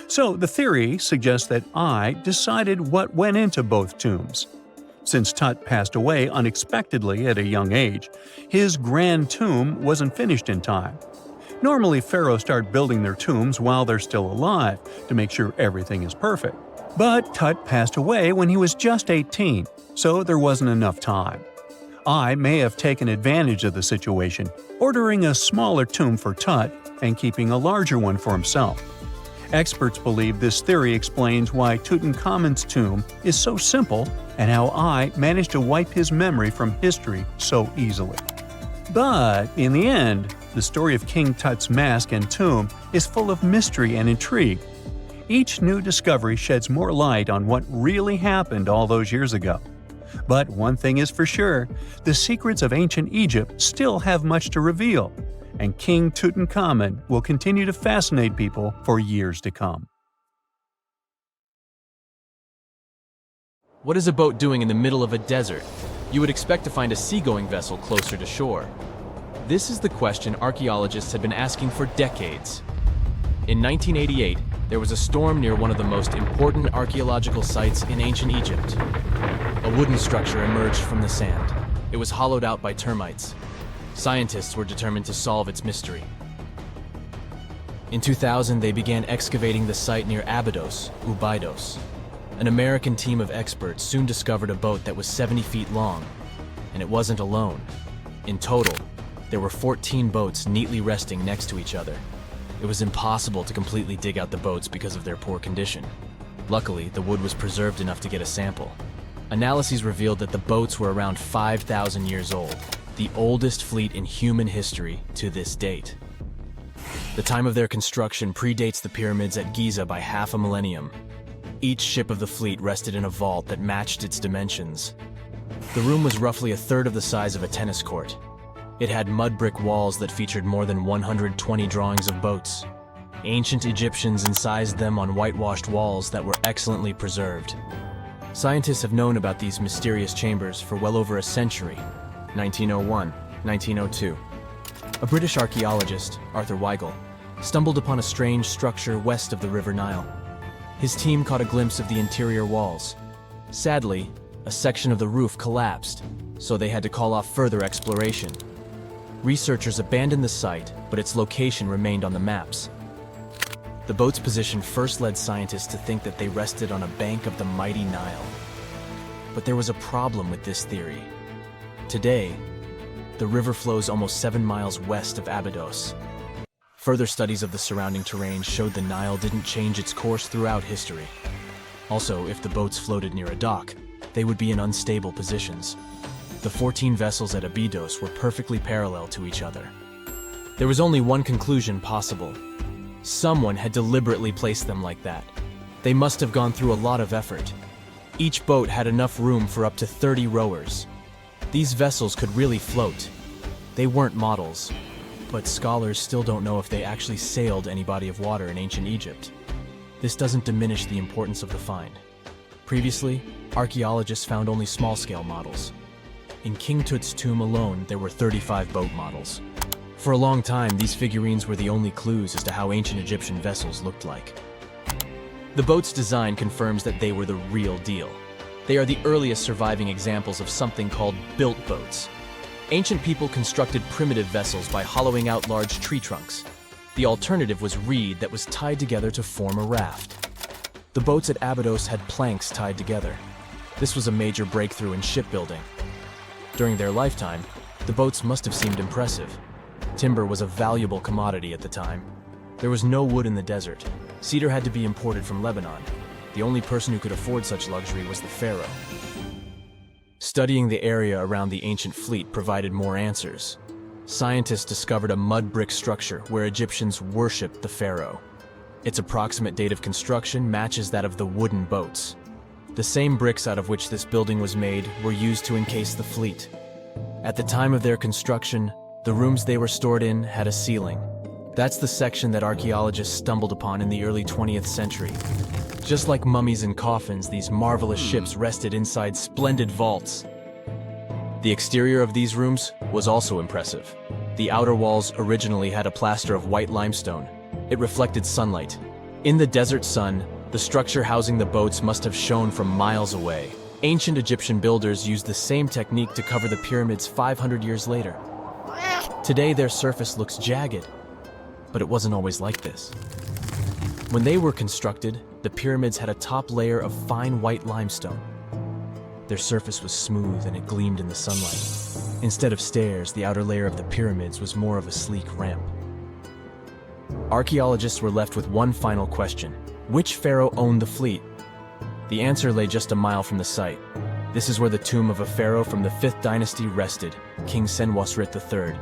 So the theory suggests that I decided what went into both tombs. Since Tut passed away unexpectedly at a young age, his grand tomb wasn't finished in time. Normally, pharaohs start building their tombs while they're still alive to make sure everything is perfect. But Tut passed away when he was just 18, so there wasn't enough time. I may have taken advantage of the situation, ordering a smaller tomb for Tut and keeping a larger one for himself. Experts believe this theory explains why Tutankhamun's tomb is so simple and how I managed to wipe his memory from history so easily. But in the end, the story of King Tut's mask and tomb is full of mystery and intrigue. Each new discovery sheds more light on what really happened all those years ago. But one thing is for sure, the secrets of ancient Egypt still have much to reveal, and King Tutankhamun will continue to fascinate people for years to come. What is a boat doing in the middle of a desert? You would expect to find a seagoing vessel closer to shore. This is the question archaeologists had been asking for decades. In 1988, there was a storm near one of the most important archaeological sites in ancient Egypt. A wooden structure emerged from the sand. It was hollowed out by termites. Scientists were determined to solve its mystery. In 2000, they began excavating the site near Abydos, Ubidos. An American team of experts soon discovered a boat that was 70 feet long, and it wasn't alone. In total, there were 14 boats neatly resting next to each other. It was impossible to completely dig out the boats because of their poor condition. Luckily, the wood was preserved enough to get a sample. Analyses revealed that the boats were around 5,000 years old, the oldest fleet in human history to this date. The time of their construction predates the pyramids at Giza by half a millennium. Each ship of the fleet rested in a vault that matched its dimensions. The room was roughly a third of the size of a tennis court. It had mud brick walls that featured more than 120 drawings of boats. Ancient Egyptians incised them on whitewashed walls that were excellently preserved. Scientists have known about these mysterious chambers for well over a century. 1901, 1902. A British archaeologist, Arthur Weigel, stumbled upon a strange structure west of the River Nile. His team caught a glimpse of the interior walls. Sadly, a section of the roof collapsed, so they had to call off further exploration. Researchers abandoned the site, but its location remained on the maps. The boat's position first led scientists to think that they rested on a bank of the mighty Nile. But there was a problem with this theory. Today, the river flows almost 7 miles west of Abydos. Further studies of the surrounding terrain showed the Nile didn't change its course throughout history. Also, if the boats floated near a dock, they would be in unstable positions. The 14 vessels at Abydos were perfectly parallel to each other. There was only one conclusion possible. Someone had deliberately placed them like that. They must have gone through a lot of effort. Each boat had enough room for up to 30 rowers. These vessels could really float. They weren't models, but scholars still don't know if they actually sailed any body of water in ancient Egypt. This doesn't diminish the importance of the find. Previously, archaeologists found only small-scale models. In King Tut's tomb alone, there were 35 boat models. For a long time, these figurines were the only clues as to how ancient Egyptian vessels looked like. The boat's design confirms that they were the real deal. They are the earliest surviving examples of something called built boats. Ancient people constructed primitive vessels by hollowing out large tree trunks. The alternative was reed that was tied together to form a raft. The boats at Abydos had planks tied together. This was a major breakthrough in shipbuilding. During their lifetime, the boats must have seemed impressive. Timber was a valuable commodity at the time. There was no wood in the desert. Cedar had to be imported from Lebanon. The only person who could afford such luxury was the pharaoh. Studying the area around the ancient fleet provided more answers. Scientists discovered a mud brick structure where Egyptians worshipped the pharaoh. Its approximate date of construction matches that of the wooden boats. The same bricks out of which this building was made were used to encase the fleet. At the time of their construction, the rooms they were stored in had a ceiling. That's the section that archaeologists stumbled upon in the early 20th century. Just like mummies and coffins, these marvelous ships rested inside splendid vaults. The exterior of these rooms was also impressive. The outer walls originally had a plaster of white limestone. It reflected sunlight. In the desert sun, the structure housing the boats must have shone from miles away. Ancient Egyptian builders used the same technique to cover the pyramids 500 years later. Today, their surface looks jagged, but it wasn't always like this. When they were constructed, the pyramids had a top layer of fine white limestone. Their surface was smooth and it gleamed in the sunlight. Instead of stairs, the outer layer of the pyramids was more of a sleek ramp. Archaeologists were left with one final question. Which pharaoh owned the fleet? The answer lay just a mile from the site. This is where the tomb of a pharaoh from the 5th dynasty rested, King Senwosret III.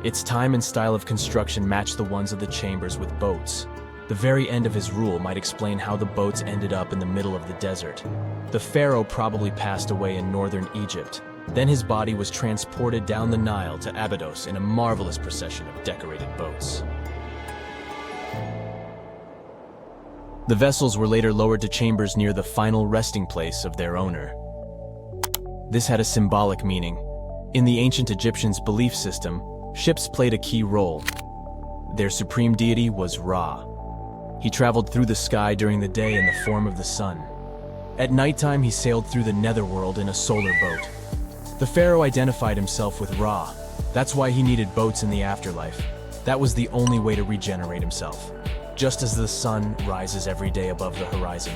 Its time and style of construction matched the ones of the chambers with boats. The very end of his rule might explain how the boats ended up in the middle of the desert. The pharaoh probably passed away in northern Egypt. Then his body was transported down the Nile to Abydos in a marvelous procession of decorated boats. The vessels were later lowered to chambers near the final resting place of their owner. This had a symbolic meaning. In the ancient Egyptians' belief system, ships played a key role. Their supreme deity was Ra. He traveled through the sky during the day in the form of the sun. At nighttime, he sailed through the netherworld in a solar boat. The pharaoh identified himself with Ra. That's why he needed boats in the afterlife. That was the only way to regenerate himself. Just as the sun rises every day above the horizon.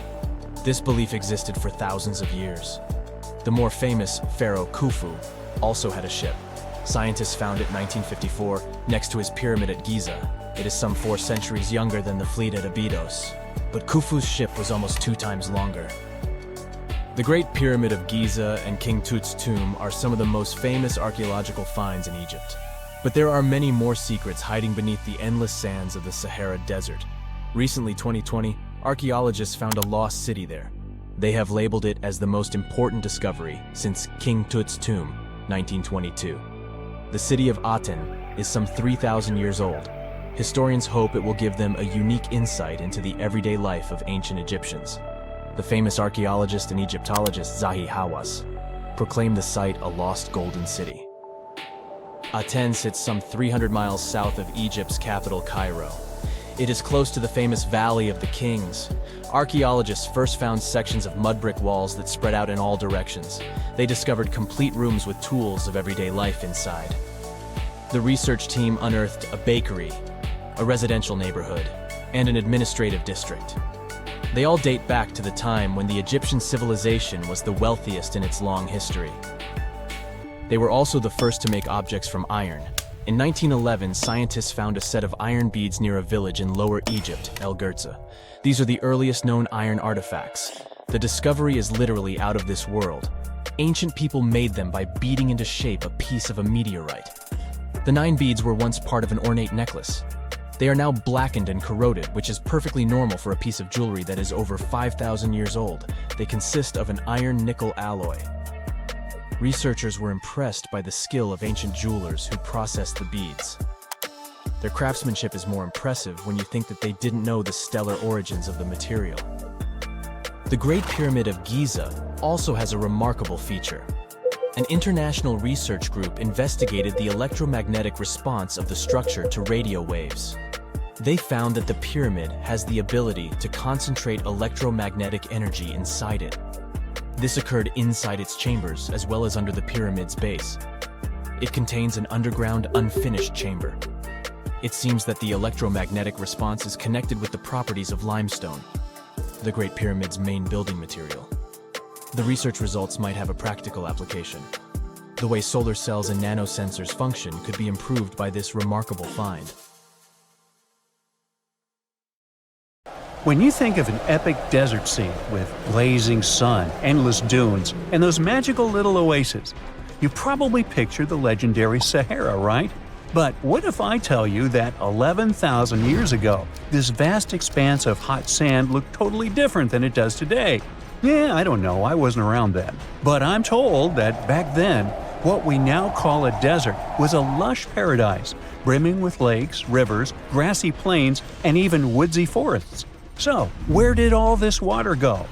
This belief existed for thousands of years. The more famous Pharaoh Khufu also had a ship. Scientists found it in 1954 next to his pyramid at Giza. It is some 4 centuries younger than the fleet at Abydos, but Khufu's ship was almost 2 times longer. The Great Pyramid of Giza and King Tut's tomb are some of the most famous archaeological finds in Egypt. But there are many more secrets hiding beneath the endless sands of the Sahara Desert. Recently, 2020, archaeologists found a lost city there. They have labeled it as the most important discovery since King Tut's tomb, 1922. The city of Aten is some 3,000 years old. Historians hope it will give them a unique insight into the everyday life of ancient Egyptians. The famous archaeologist and Egyptologist Zahi Hawass proclaimed the site a lost golden city. Aten sits some 300 miles south of Egypt's capital, Cairo. It is close to the famous Valley of the Kings. Archaeologists first found sections of mud brick walls that spread out in all directions. They discovered complete rooms with tools of everyday life inside. The research team unearthed a bakery, a residential neighborhood, and an administrative district. They all date back to the time when the Egyptian civilization was the wealthiest in its long history. They were also the first to make objects from iron. In 1911, scientists found a set of iron beads near a village in Lower Egypt, El Girza. These are the earliest known iron artifacts. The discovery is literally out of this world. Ancient people made them by beating into shape a piece of a meteorite. The 9 beads were once part of an ornate necklace. They are now blackened and corroded, which is perfectly normal for a piece of jewelry that is over 5,000 years old. They consist of an iron-nickel alloy. Researchers were impressed by the skill of ancient jewelers who processed the beads. Their craftsmanship is more impressive when you think that they didn't know the stellar origins of the material. The Great Pyramid of Giza also has a remarkable feature. An international research group investigated the electromagnetic response of the structure to radio waves. They found that the pyramid has the ability to concentrate electromagnetic energy inside it. This occurred inside its chambers as well as under the pyramid's base. It contains an underground, unfinished chamber. It seems that the electromagnetic response is connected with the properties of limestone, the Great Pyramid's main building material. The research results might have a practical application. The way solar cells and nanosensors function could be improved by this remarkable find. When you think of an epic desert scene with blazing sun, endless dunes, and those magical little oases, you probably picture the legendary Sahara, right? But what if I tell you that 11,000 years ago, this vast expanse of hot sand looked totally different than it does today? Yeah, I don't know, I wasn't around then. But I'm told that back then, what we now call a desert was a lush paradise, brimming with lakes, rivers, grassy plains, and even woodsy forests. So, where did all this water go?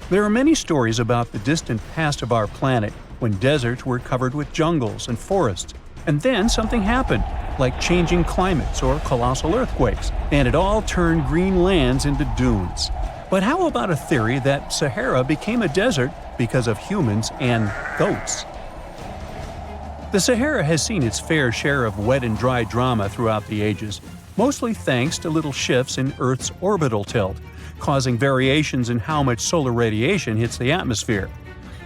There are many stories about the distant past of our planet when deserts were covered with jungles and forests. And then something happened, like changing climates or colossal earthquakes, and it all turned green lands into dunes. But how about a theory that Sahara became a desert because of humans and goats? The Sahara has seen its fair share of wet and dry drama throughout the ages, mostly thanks to little shifts in Earth's orbital tilt, causing variations in how much solar radiation hits the atmosphere.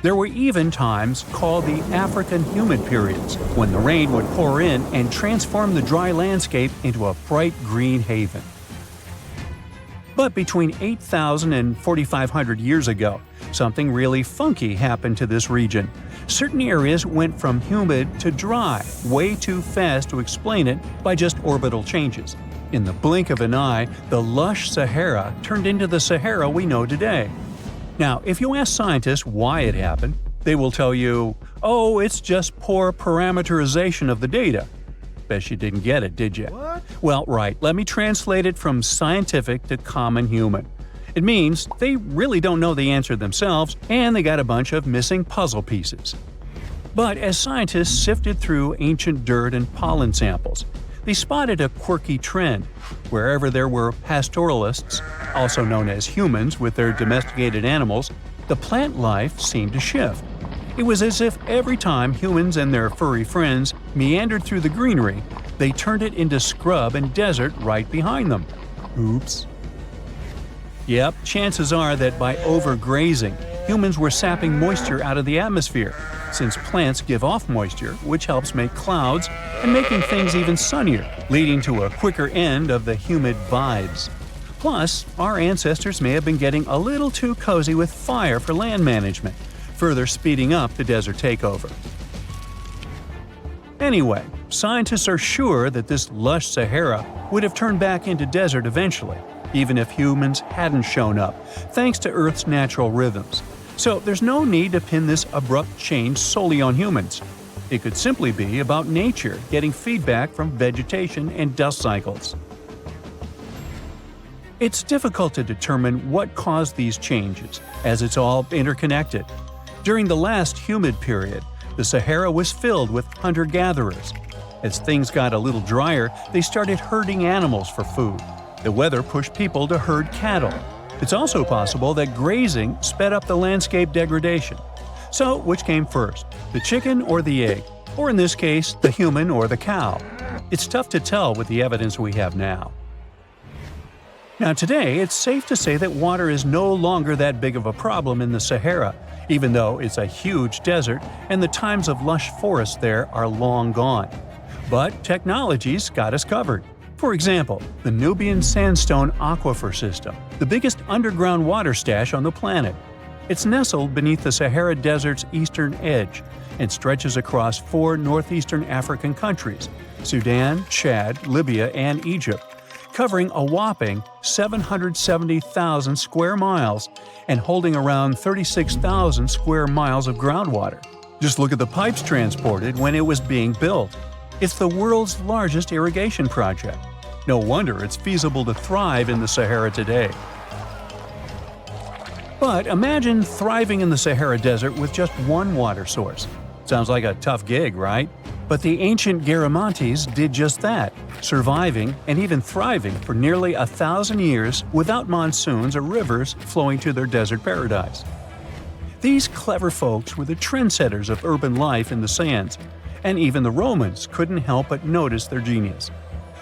There were even times called the African humid periods, when the rain would pour in and transform the dry landscape into a bright green haven. But between 8,000 and 4,500 years ago, something really funky happened to this region. Certain areas went from humid to dry way too fast to explain it by just orbital changes. In the blink of an eye, the lush Sahara turned into the Sahara we know today. Now, if you ask scientists why it happened, they will tell you, oh, it's just poor parameterization of the data. Bet you didn't get it, did you? What? Well, right, let me translate it from scientific to common human. It means they really don't know the answer themselves, and they got a bunch of missing puzzle pieces. But as scientists sifted through ancient dirt and pollen samples, they spotted a quirky trend. Wherever there were pastoralists, also known as humans with their domesticated animals, the plant life seemed to shift. It was as if every time humans and their furry friends meandered through the greenery, they turned it into scrub and desert right behind them. Oops. Yep, chances are that by overgrazing, humans were sapping moisture out of the atmosphere, since plants give off moisture, which helps make clouds and making things even sunnier, leading to a quicker end of the humid vibes. Plus, our ancestors may have been getting a little too cozy with fire for land management, further speeding up the desert takeover. Anyway, scientists are sure that this lush Sahara would have turned back into desert eventually, even if humans hadn't shown up, thanks to Earth's natural rhythms. So there's no need to pin this abrupt change solely on humans. It could simply be about nature getting feedback from vegetation and dust cycles. It's difficult to determine what caused these changes, as it's all interconnected. During the last humid period, the Sahara was filled with hunter-gatherers. As things got a little drier, they started herding animals for food. The weather pushed people to herd cattle. It's also possible that grazing sped up the landscape degradation. So, which came first, the chicken or the egg? Or in this case, the human or the cow? It's tough to tell with the evidence we have now. Now today, it's safe to say that water is no longer that big of a problem in the Sahara, even though it's a huge desert and the times of lush forests there are long gone. But technology's got us covered. For example, the Nubian Sandstone Aquifer System, the biggest underground water stash on the planet. It's nestled beneath the Sahara Desert's eastern edge and stretches across 4 northeastern African countries – Sudan, Chad, Libya, and Egypt, covering a whopping 770,000 square miles and holding around 36,000 square miles of groundwater. Just look at the pipes transported when it was being built. It's the world's largest irrigation project. No wonder it's feasible to thrive in the Sahara today. But imagine thriving in the Sahara Desert with just one water source. Sounds like a tough gig, right? But the ancient Garamantes did just that, surviving and even thriving for nearly 1,000 years without monsoons or rivers flowing to their desert paradise. These clever folks were the trendsetters of urban life in the sands, and even the Romans couldn't help but notice their genius.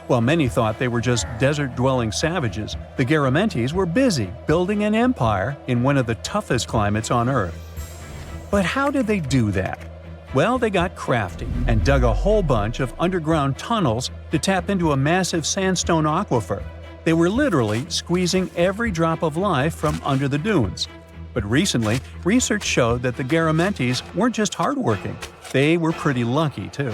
While many thought they were just desert-dwelling savages, the Garamantes were busy building an empire in one of the toughest climates on Earth. But how did they do that? Well, they got crafty and dug a whole bunch of underground tunnels to tap into a massive sandstone aquifer. They were literally squeezing every drop of life from under the dunes. But recently, research showed that the Garamantes weren't just hardworking, they were pretty lucky too.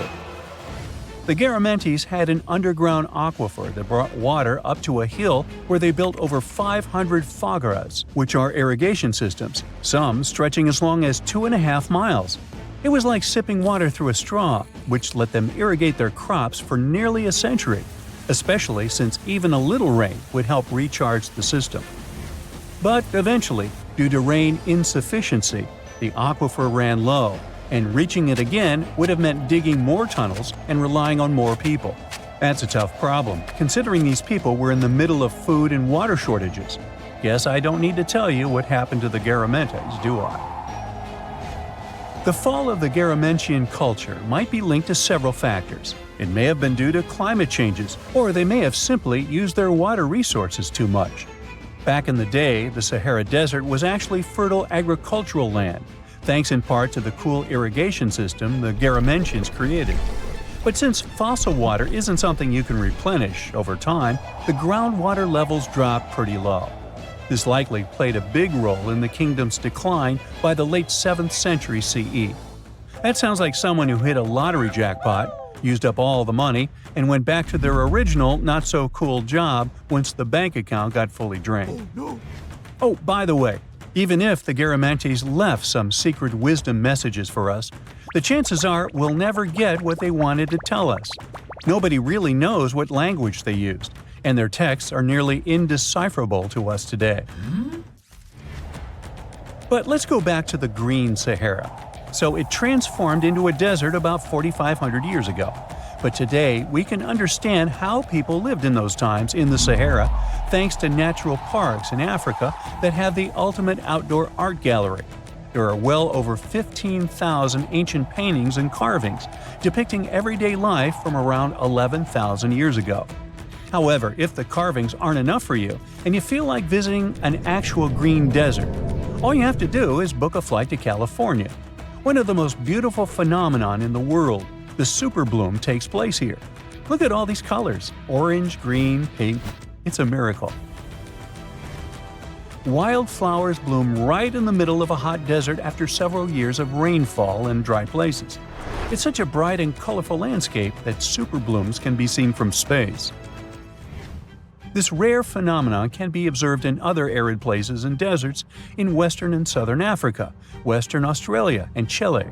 The Garamantes had an underground aquifer that brought water up to a hill where they built over 500 fagaras, which are irrigation systems, some stretching as long as 2.5 miles. It was like sipping water through a straw, which let them irrigate their crops for nearly a century, especially since even a little rain would help recharge the system. But eventually, due to rain insufficiency, the aquifer ran low, and reaching it again would have meant digging more tunnels and relying on more people. That's a tough problem, considering these people were in the middle of food and water shortages. Guess I don't need to tell you what happened to the Garamantes, do I? The fall of the Garamentian culture might be linked to several factors. It may have been due to climate changes, or they may have simply used their water resources too much. Back in the day, the Sahara Desert was actually fertile agricultural land, thanks in part to the cool irrigation system the Garamentians created. But since fossil water isn't something you can replenish over time, the groundwater levels dropped pretty low. This likely played a big role in the kingdom's decline by the late 7th century CE. That sounds like someone who hit a lottery jackpot, used up all the money, and went back to their original, not-so-cool job once the bank account got fully drained. Oh, by the way, even if the Garamantes left some secret wisdom messages for us, the chances are we'll never get what they wanted to tell us. Nobody really knows what language they used, and their texts are nearly indecipherable to us today. But let's go back to the Green Sahara. So it transformed into a desert about 4,500 years ago. But today, we can understand how people lived in those times in the Sahara thanks to natural parks in Africa that have the ultimate outdoor art gallery. There are well over 15,000 ancient paintings and carvings depicting everyday life from around 11,000 years ago. However, if the carvings aren't enough for you and you feel like visiting an actual green desert, all you have to do is book a flight to California. One of the most beautiful phenomenon in the world, the superbloom, takes place here. Look at all these colors: orange, green, pink. It's a miracle. Wildflowers bloom right in the middle of a hot desert after several years of rainfall in dry places. It's such a bright and colorful landscape that superblooms can be seen from space. This rare phenomenon can be observed in other arid places and deserts in western and southern Africa, Western Australia, and Chile.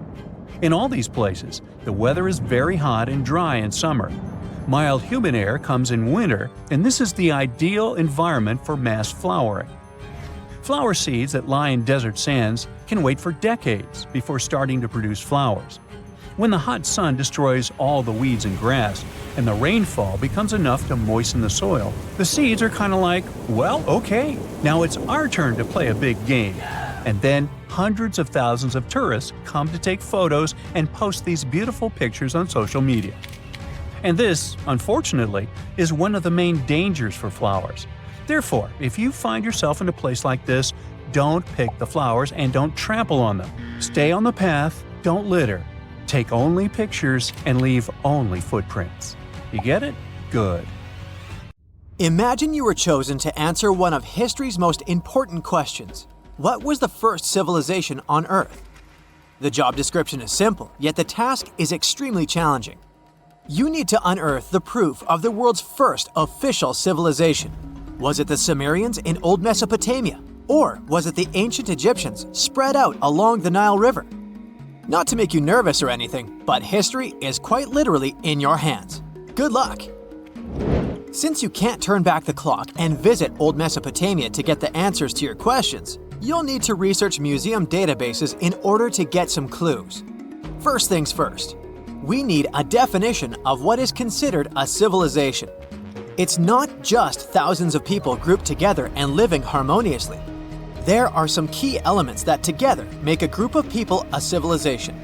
In all these places, the weather is very hot and dry in summer. Mild humid air comes in winter, and this is the ideal environment for mass flowering. Flower seeds that lie in desert sands can wait for decades before starting to produce flowers. When the hot sun destroys all the weeds and grass, and the rainfall becomes enough to moisten the soil, the seeds are kind of like, well, okay, now it's our turn to play a big game. And then hundreds of thousands of tourists come to take photos and post these beautiful pictures on social media. And this, unfortunately, is one of the main dangers for flowers. Therefore, if you find yourself in a place like this, don't pick the flowers and don't trample on them. Stay on the path, don't litter. Take only pictures and leave only footprints. You get it? Good. Imagine you were chosen to answer one of history's most important questions. What was the first civilization on Earth? The job description is simple, yet the task is extremely challenging. You need to unearth the proof of the world's first official civilization. Was it the Sumerians in Old Mesopotamia? Or was it the ancient Egyptians spread out along the Nile River? Not to make you nervous or anything, but history is quite literally in your hands. Good luck! Since you can't turn back the clock and visit Old Mesopotamia to get the answers to your questions, you'll need to research museum databases in order to get some clues. First things first, we need a definition of what is considered a civilization. It's not just thousands of people grouped together and living harmoniously. There are some key elements that together make a group of people a civilization.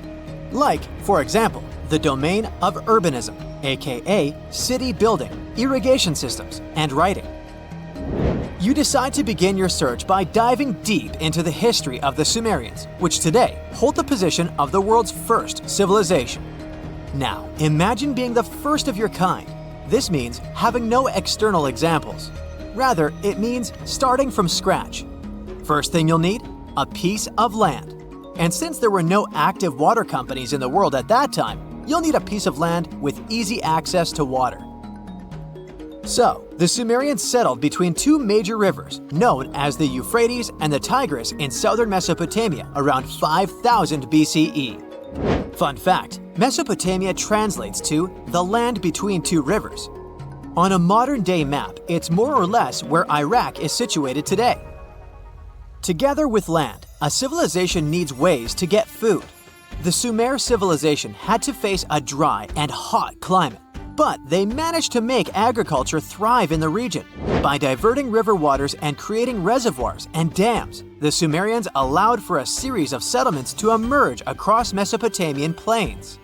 Like, for example, the domain of urbanism, aka city building, irrigation systems, and writing. You decide to begin your search by diving deep into the history of the Sumerians, which today hold the position of the world's first civilization. Now, imagine being the first of your kind. This means having no external examples. Rather, it means starting from scratch. First thing you'll need? A piece of land. And since there were no active water companies in the world at that time, you'll need a piece of land with easy access to water. So, the Sumerians settled between two major rivers, known as the Euphrates and the Tigris in southern Mesopotamia around 5000 BCE. Fun fact, Mesopotamia translates to the land between two rivers. On a modern-day map, it's more or less where Iraq is situated today. Together with land, a civilization needs ways to get food. The Sumer civilization had to face a dry and hot climate, but they managed to make agriculture thrive in the region. By diverting river waters and creating reservoirs and dams, the Sumerians allowed for a series of settlements to emerge across Mesopotamian plains.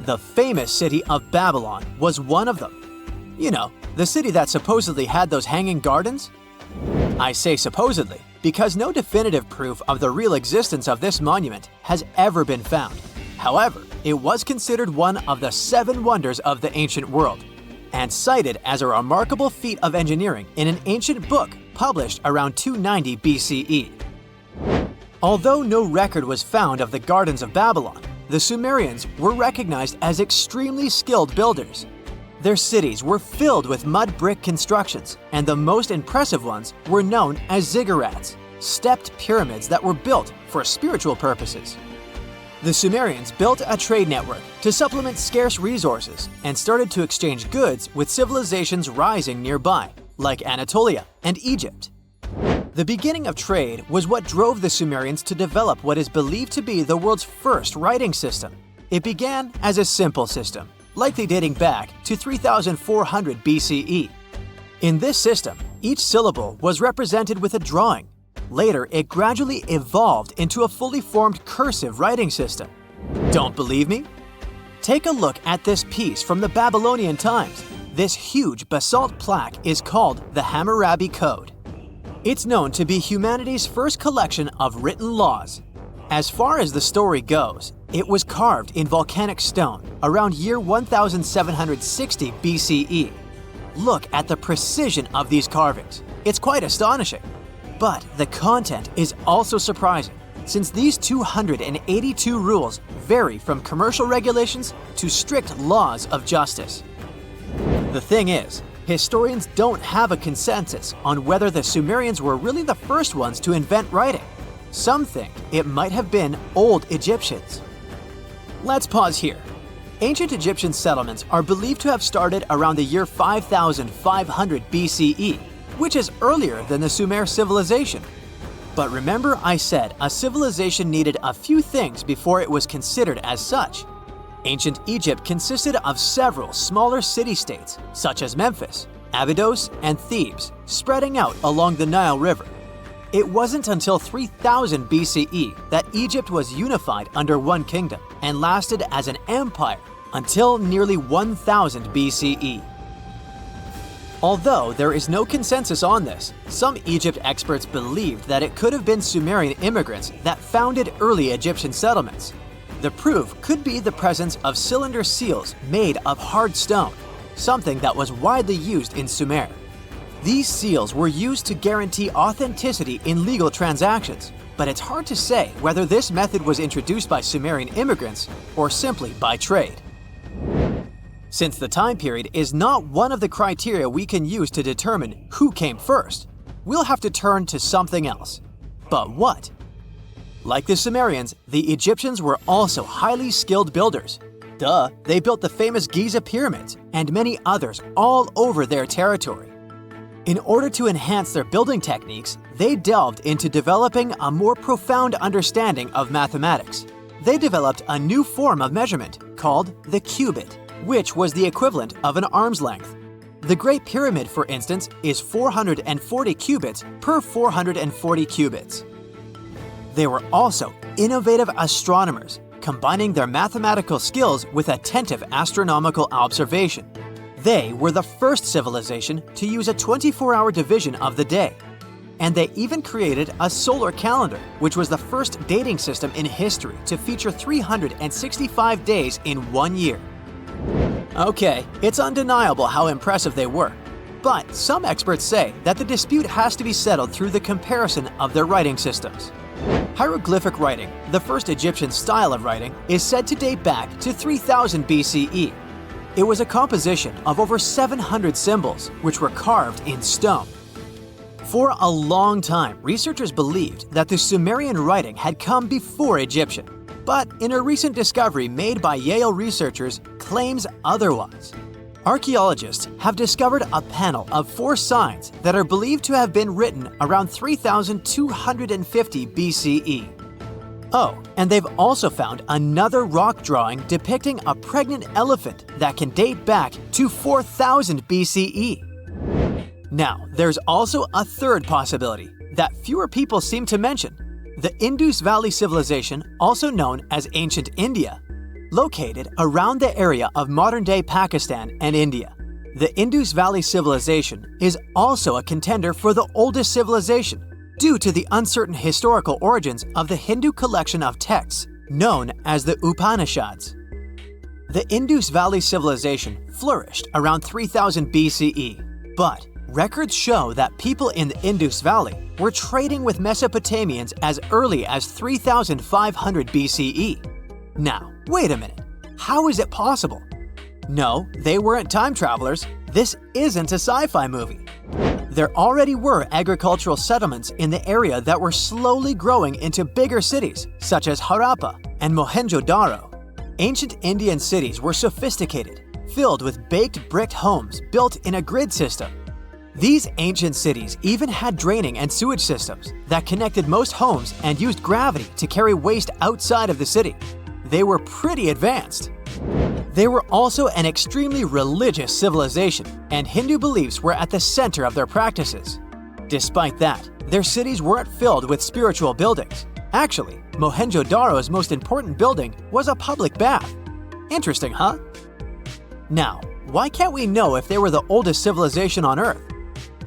The famous city of Babylon was one of them. You know, the city that supposedly had those hanging gardens? I say supposedly because no definitive proof of the real existence of this monument has ever been found. However, it was considered one of the 7 wonders of the ancient world, and cited as a remarkable feat of engineering in an ancient book published around 290 BCE. Although no record was found of the Gardens of Babylon, the Sumerians were recognized as extremely skilled builders. Their cities were filled with mud brick constructions, and the most impressive ones were known as ziggurats, stepped pyramids that were built for spiritual purposes. The Sumerians built a trade network to supplement scarce resources and started to exchange goods with civilizations rising nearby, like Anatolia and Egypt. The beginning of trade was what drove the Sumerians to develop what is believed to be the world's first writing system. It began as a simple system, likely dating back to 3400 BCE. In this system, each syllable was represented with a drawing. Later, it gradually evolved into a fully formed cursive writing system. Don't believe me? Take a look at this piece from the Babylonian times. This huge basalt plaque is called the Hammurabi Code. It's known to be humanity's first collection of written laws. As far as the story goes, it was carved in volcanic stone around year 1760 BCE. Look at the precision of these carvings. It's quite astonishing. But the content is also surprising, since these 282 rules vary from commercial regulations to strict laws of justice. The thing is, historians don't have a consensus on whether the Sumerians were really the first ones to invent writing. Some think it might have been old Egyptians. Let's pause here. Ancient Egyptian settlements are believed to have started around the year 5500 BCE, which is earlier than the Sumer civilization. But remember I said a civilization needed a few things before it was considered as such. Ancient Egypt consisted of several smaller city-states, such as Memphis, Abydos, and Thebes, spreading out along the Nile River. It wasn't until 3000 BCE that Egypt was unified under one kingdom and lasted as an empire until nearly 1000 BCE. Although there is no consensus on this, some Egypt experts believed that it could have been Sumerian immigrants that founded early Egyptian settlements. The proof could be the presence of cylinder seals made of hard stone, something that was widely used in Sumer. These seals were used to guarantee authenticity in legal transactions, but it's hard to say whether this method was introduced by Sumerian immigrants or simply by trade. Since the time period is not one of the criteria we can use to determine who came first, we'll have to turn to something else. But what? Like the Sumerians, the Egyptians were also highly skilled builders. Duh, they built the famous Giza Pyramids and many others all over their territory. In order to enhance their building techniques, they delved into developing a more profound understanding of mathematics. They developed a new form of measurement called the cubit, which was the equivalent of an arm's length. The Great Pyramid, for instance, is 440 cubits per 440 cubits. They were also innovative astronomers, combining their mathematical skills with attentive astronomical observation. They were the first civilization to use a 24-hour division of the day. And they even created a solar calendar, which was the first dating system in history to feature 365 days in one year. Okay, it's undeniable how impressive they were. But some experts say that the dispute has to be settled through the comparison of their writing systems. Hieroglyphic writing, the first Egyptian style of writing, is said to date back to 3000 BCE. It was a composition of over 700 symbols, which were carved in stone. For a long time, researchers believed that the Sumerian writing had come before Egyptian, but in a recent discovery made by Yale researchers claims otherwise. Archaeologists have discovered a panel of 4 signs that are believed to have been written around 3250 BCE. Oh, and they've also found another rock drawing depicting a pregnant elephant that can date back to 4000 BCE. Now, there's also a third possibility that fewer people seem to mention: the Indus Valley Civilization, also known as Ancient India, located around the area of modern-day Pakistan and India. The Indus Valley Civilization is also a contender for the oldest civilization due to the uncertain historical origins of the Hindu collection of texts known as the Upanishads. The Indus Valley Civilization flourished around 3000 BCE, but records show that people in the Indus Valley were trading with Mesopotamians as early as 3500 BCE. Now, wait a minute. How is it possible? No, they weren't time travelers. This isn't a sci-fi movie. There already were agricultural settlements in the area that were slowly growing into bigger cities, such as Harappa and Mohenjo-daro. Ancient Indian cities were sophisticated, filled with baked brick homes built in a grid system. These ancient cities even had draining and sewage systems that connected most homes and used gravity to carry waste outside of the city. They were pretty advanced. They were also an extremely religious civilization, and Hindu beliefs were at the center of their practices. Despite that, their cities weren't filled with spiritual buildings. Actually, Mohenjo-daro's most important building was a public bath. Interesting, huh? Now, why can't we know if they were the oldest civilization on Earth?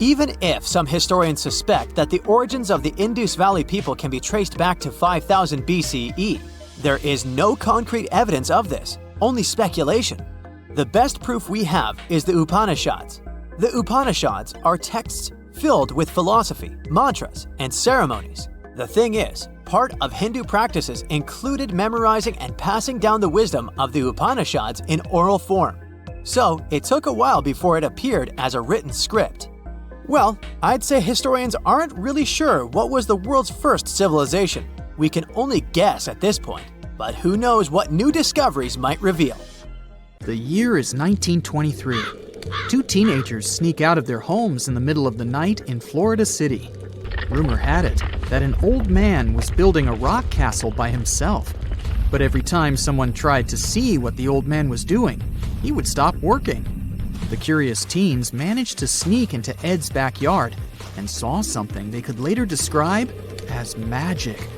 Even if some historians suspect that the origins of the Indus Valley people can be traced back to 5000 BCE, there is no concrete evidence of this, only speculation. The best proof we have is the Upanishads. The Upanishads are texts filled with philosophy, mantras, and ceremonies. The thing is, part of Hindu practices included memorizing and passing down the wisdom of the Upanishads in oral form. So it took a while before it appeared as a written script. Well, I'd say historians aren't really sure what was the world's first civilization. We can only guess at this point, but who knows what new discoveries might reveal. The year is 1923. Two teenagers sneak out of their homes in the middle of the night in Florida City. Rumor had it that an old man was building a rock castle by himself. But every time someone tried to see what the old man was doing, he would stop working. The curious teens managed to sneak into Ed's backyard and saw something they could later describe as magic.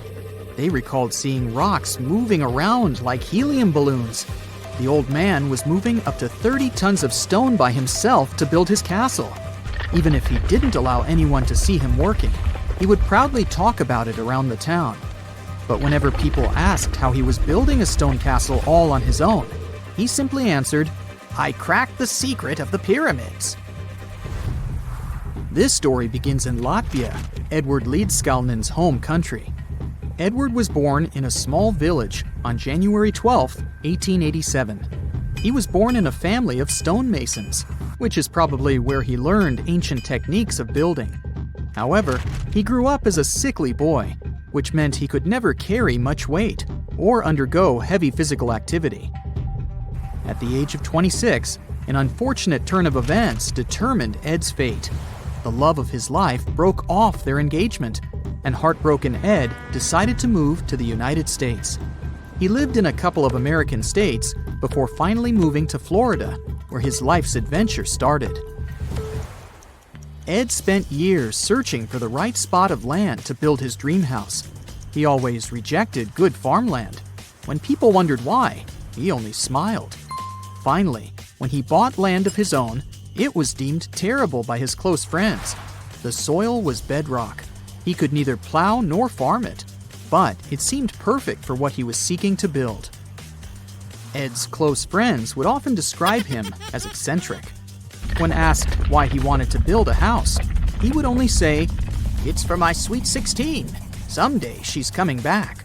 They recalled seeing rocks moving around like helium balloons. The old man was moving up to 30 tons of stone by himself to build his castle. Even if he didn't allow anyone to see him working, he would proudly talk about it around the town. But whenever people asked how he was building a stone castle all on his own, he simply answered, "I cracked the secret of the pyramids." This story begins in Latvia, Edward Leedskalnin's home country. Edward was born in a small village on January 12, 1887. He was born in a family of stonemasons, which is probably where he learned ancient techniques of building. However, he grew up as a sickly boy, which meant he could never carry much weight or undergo heavy physical activity. At the age of 26, an unfortunate turn of events determined Ed's fate. The love of his life broke off their engagement, and heartbroken Ed decided to move to the United States. He lived in a couple of American states before finally moving to Florida, where his life's adventure started. Ed spent years searching for the right spot of land to build his dream house. He always rejected good farmland. When people wondered why, he only smiled. Finally, when he bought land of his own, it was deemed terrible by his close friends. The soil was bedrock. He could neither plow nor farm it, but it seemed perfect for what he was seeking to build. Ed's close friends would often describe him as eccentric. When asked why he wanted to build a house, he would only say, "It's for my sweet 16. Someday she's coming back."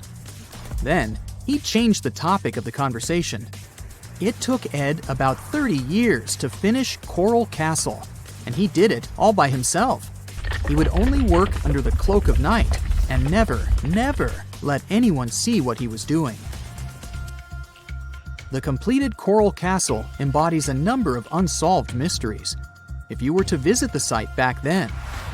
Then, he changed the topic of the conversation. It took Ed about 30 years to finish Coral Castle, and he did it all by himself. He would only work under the cloak of night and never let anyone see what he was doing. The completed Coral Castle embodies a number of unsolved mysteries. If you were to visit the site back then,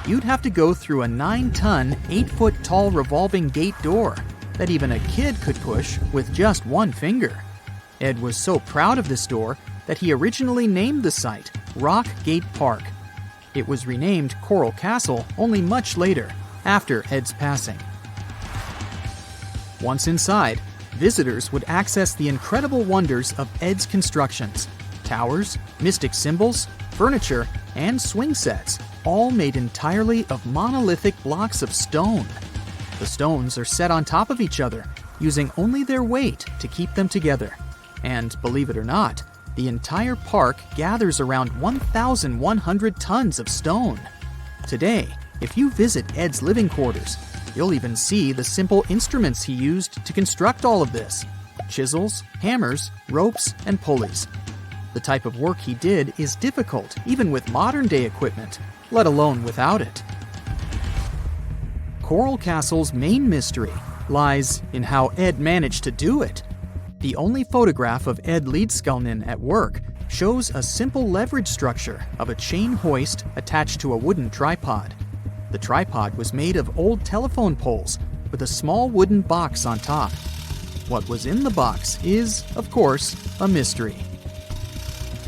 you'd have to go through a 9-ton, 8-foot-tall revolving gate door. that even a kid could push with just one finger. Ed was so proud of this door that he originally named the site Rock Gate Park. It was renamed Coral Castle only much later, after Ed's passing. Once inside, visitors would access the incredible wonders of Ed's constructions: towers, mystic symbols, furniture, and swing sets, all made entirely of monolithic blocks of stone. The stones are set on top of each other, using only their weight to keep them together. And believe it or not, the entire park gathers around 1,100 tons of stone. Today, if you visit Ed's living quarters, you'll even see the simple instruments he used to construct all of this: chisels, hammers, ropes, and pulleys. The type of work he did is difficult even with modern-day equipment, let alone without it. Coral Castle's main mystery lies in how Ed managed to do it. The only photograph of Ed Leedskalnin at work shows a simple leverage structure of a chain hoist attached to a wooden tripod. The tripod was made of old telephone poles with a small wooden box on top. What was in the box is, of course, a mystery.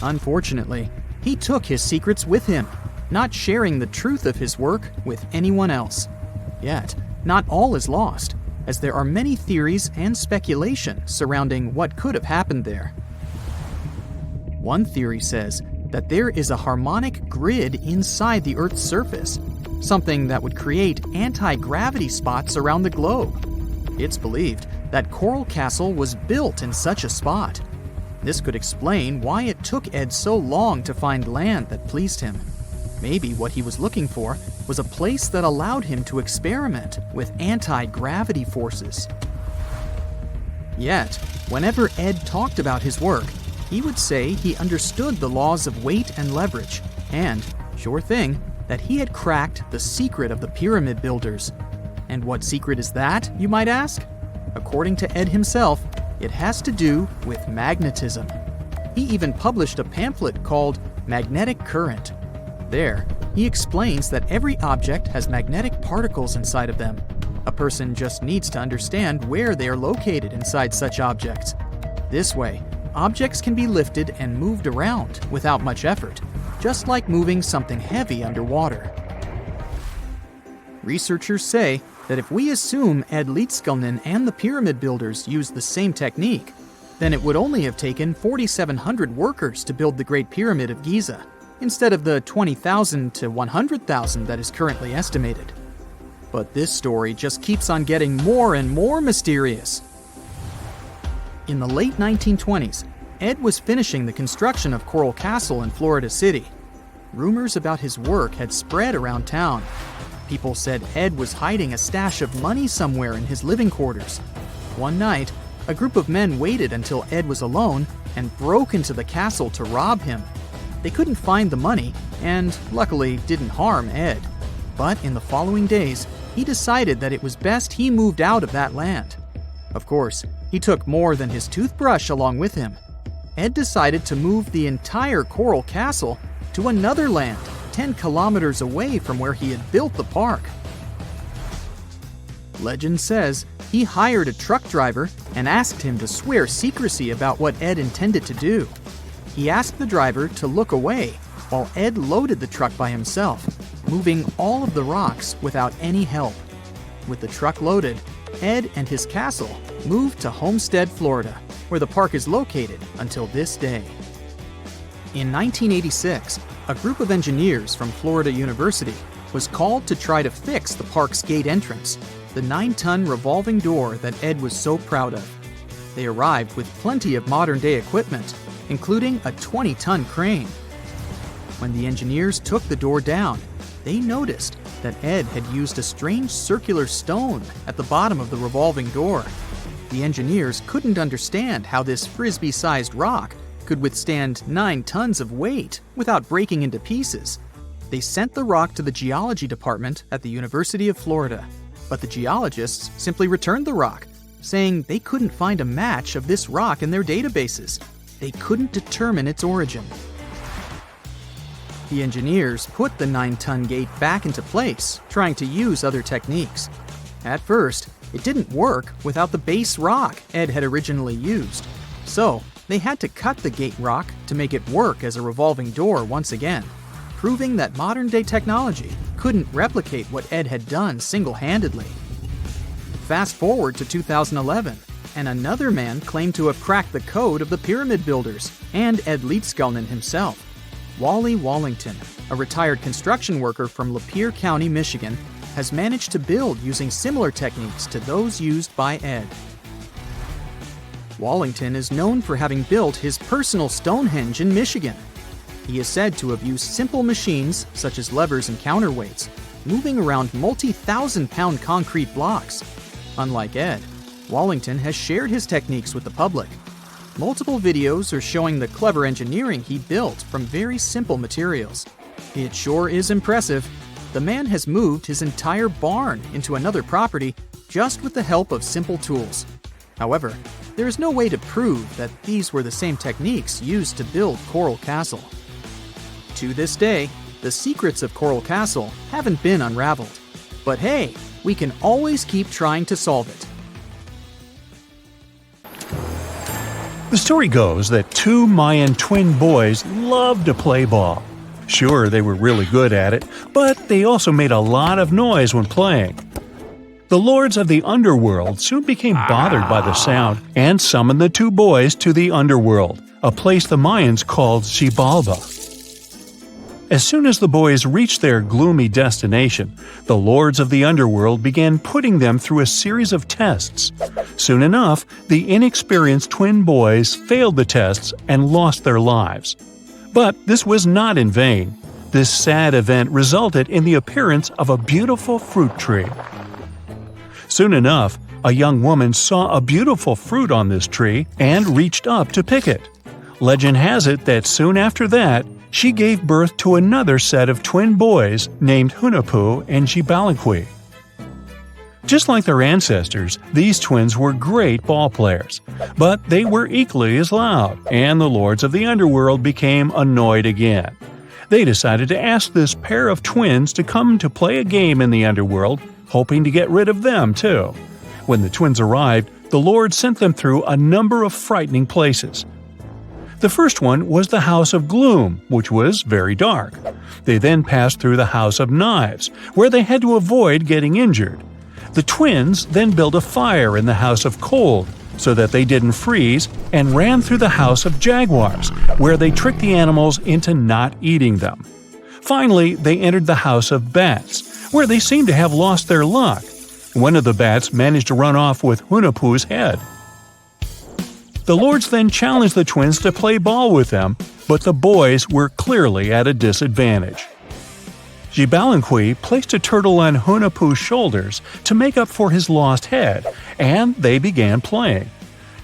Unfortunately, he took his secrets with him, not sharing the truth of his work with anyone else. Yet, not all is lost, as there are many theories and speculation surrounding what could have happened there. One theory says that there is a harmonic grid inside the Earth's surface, something that would create anti-gravity spots around the globe. It's believed that Coral Castle was built in such a spot. This could explain why it took Ed so long to find land that pleased him. Maybe what he was looking for was a place that allowed him to experiment with anti-gravity forces. Yet, whenever Ed talked about his work, he would say he understood the laws of weight and leverage, and, sure thing, that he had cracked the secret of the pyramid builders. And what secret is that, you might ask? According to Ed himself, it has to do with magnetism. He even published a pamphlet called Magnetic Current. There, he explains that every object has magnetic particles inside of them. A person just needs to understand where they are located inside such objects. This way, objects can be lifted and moved around without much effort, just like moving something heavy underwater. Researchers say that if we assume Ed Leedskalnin and the pyramid builders used the same technique, then it would only have taken 4,700 workers to build the Great Pyramid of Giza, instead of the 20,000 to 100,000 that is currently estimated. But this story just keeps on getting more and more mysterious. In the late 1920s, Ed was finishing the construction of Coral Castle in Florida City. Rumors about his work had spread around town. People said Ed was hiding a stash of money somewhere in his living quarters. One night, a group of men waited until Ed was alone and broke into the castle to rob him. They couldn't find the money and, luckily, didn't harm Ed. But in the following days, he decided that it was best he moved out of that land. Of course, he took more than his toothbrush along with him. Ed decided to move the entire Coral Castle to another land 10 kilometers away from where he had built the park. Legend says he hired a truck driver and asked him to swear secrecy about what Ed intended to do. He asked the driver to look away while Ed loaded the truck by himself, moving all of the rocks without any help. With the truck loaded, Ed and his castle moved to Homestead, Florida, where the park is located until this day. In 1986, a group of engineers from Florida University was called to try to fix the park's gate entrance, the 9-ton revolving door that Ed was so proud of. They arrived with plenty of modern-day equipment, including a 20-ton crane. When the engineers took the door down, they noticed that Ed had used a strange circular stone at the bottom of the revolving door. The engineers couldn't understand how this frisbee-sized rock could withstand 9 tons of weight without breaking into pieces. They sent the rock to the geology department at the University of Florida, but the geologists simply returned the rock, saying they couldn't find a match of this rock in their databases. They couldn't determine its origin. The engineers put the 9-ton gate back into place, trying to use other techniques. At first, It didn't work without the base rock Ed had originally used. So, they had to cut the gate rock to make it work as a revolving door once again, proving that modern-day technology couldn't replicate what Ed had done single-handedly. Fast forward to 2011, and another man claimed to have cracked the code of the pyramid builders and Ed Leedskalnin himself. Wally Wallington, a retired construction worker from Lapeer County, Michigan, has managed to build using similar techniques to those used by Ed. Wallington is known for having built his personal Stonehenge in Michigan. He is said to have used simple machines, such as levers and counterweights, moving around multi-thousand-pound concrete blocks. Unlike Ed, Wallington has shared his techniques with the public. Multiple videos are showing the clever engineering he built from very simple materials. It sure is impressive. The man has moved his entire barn into another property just with the help of simple tools. However, there is no way to prove that these were the same techniques used to build Coral Castle. To this day, the secrets of Coral Castle haven't been unraveled. But hey, we can always keep trying to solve it. The story goes that two Mayan twin boys loved to play ball. Sure, they were really good at it, but they also made a lot of noise when playing. The lords of the underworld soon became bothered by the sound and summoned the two boys to the underworld, a place the Mayans called Xibalba. As soon as the boys reached their gloomy destination, the lords of the underworld began putting them through a series of tests. Soon enough, the inexperienced twin boys failed the tests and lost their lives. But this was not in vain. This sad event resulted in the appearance of a beautiful fruit tree. Soon enough, a young woman saw a beautiful fruit on this tree and reached up to pick it. Legend has it that soon after that, she gave birth to another set of twin boys named Hunahpu and Xibalbay. Just like their ancestors, these twins were great ball players, but they were equally as loud, and the lords of the underworld became annoyed again. They decided to ask this pair of twins to come to play a game in the underworld, hoping to get rid of them too. When the twins arrived, the lord sent them through a number of frightening places. The first one was the House of Gloom, which was very dark. They then passed through the House of Knives, where they had to avoid getting injured. The twins then built a fire in the House of Cold, so that they didn't freeze, and ran through the House of Jaguars, where they tricked the animals into not eating them. Finally, they entered the House of Bats, where they seemed to have lost their luck. One of the bats managed to run off with Hunahpu's head. The lords then challenged the twins to play ball with them, but the boys were clearly at a disadvantage. Xibalbay placed a turtle on Hunahpu's shoulders to make up for his lost head, and they began playing.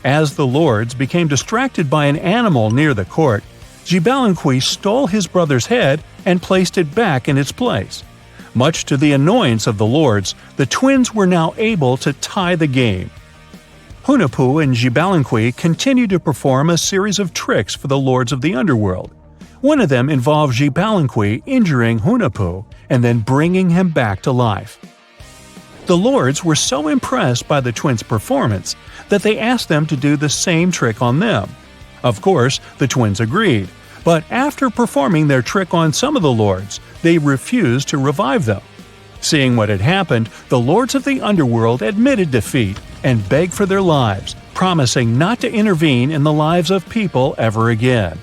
As the lords became distracted by an animal near the court, Xibalbay stole his brother's head and placed it back in its place. Much to the annoyance of the lords, the twins were now able to tie the game. Hunahpu and Xibalbay continued to perform a series of tricks for the lords of the underworld. One of them involved Xibalbay injuring Hunahpu and then bringing him back to life. The lords were so impressed by the twins' performance that they asked them to do the same trick on them. Of course, the twins agreed, but after performing their trick on some of the lords, they refused to revive them. Seeing what had happened, the lords of the underworld admitted defeat and begged for their lives, promising not to intervene in the lives of people ever again.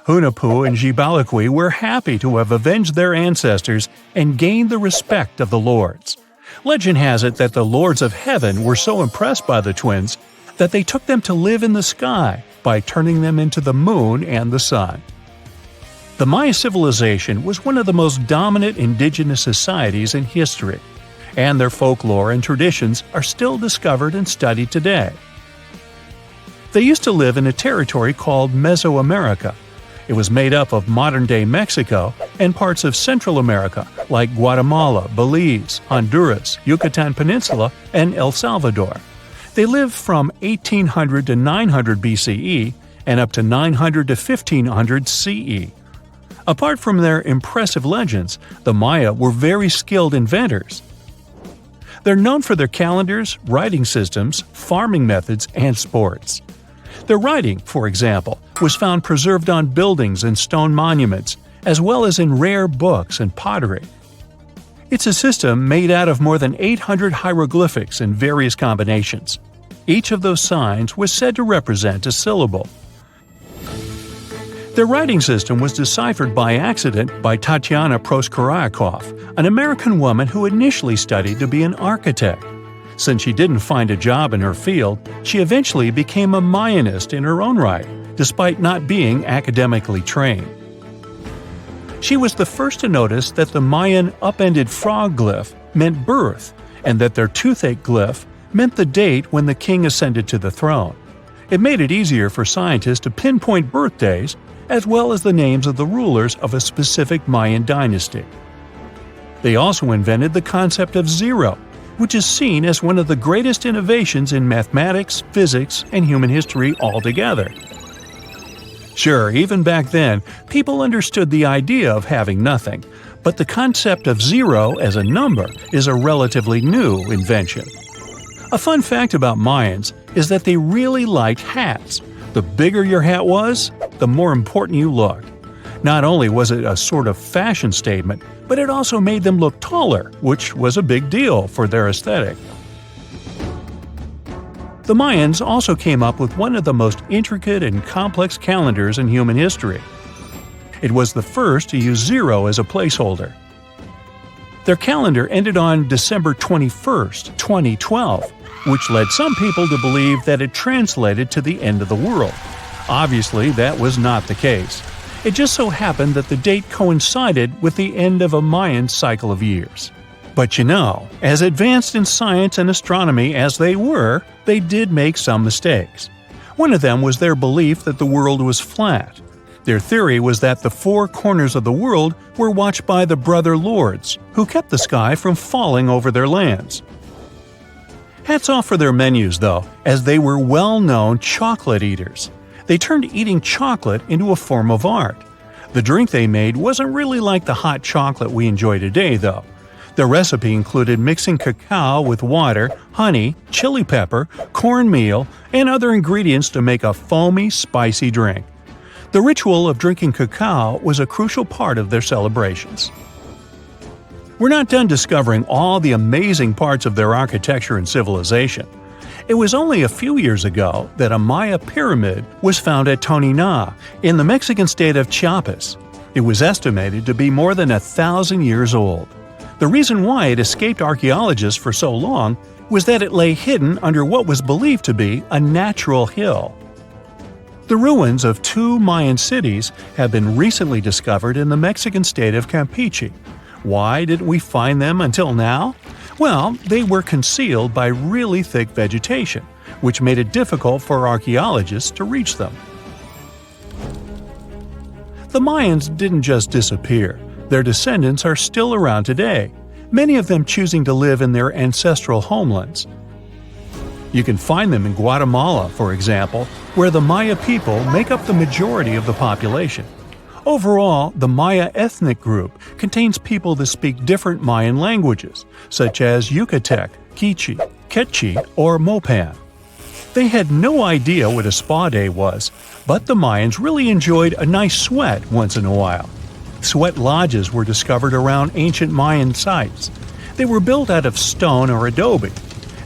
Hunahpu and Xibalbay were happy to have avenged their ancestors and gained the respect of the lords. Legend has it that the lords of heaven were so impressed by the twins that they took them to live in the sky by turning them into the moon and the sun. The Maya civilization was one of the most dominant indigenous societies in history, and their folklore and traditions are still discovered and studied today. They used to live in a territory called Mesoamerica. It was made up of modern-day Mexico and parts of Central America like Guatemala, Belize, Honduras, Yucatan Peninsula, and El Salvador. They lived from 1800 to 900 BCE and up to 900 to 1500 CE. Apart from their impressive legends, the Maya were very skilled inventors. They're known for their calendars, writing systems, farming methods, and sports. Their writing, for example, was found preserved on buildings and stone monuments, as well as in rare books and pottery. It's a system made out of more than 800 hieroglyphics in various combinations. Each of those signs was said to represent a syllable. Their writing system was deciphered by accident by Tatyana Proskorakov, an American woman who initially studied to be an architect. Since she didn't find a job in her field, she eventually became a Mayanist in her own right, despite not being academically trained. She was the first to notice that the Mayan upended frog glyph meant birth, and that their toothache glyph meant the date when the king ascended to the throne. It made it easier for scientists to pinpoint birthdays, as well as the names of the rulers of a specific Mayan dynasty. They also invented the concept of zero, which is seen as one of the greatest innovations in mathematics, physics, and human history altogether. Sure, even back then, people understood the idea of having nothing, but the concept of zero as a number is a relatively new invention. A fun fact about Mayans is that they really liked hats. The bigger your hat was, the more important you looked. Not only was it a sort of fashion statement, but it also made them look taller, which was a big deal for their aesthetic. The Mayans also came up with one of the most intricate and complex calendars in human history. It was the first to use zero as a placeholder. Their calendar ended on December 21st, 2012, which led some people to believe that it translated to the end of the world. Obviously, that was not the case. It just so happened that the date coincided with the end of a Mayan cycle of years. But as advanced in science and astronomy as they were, they did make some mistakes. One of them was their belief that the world was flat. Their theory was that the four corners of the world were watched by the brother lords, who kept the sky from falling over their lands. Hats off for their menus, though, as they were well-known chocolate eaters. They turned eating chocolate into a form of art. The drink they made wasn't really like the hot chocolate we enjoy today, though. The recipe included mixing cacao with water, honey, chili pepper, cornmeal, and other ingredients to make a foamy, spicy drink. The ritual of drinking cacao was a crucial part of their celebrations. We're not done discovering all the amazing parts of their architecture and civilization. It was only a few years ago that a Maya pyramid was found at Tonina, in the Mexican state of Chiapas. It was estimated to be more than 1,000 years old. The reason why it escaped archaeologists for so long was that it lay hidden under what was believed to be a natural hill. The ruins of two Mayan cities have been recently discovered in the Mexican state of Campeche. Why didn't we find them until now? Well, they were concealed by really thick vegetation, which made it difficult for archaeologists to reach them. The Mayans didn't just disappear. Their descendants are still around today, many of them choosing to live in their ancestral homelands. You can find them in Guatemala, for example, where the Maya people make up the majority of the population. Overall, the Maya ethnic group contains people that speak different Mayan languages, such as Yucatec, Quiche, Quechua, or Mopan. They had no idea what a spa day was, but the Mayans really enjoyed a nice sweat once in a while. Sweat lodges were discovered around ancient Mayan sites. They were built out of stone or adobe.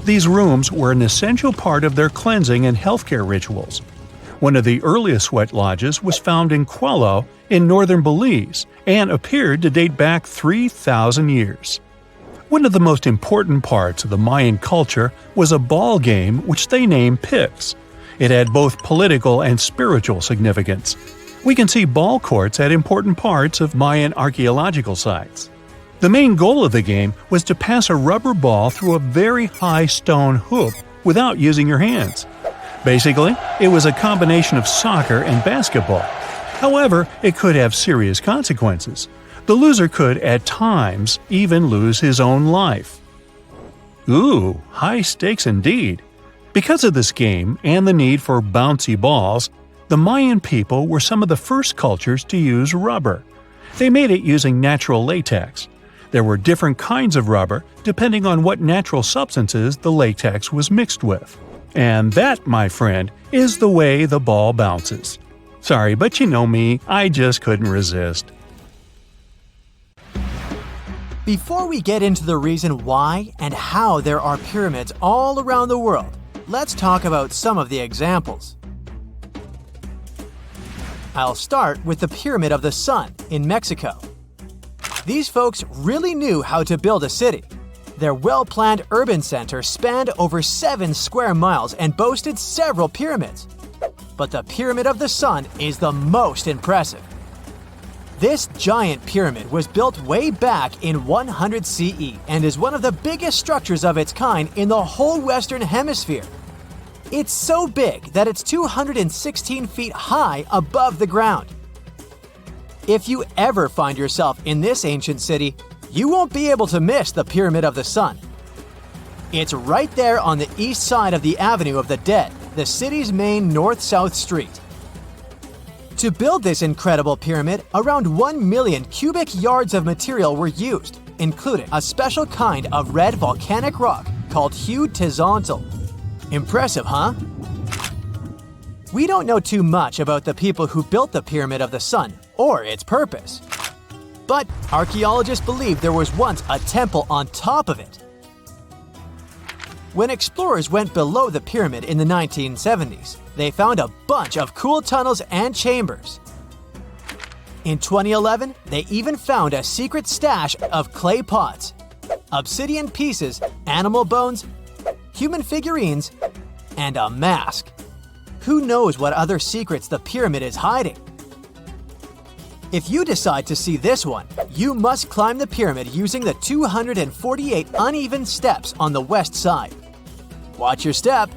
These rooms were an essential part of their cleansing and healthcare rituals. One of the earliest sweat lodges was found in Quello in northern Belize and appeared to date back 3,000 years. One of the most important parts of the Mayan culture was a ball game which they named Pix. It had both political and spiritual significance. We can see ball courts at important parts of Mayan archaeological sites. The main goal of the game was to pass a rubber ball through a very high stone hoop without using your hands. Basically, it was a combination of soccer and basketball. However, it could have serious consequences. The loser could, at times, even lose his own life. Ooh, high stakes indeed. Because of this game and the need for bouncy balls, the Mayan people were some of the first cultures to use rubber. They made it using natural latex. There were different kinds of rubber depending on what natural substances the latex was mixed with. And that, my friend, is the way the ball bounces. Sorry, but you know me, I just couldn't resist. Before we get into the reason why and how there are pyramids all around the world, let's talk about some of the examples. I'll start with the Pyramid of the Sun in Mexico. These folks really knew how to build a city. Their well-planned urban center spanned over 7 square miles and boasted several pyramids. But the Pyramid of the Sun is the most impressive. This giant pyramid was built way back in 100 CE and is one of the biggest structures of its kind in the whole Western Hemisphere. It's so big that it's 216 feet high above the ground. If you ever find yourself in this ancient city, you won't be able to miss the Pyramid of the Sun. It's right there on the east side of the Avenue of the Dead, the city's main north-south street. To build this incredible pyramid, around 1 million cubic yards of material were used, including a special kind of red volcanic rock called hued tezontle. Impressive, huh? We don't know too much about the people who built the Pyramid of the Sun or its purpose. But archaeologists believe there was once a temple on top of it. When explorers went below the pyramid in the 1970s, they found a bunch of cool tunnels and chambers. In 2011, they even found a secret stash of clay pots, obsidian pieces, animal bones, human figurines, and a mask. Who knows what other secrets the pyramid is hiding? If you decide to see this one, you must climb the pyramid using the 248 uneven steps on the west side. Watch your step.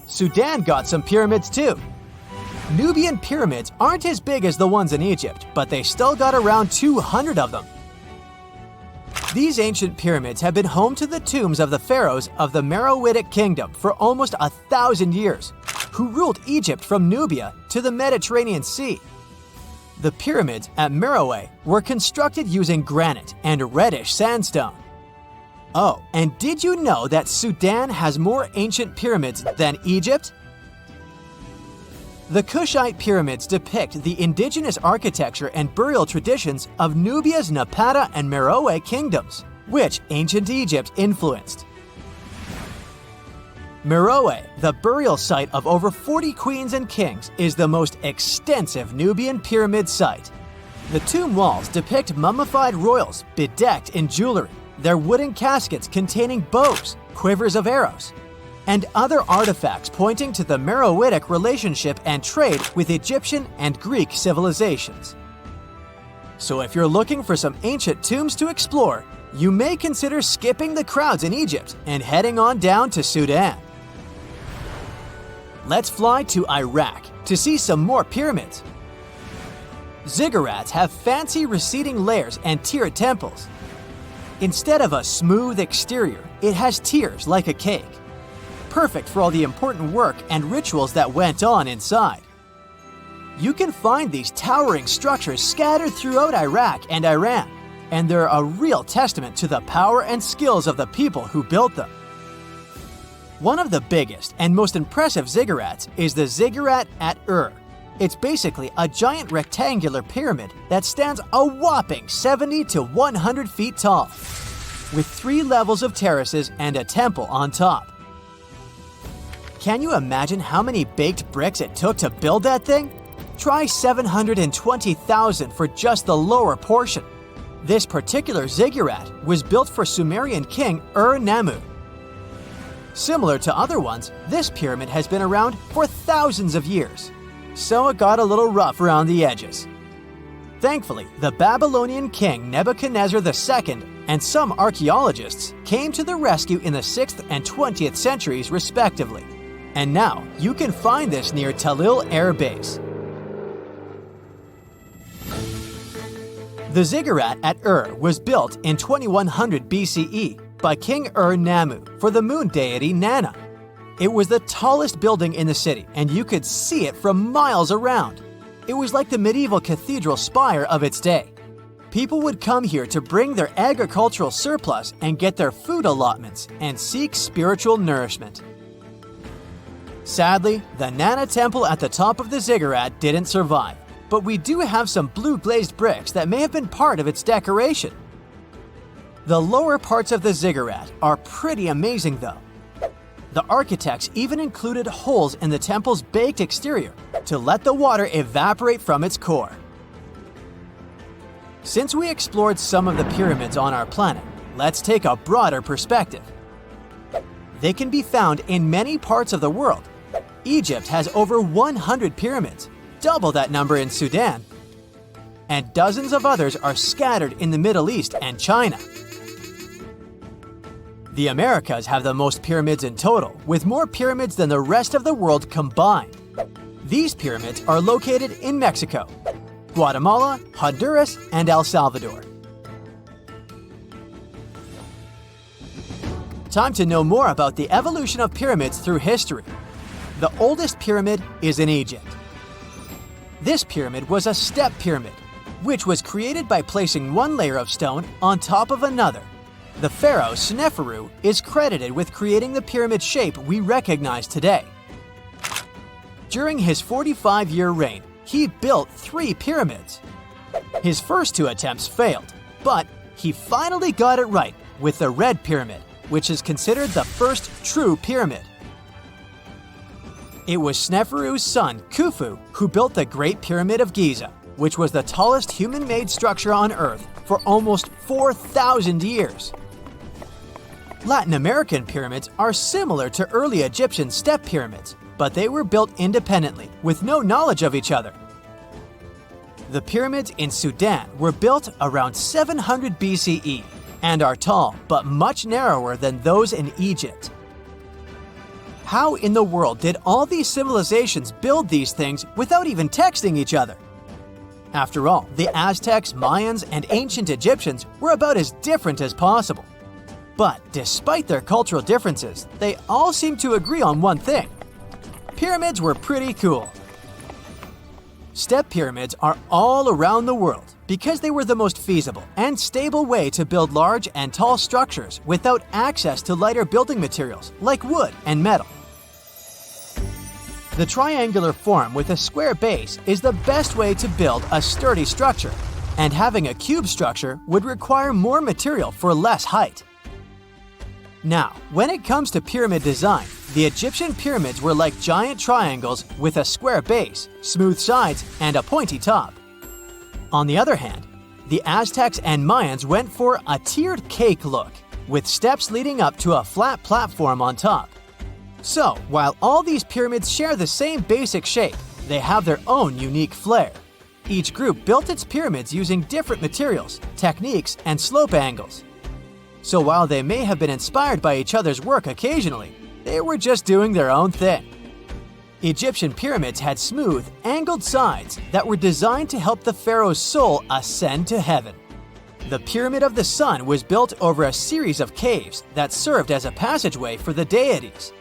Sudan got some pyramids too. Nubian pyramids aren't as big as the ones in Egypt, but they still got around 200 of them. These ancient pyramids have been home to the tombs of the pharaohs of the Meroitic Kingdom for almost 1,000 years, who ruled Egypt from Nubia to the Mediterranean Sea. The pyramids at Meroe were constructed using granite and reddish sandstone. Oh, and did you know that Sudan has more ancient pyramids than Egypt? The Kushite pyramids depict the indigenous architecture and burial traditions of Nubia's Napata and Meroe kingdoms, which ancient Egypt influenced. Meroe, the burial site of over 40 queens and kings, is the most extensive Nubian pyramid site. The tomb walls depict mummified royals bedecked in jewelry, their wooden caskets containing bows, quivers of arrows, and other artifacts pointing to the Meroitic relationship and trade with Egyptian and Greek civilizations. So if you're looking for some ancient tombs to explore, you may consider skipping the crowds in Egypt and heading on down to Sudan. Let's fly to Iraq to see some more pyramids. Ziggurats have fancy receding layers and tiered temples. Instead of a smooth exterior, it has tiers like a cake. Perfect for all the important work and rituals that went on inside. You can find these towering structures scattered throughout Iraq and Iran, and they're a real testament to the power and skills of the people who built them. One of the biggest and most impressive ziggurats is the ziggurat at Ur. It's basically a giant rectangular pyramid that stands a whopping 70 to 100 feet tall, with 3 levels of terraces and a temple on top. Can you imagine how many baked bricks it took to build that thing? Try 720,000 for just the lower portion. This particular ziggurat was built for Sumerian king Ur-Nammu. Similar to other ones, this pyramid has been around for thousands of years, so it got a little rough around the edges. Thankfully, the Babylonian king Nebuchadnezzar II and some archaeologists came to the rescue in the 6th and 20th centuries respectively, and now you can find this near Talil Air Base. The ziggurat at Ur was built in 2100 BCE by King Ur-Nammu for the moon deity Nana. It was the tallest building in the city, and you could see it from miles around. It was like the medieval cathedral spire of its day. People would come here to bring their agricultural surplus and get their food allotments and seek spiritual nourishment. Sadly, the Nana temple at the top of the ziggurat didn't survive, but we do have some blue glazed bricks that may have been part of its decoration. The lower parts of the ziggurat are pretty amazing though. The architects even included holes in the temple's baked exterior to let the water evaporate from its core. Since we explored some of the pyramids on our planet, let's take a broader perspective. They can be found in many parts of the world. Egypt has over 100 pyramids, double that number in Sudan, and dozens of others are scattered in the Middle East and China. The Americas have the most pyramids in total, with more pyramids than the rest of the world combined. These pyramids are located in Mexico, Guatemala, Honduras, and El Salvador. Time to know more about the evolution of pyramids through history. The oldest pyramid is in Egypt. This pyramid was a step pyramid, which was created by placing one layer of stone on top of another. The pharaoh Sneferu is credited with creating the pyramid shape we recognize today. During his 45-year reign, he built 3 pyramids. His first 2 attempts failed, but he finally got it right with the Red Pyramid, which is considered the first true pyramid. It was Sneferu's son, Khufu, who built the Great Pyramid of Giza, which was the tallest human-made structure on Earth for almost 4,000 years. Latin American pyramids are similar to early Egyptian step pyramids, but they were built independently, with no knowledge of each other. The pyramids in Sudan were built around 700 BCE and are tall, but much narrower than those in Egypt. How in the world did all these civilizations build these things without even texting each other? After all, the Aztecs, Mayans, and ancient Egyptians were about as different as possible. But despite their cultural differences, they all seem to agree on one thing. Pyramids were pretty cool. Step pyramids are all around the world because they were the most feasible and stable way to build large and tall structures without access to lighter building materials like wood and metal. The triangular form with a square base is the best way to build a sturdy structure, and having a cube structure would require more material for less height. Now, when it comes to pyramid design, the Egyptian pyramids were like giant triangles with a square base, smooth sides, and a pointy top. On the other hand, the Aztecs and Mayans went for a tiered cake look, with steps leading up to a flat platform on top. So, while all these pyramids share the same basic shape, they have their own unique flair. Each group built its pyramids using different materials, techniques, and slope angles. So while they may have been inspired by each other's work occasionally, they were just doing their own thing. Egyptian pyramids had smooth, angled sides that were designed to help the pharaoh's soul ascend to heaven. The Pyramid of the Sun was built over a series of caves that served as a passageway for the deities.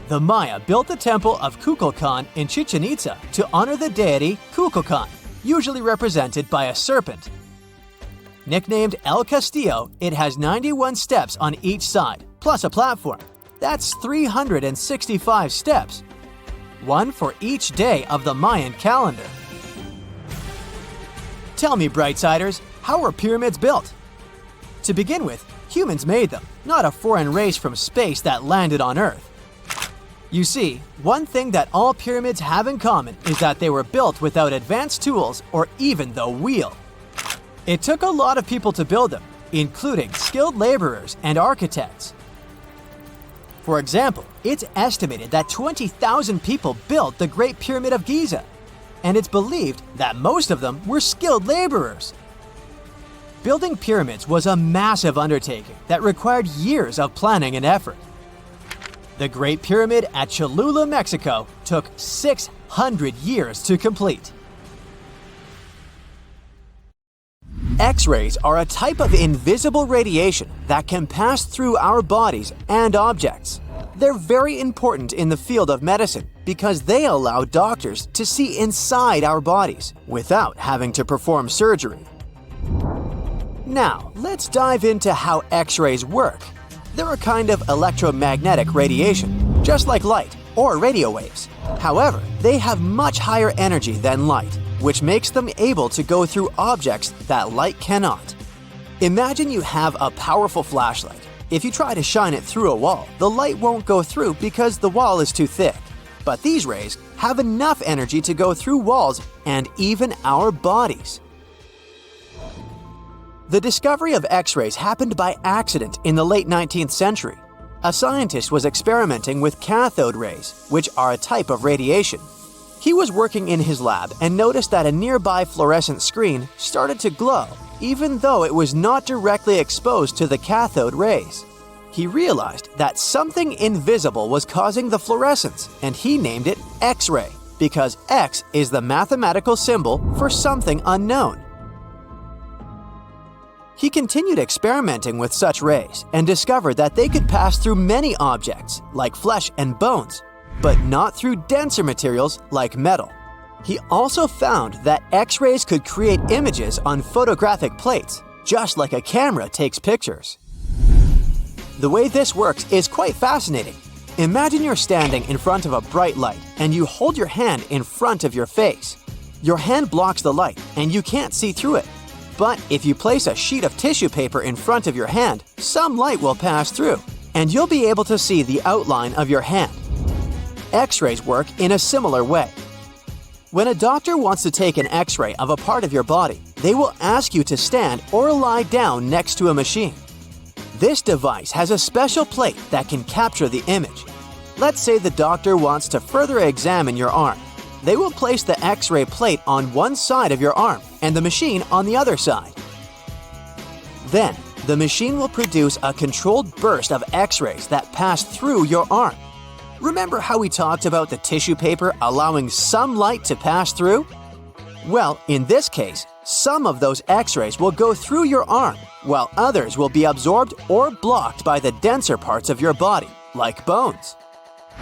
The Maya built the temple of Kukulkan in Chichen Itza to honor the deity Kukulkan, usually represented by a serpent. Nicknamed El Castillo, it has 91 steps on each side, plus a platform. That's 365 steps, one for each day of the Mayan calendar. Tell me, Brightsiders, how were pyramids built? To begin with, humans made them, not a foreign race from space that landed on Earth. You see, one thing that all pyramids have in common is that they were built without advanced tools or even the wheel. It took a lot of people to build them, including skilled laborers and architects. For example, it's estimated that 20,000 people built the Great Pyramid of Giza, and it's believed that most of them were skilled laborers. Building pyramids was a massive undertaking that required years of planning and effort. The Great Pyramid at Cholula, Mexico, took 600 years to complete. X-rays are a type of invisible radiation that can pass through our bodies and objects. They're very important in the field of medicine because they allow doctors to see inside our bodies without having to perform surgery. Now, let's dive into how X-rays work. They're a kind of electromagnetic radiation, just like light or radio waves. However, they have much higher energy than light, which makes them able to go through objects that light cannot. Imagine you have a powerful flashlight. If you try to shine it through a wall, the light won't go through because the wall is too thick. But these rays have enough energy to go through walls and even our bodies. The discovery of X-rays happened by accident in the late 19th century. A scientist was experimenting with cathode rays, which are a type of radiation. He was working in his lab and noticed that a nearby fluorescent screen started to glow, even though it was not directly exposed to the cathode rays. He realized that something invisible was causing the fluorescence, and he named it X-ray, because X is the mathematical symbol for something unknown. He continued experimenting with such rays and discovered that they could pass through many objects, like flesh and bones, but not through denser materials like metal. He also found that X-rays could create images on photographic plates, just like a camera takes pictures. The way this works is quite fascinating. Imagine you're standing in front of a bright light and you hold your hand in front of your face. Your hand blocks the light and you can't see through it. But if you place a sheet of tissue paper in front of your hand, some light will pass through, and you'll be able to see the outline of your hand. X-rays work in a similar way. When a doctor wants to take an X-ray of a part of your body, they will ask you to stand or lie down next to a machine. This device has a special plate that can capture the image. Let's say the doctor wants to further examine your arm. They will place the X-ray plate on one side of your arm and the machine on the other side. Then, the machine will produce a controlled burst of X-rays that pass through your arm. Remember how we talked about the tissue paper allowing some light to pass through? Well, in this case, some of those X-rays will go through your arm, while others will be absorbed or blocked by the denser parts of your body, like bones.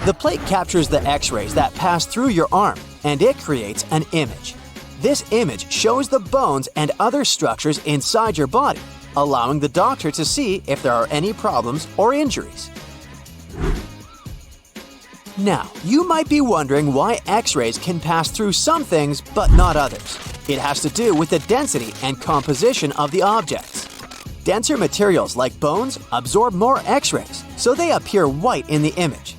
The plate captures the X-rays that pass through your arm, and it creates an image. This image shows the bones and other structures inside your body, allowing the doctor to see if there are any problems or injuries. Now, you might be wondering why X-rays can pass through some things but not others. It has to do with the density and composition of the objects. Denser materials like bones absorb more X-rays, so they appear white in the image.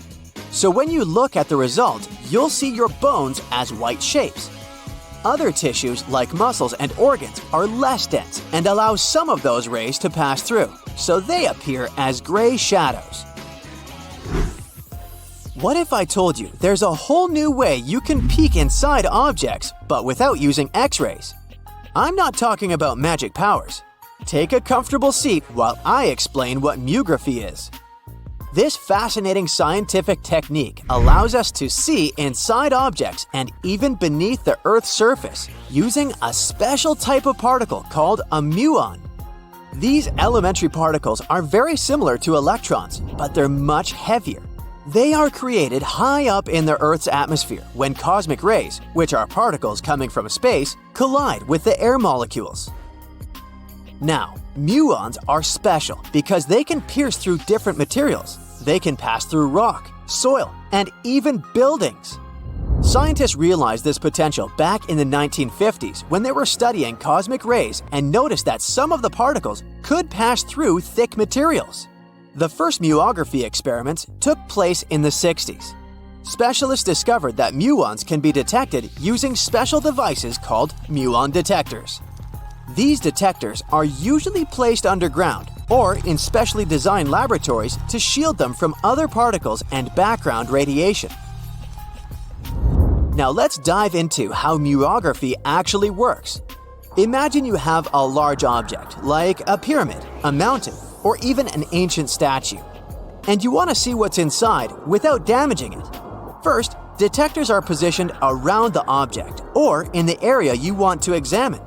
So when you look at the result, you'll see your bones as white shapes. Other tissues like muscles and organs are less dense and allow some of those rays to pass through, so they appear as gray shadows. What if I told you there's a whole new way you can peek inside objects, but without using X-rays? I'm not talking about magic powers. Take a comfortable seat while I explain what Muography is. This fascinating scientific technique allows us to see inside objects and even beneath the Earth's surface using a special type of particle called a muon. These elementary particles are very similar to electrons, but they're much heavier. They are created high up in the Earth's atmosphere when cosmic rays, which are particles coming from space, collide with the air molecules. Now, muons are special because they can pierce through different materials. They can pass through rock, soil, and even buildings. Scientists realized this potential back in the 1950s when they were studying cosmic rays and noticed that some of the particles could pass through thick materials. The first muography experiments took place in the 60s. Specialists discovered that muons can be detected using special devices called muon detectors. These detectors are usually placed underground or in specially designed laboratories to shield them from other particles and background radiation. Now let's dive into how muography actually works. Imagine you have a large object, like a pyramid, a mountain, or even an ancient statue, and you want to see what's inside without damaging it. First, detectors are positioned around the object or in the area you want to examine.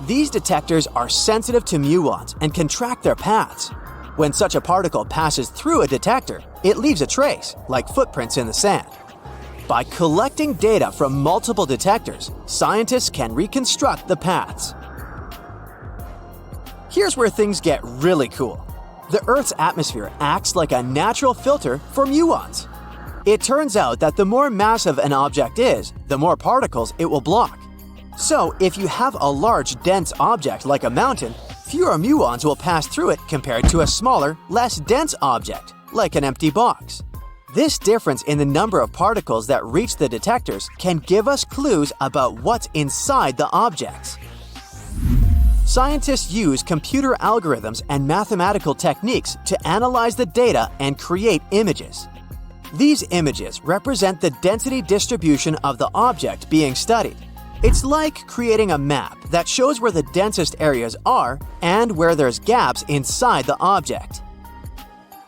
These detectors are sensitive to muons and can track their paths. When such a particle passes through a detector, it leaves a trace, like footprints in the sand. By collecting data from multiple detectors, scientists can reconstruct the paths. Here's where things get really cool. The Earth's atmosphere acts like a natural filter for muons. It turns out that the more massive an object is, the more particles it will block. So, if you have a large, dense object like a mountain, fewer muons will pass through it compared to a smaller, less dense object, like an empty box. This difference in the number of particles that reach the detectors can give us clues about what's inside the objects. Scientists use computer algorithms and mathematical techniques to analyze the data and create images. These images represent the density distribution of the object being studied. It's like creating a map that shows where the densest areas are and where there's gaps inside the object.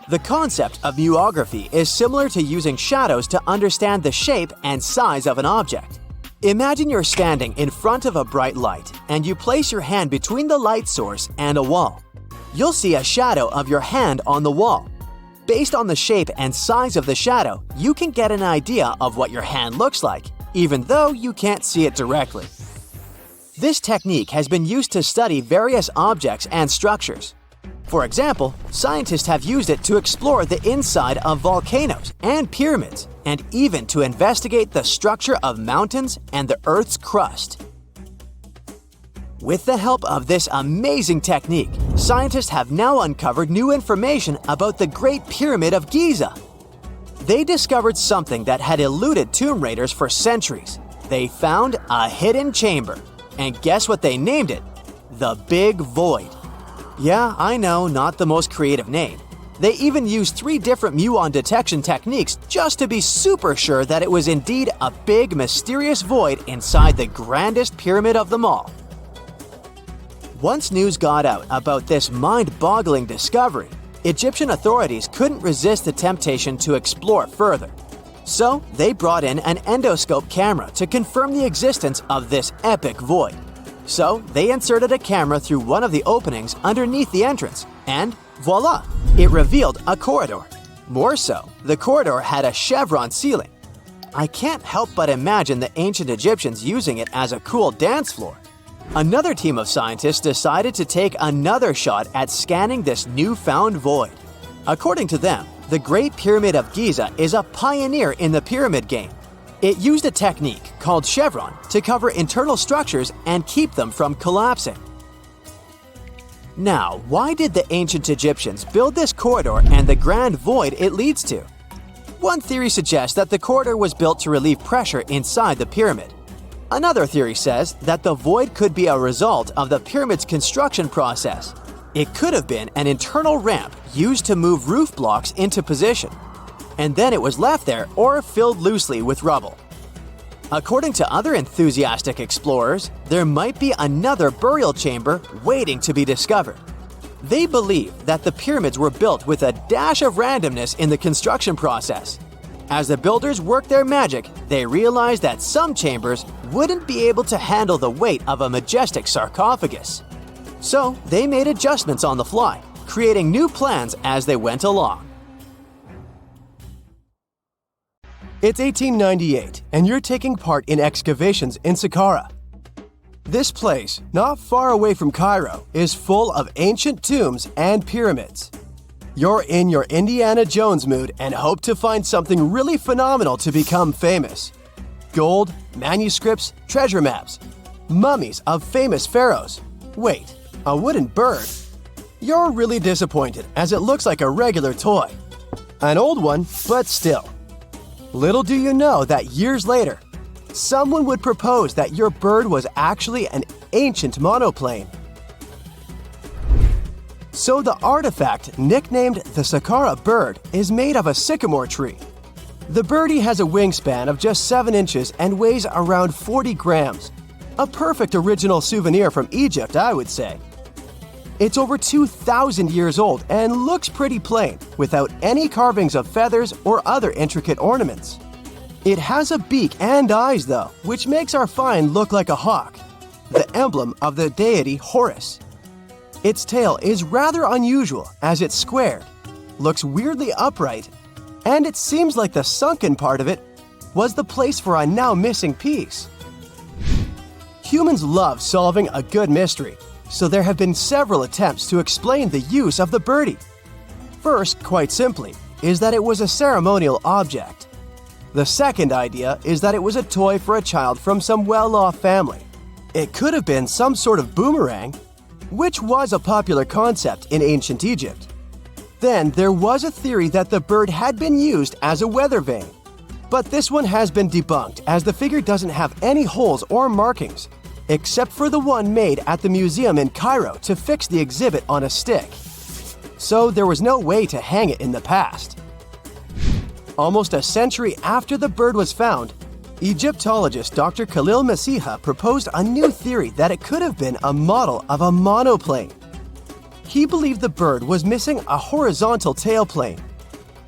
The concept of muography is similar to using shadows to understand the shape and size of an object. Imagine you're standing in front of a bright light and you place your hand between the light source and a wall. You'll see a shadow of your hand on the wall. Based on the shape and size of the shadow, you can get an idea of what your hand looks like, even though you can't see it directly. This technique has been used to study various objects and structures. For example, scientists have used it to explore the inside of volcanoes and pyramids, and even to investigate the structure of mountains and the Earth's crust. With the help of this amazing technique, scientists have now uncovered new information about the Great Pyramid of Giza. They discovered something that had eluded tomb raiders for centuries. They found a hidden chamber. And guess what they named it? The Big Void. Yeah, I know, not the most creative name. They even used 3 different muon detection techniques just to be super sure that it was indeed a big, mysterious void inside the grandest pyramid of them all. Once news got out about this mind-boggling discovery, Egyptian authorities couldn't resist the temptation to explore further. So, they brought in an endoscope camera to confirm the existence of this epic void. So, they inserted a camera through one of the openings underneath the entrance, and voila! It revealed a corridor. More so, the corridor had a chevron ceiling. I can't help but imagine the ancient Egyptians using it as a cool dance floor. Another team of scientists decided to take another shot at scanning this newfound void. According to them, the Great Pyramid of Giza is a pioneer in the pyramid game. It used a technique called chevron to cover internal structures and keep them from collapsing. Now, why did the ancient Egyptians build this corridor and the grand void it leads to? One theory suggests that the corridor was built to relieve pressure inside the pyramid. Another theory says that the void could be a result of the pyramid's construction process. It could have been an internal ramp used to move roof blocks into position, and then it was left there or filled loosely with rubble. According to other enthusiastic explorers, there might be another burial chamber waiting to be discovered. They believe that the pyramids were built with a dash of randomness in the construction process. As the builders worked their magic, they realized that some chambers wouldn't be able to handle the weight of a majestic sarcophagus. So they made adjustments on the fly, creating new plans as they went along. It's 1898, and you're taking part in excavations in Saqqara. This place, not far away from Cairo, is full of ancient tombs and pyramids. You're in your Indiana Jones mood and hope to find something really phenomenal to become famous. Gold, manuscripts, treasure maps, mummies of famous pharaohs. Wait, a wooden bird? You're really disappointed as it looks like a regular toy. An old one, but still. Little do you know that years later, someone would propose that your bird was actually an ancient monoplane. So the artifact, nicknamed the Saqqara Bird, is made of a sycamore tree. The birdie has a wingspan of just 7 inches and weighs around 40 grams. A perfect original souvenir from Egypt, I would say. It's over 2,000 years old and looks pretty plain, without any carvings of feathers or other intricate ornaments. It has a beak and eyes though, which makes our find look like a hawk, the emblem of the deity Horus. Its tail is rather unusual as it's squared, looks weirdly upright, and it seems like the sunken part of it was the place for a now missing piece. Humans love solving a good mystery, so there have been several attempts to explain the use of the birdie. First, quite simply, is that it was a ceremonial object. The second idea is that it was a toy for a child from some well-off family. It could have been some sort of boomerang, which was a popular concept in ancient Egypt. Then there was a theory that the bird had been used as a weather vane. But this one has been debunked as the figure doesn't have any holes or markings, except for the one made at the museum in Cairo to fix the exhibit on a stick. So there was no way to hang it in the past. Almost a century after the bird was found, Egyptologist Dr. Khalil Masiha proposed a new theory that it could have been a model of a monoplane. He believed the bird was missing a horizontal tailplane.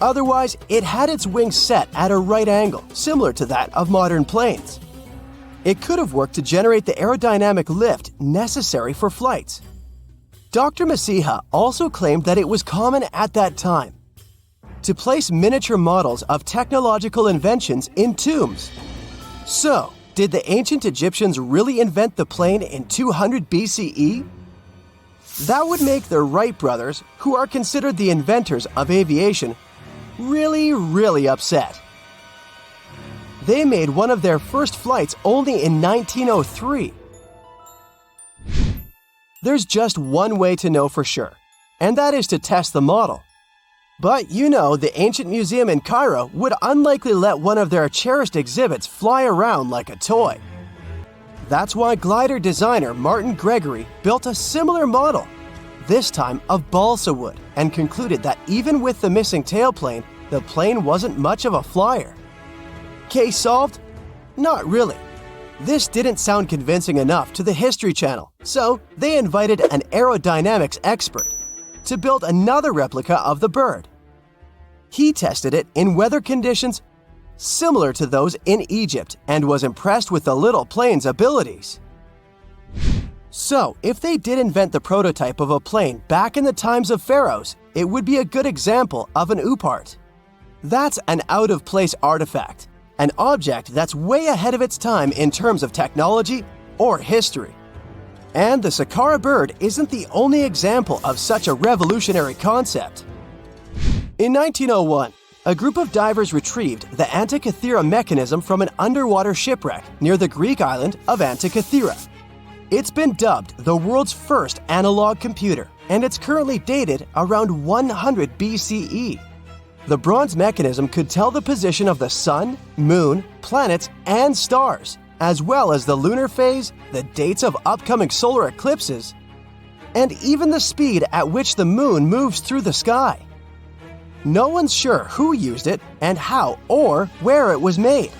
Otherwise, it had its wings set at a right angle, similar to that of modern planes. It could have worked to generate the aerodynamic lift necessary for flights. Dr. Masiha also claimed that it was common at that time to place miniature models of technological inventions in tombs. So, did the ancient Egyptians really invent the plane in 200 BCE? That would make the Wright brothers, who are considered the inventors of aviation, really upset. They made one of their first flights only in 1903. There's just one way to know for sure, and that is to test the model. But you know, the ancient museum in Cairo would unlikely let one of their cherished exhibits fly around like a toy. That's why glider designer Martin Gregory built a similar model, this time of balsa wood, and concluded that even with the missing tailplane, the plane wasn't much of a flyer. Case solved? Not really. This didn't sound convincing enough to the History Channel, so they invited an aerodynamics expert to build another replica of the bird. He tested it in weather conditions similar to those in Egypt and was impressed with the little plane's abilities. So, if they did invent the prototype of a plane back in the times of pharaohs, it would be a good example of an oupart. That's an out-of-place artifact, an object that's way ahead of its time in terms of technology or history. And the Saqqara Bird isn't the only example of such a revolutionary concept. In 1901, a group of divers retrieved the Antikythera mechanism from an underwater shipwreck near the Greek island of Antikythera. It's been dubbed the world's first analog computer, and it's currently dated around 100 BCE. The bronze mechanism could tell the position of the sun, moon, planets, and stars, as well as the lunar phase, the dates of upcoming solar eclipses, and even the speed at which the moon moves through the sky. No one's sure who used it and how or where it was made.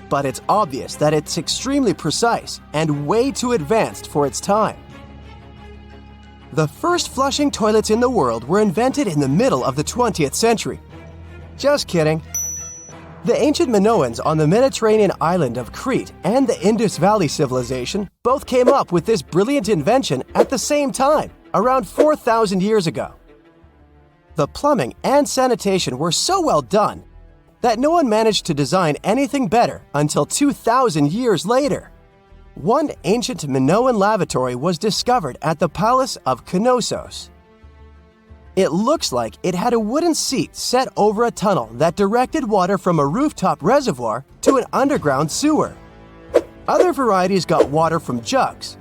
But it's obvious that it's extremely precise and way too advanced for its time. The first flushing toilets in the world were invented in the middle of the 20th century. Just kidding. The ancient Minoans on the Mediterranean island of Crete and the Indus Valley civilization both came up with this brilliant invention at the same time, around 4,000 years ago. The plumbing and sanitation were so well done that no one managed to design anything better until 2,000 years later. One ancient Minoan lavatory was discovered at the Palace of Knossos. It looks like it had a wooden seat set over a tunnel that directed water from a rooftop reservoir to an underground sewer. Other varieties got water from jugs.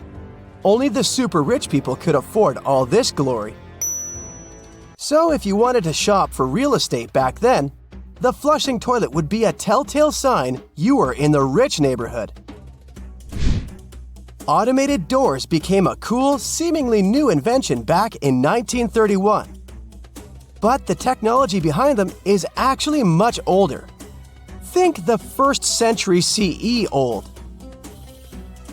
Only the super rich people could afford all this glory. So if you wanted to shop for real estate back then, the flushing toilet would be a telltale sign you were in the rich neighborhood. Automated doors became a cool, seemingly new invention back in 1931. But the technology behind them is actually much older. Think the 1st century CE old.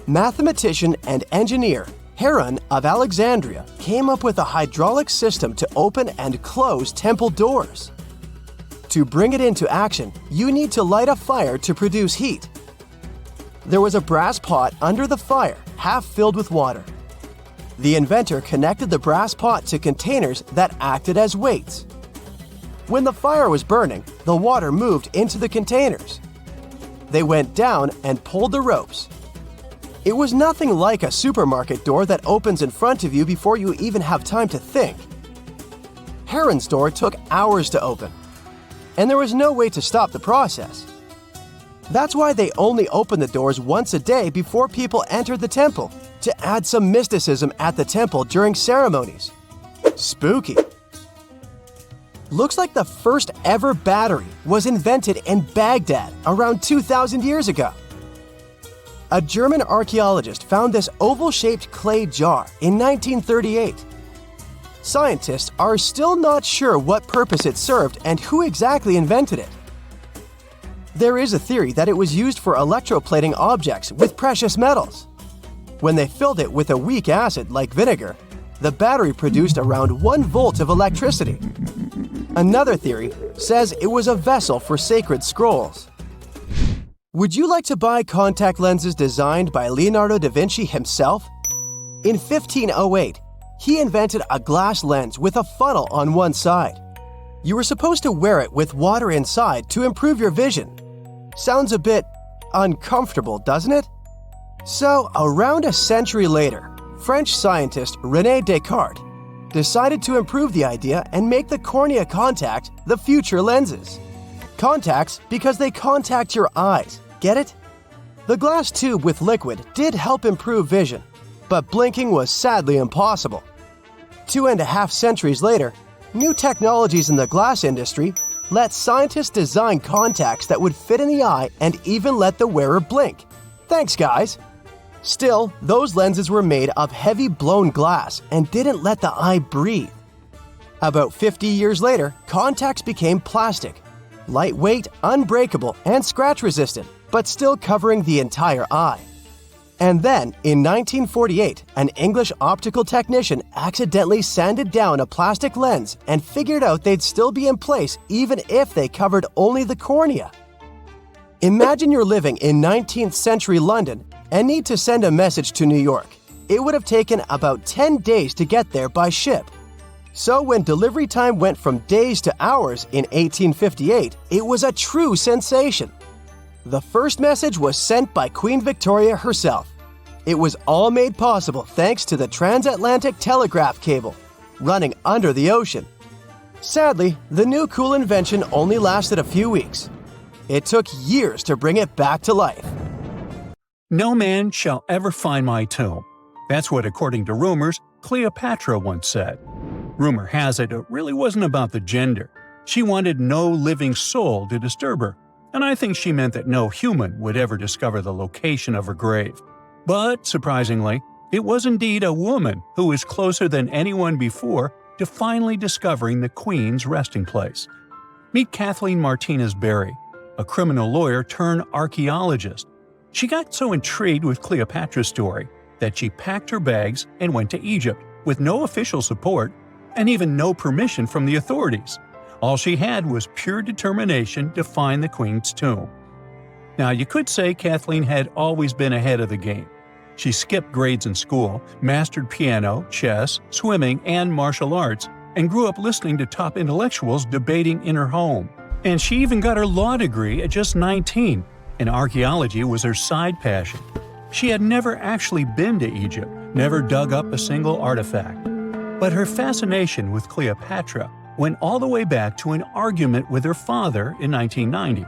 Mathematician and engineer Heron of Alexandria came up with a hydraulic system to open and close temple doors. To bring it into action, you need to light a fire to produce heat. There was a brass pot under the fire, half filled with water. The inventor connected the brass pot to containers that acted as weights. When the fire was burning, the water moved into the containers. They went down and pulled the ropes. It was nothing like a supermarket door that opens in front of you before you even have time to think. Heron's door took hours to open, and there was no way to stop the process. That's why they only opened the doors once a day before people entered the temple, to add some mysticism at the temple during ceremonies. Spooky. Looks like the first ever battery was invented in Baghdad around 2,000 years ago. A German archaeologist found this oval-shaped clay jar in 1938. Scientists are still not sure what purpose it served and who exactly invented it. There is a theory that it was used for electroplating objects with precious metals. When they filled it with a weak acid like vinegar, the battery produced around 1 volt of electricity. Another theory says it was a vessel for sacred scrolls. Would you like to buy contact lenses designed by Leonardo da Vinci himself? In 1508, he invented a glass lens with a funnel on one side. You were supposed to wear it with water inside to improve your vision. Sounds a bit uncomfortable, doesn't it? So, around a century later, French scientist René Descartes decided to improve the idea and make the cornea contact the future lenses. Contacts because they contact your eyes, get it? The glass tube with liquid did help improve vision, but blinking was sadly impossible. 2.5 centuries later, new technologies in the glass industry let scientists design contacts that would fit in the eye and even let the wearer blink. Thanks, guys! Still, those lenses were made of heavy blown glass and didn't let the eye breathe. About 50 years later, contacts became plastic, lightweight, unbreakable, and scratch-resistant, but still covering the entire eye. And then, in 1948, an English optical technician accidentally sanded down a plastic lens and figured out they'd still be in place even if they covered only the cornea. Imagine you're living in 19th century London and need to send a message to New York. It would have taken about 10 days to get there by ship. So when delivery time went from days to hours in 1858, it was a true sensation. The first message was sent by Queen Victoria herself. It was all made possible thanks to the transatlantic telegraph cable, running under the ocean. Sadly, the new cool invention only lasted a few weeks. It took years to bring it back to life. No man shall ever find my tomb. That's what, according to rumors, Cleopatra once said. Rumor has it really wasn't about the gender. She wanted no living soul to disturb her, and I think she meant that no human would ever discover the location of her grave. But, surprisingly, it was indeed a woman who was closer than anyone before to finally discovering the Queen's resting place. Meet Kathleen Martinez Berry, a criminal lawyer turned archaeologist. She got so intrigued with Cleopatra's story that she packed her bags and went to Egypt with no official support and even no permission from the authorities. All she had was pure determination to find the Queen's tomb. Now, you could say Kathleen had always been ahead of the game. She skipped grades in school, mastered piano, chess, swimming, and martial arts, and grew up listening to top intellectuals debating in her home. And she even got her law degree at just 19, and archaeology was her side passion. She had never actually been to Egypt, never dug up a single artifact. But her fascination with Cleopatra went all the way back to an argument with her father in 1990.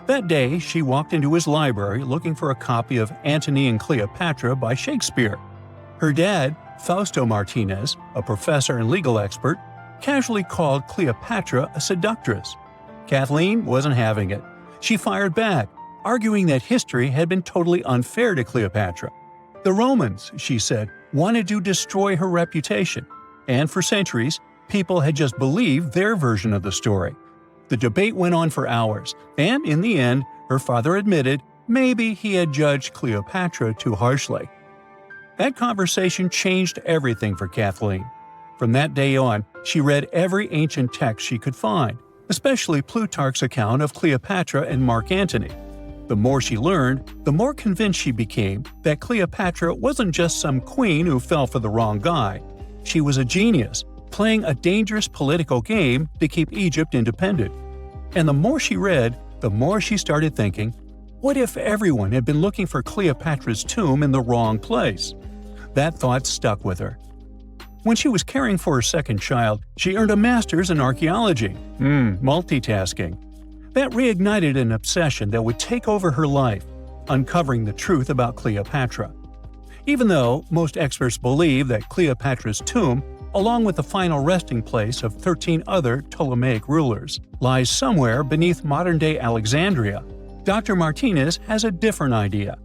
That day, she walked into his library looking for a copy of Antony and Cleopatra by Shakespeare. Her dad, Fausto Martinez, a professor and legal expert, casually called Cleopatra a seductress. Kathleen wasn't having it. She fired back, arguing that history had been totally unfair to Cleopatra. The Romans, she said, wanted to destroy her reputation, and for centuries, people had just believed their version of the story. The debate went on for hours, and in the end, her father admitted maybe he had judged Cleopatra too harshly. That conversation changed everything for Kathleen. From that day on, she read every ancient text she could find, especially Plutarch's account of Cleopatra and Mark Antony. The more she learned, the more convinced she became that Cleopatra wasn't just some queen who fell for the wrong guy. She was a genius, playing a dangerous political game to keep Egypt independent. And the more she read, the more she started thinking, What if everyone had been looking for Cleopatra's tomb in the wrong place? That thought stuck with her. When she was caring for her second child, she earned a master's in archaeology. Multitasking. That reignited an obsession that would take over her life, uncovering the truth about Cleopatra. Even though most experts believe that Cleopatra's tomb, along with the final resting place of 13 other Ptolemaic rulers, lies somewhere beneath modern-day Alexandria, Dr. Martinez has a different idea.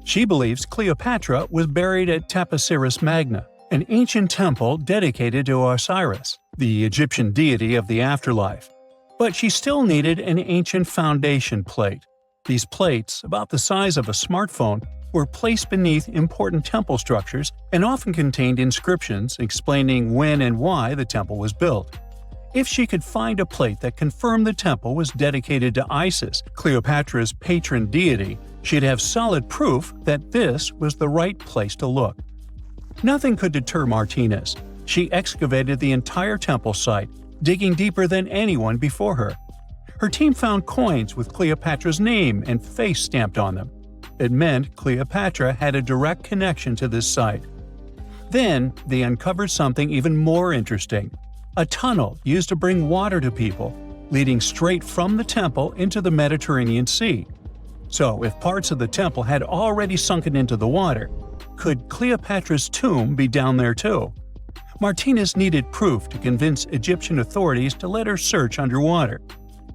She believes Cleopatra was buried at Tapestry Magna, an ancient temple dedicated to Osiris, the Egyptian deity of the afterlife. But she still needed an ancient foundation plate. These plates, about the size of a smartphone, were placed beneath important temple structures and often contained inscriptions explaining when and why the temple was built. If she could find a plate that confirmed the temple was dedicated to Isis, Cleopatra's patron deity, she'd have solid proof that this was the right place to look. Nothing could deter Martinez. She excavated the entire temple site, digging deeper than anyone before her. Her team found coins with Cleopatra's name and face stamped on them. It meant Cleopatra had a direct connection to this site. Then, they uncovered something even more interesting. A tunnel used to bring water to people, leading straight from the temple into the Mediterranean Sea. So, if parts of the temple had already sunken into the water, could Cleopatra's tomb be down there too? Martinez needed proof to convince Egyptian authorities to let her search underwater.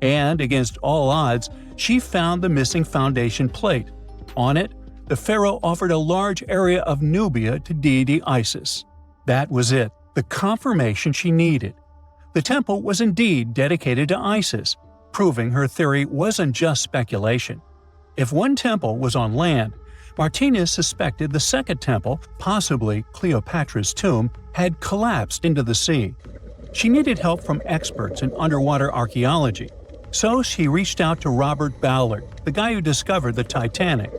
And, against all odds, she found the missing foundation plate. On it, the pharaoh offered a large area of Nubia to deity Isis. That was it, the confirmation she needed. The temple was indeed dedicated to Isis, proving her theory wasn't just speculation. If one temple was on land, Martinez suspected the second temple, possibly Cleopatra's tomb, had collapsed into the sea. She needed help from experts in underwater archaeology, so she reached out to Robert Ballard, the guy who discovered the Titanic.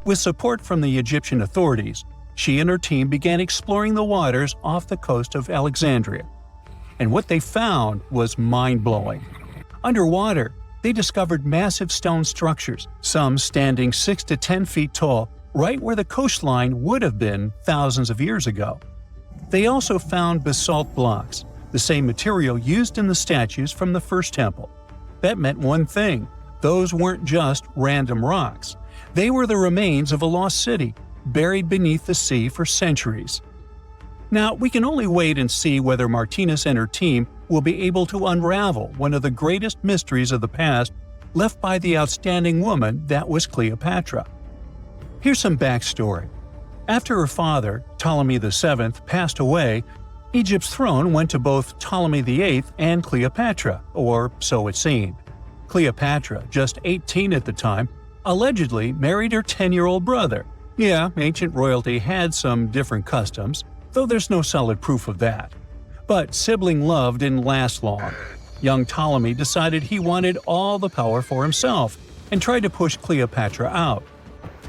With support from the Egyptian authorities, she and her team began exploring the waters off the coast of Alexandria. And what they found was mind-blowing. Underwater, they discovered massive stone structures, some standing 6 to 10 feet tall, right where the coastline would have been thousands of years ago. They also found basalt blocks, the same material used in the statues from the first temple. That meant one thing: those weren't just random rocks. They were the remains of a lost city, buried beneath the sea for centuries. Now, we can only wait and see whether Martinez and her team will be able to unravel one of the greatest mysteries of the past left by the outstanding woman that was Cleopatra. Here's some backstory. After her father, Ptolemy VII, passed away, Egypt's throne went to both Ptolemy VIII and Cleopatra, or so it seemed. Cleopatra, just 18 at the time, allegedly married her 10-year-old brother. Yeah, ancient royalty had some different customs, though there's no solid proof of that. But sibling love didn't last long. Young Ptolemy decided he wanted all the power for himself and tried to push Cleopatra out.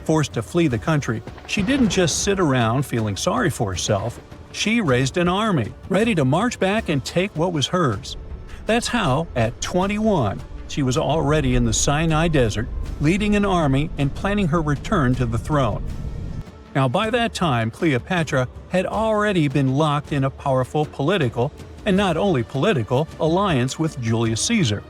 Forced to flee the country, she didn't just sit around feeling sorry for herself. She raised an army, ready to march back and take what was hers. That's how, at 21, she was already in the Sinai Desert, leading an army and planning her return to the throne. Now, by that time, Cleopatra had already been locked in a powerful political, and not only political, alliance with Julius Caesar.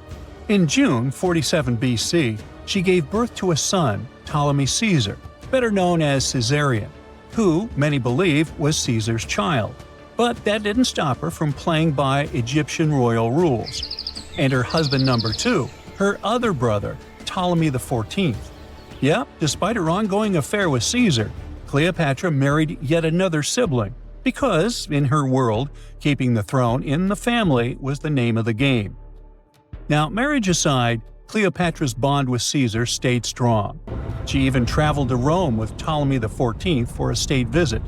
In June 47 BC, she gave birth to a son, Ptolemy Caesar, better known as Caesarion, who, many believe, was Caesar's child. But that didn't stop her from playing by Egyptian royal rules. And her husband number 2, her other brother, Ptolemy XIV. Yep, despite her ongoing affair with Caesar, Cleopatra married yet another sibling, because, in her world, keeping the throne in the family was the name of the game. Now, marriage aside, Cleopatra's bond with Caesar stayed strong. She even traveled to Rome with Ptolemy XIV for a state visit.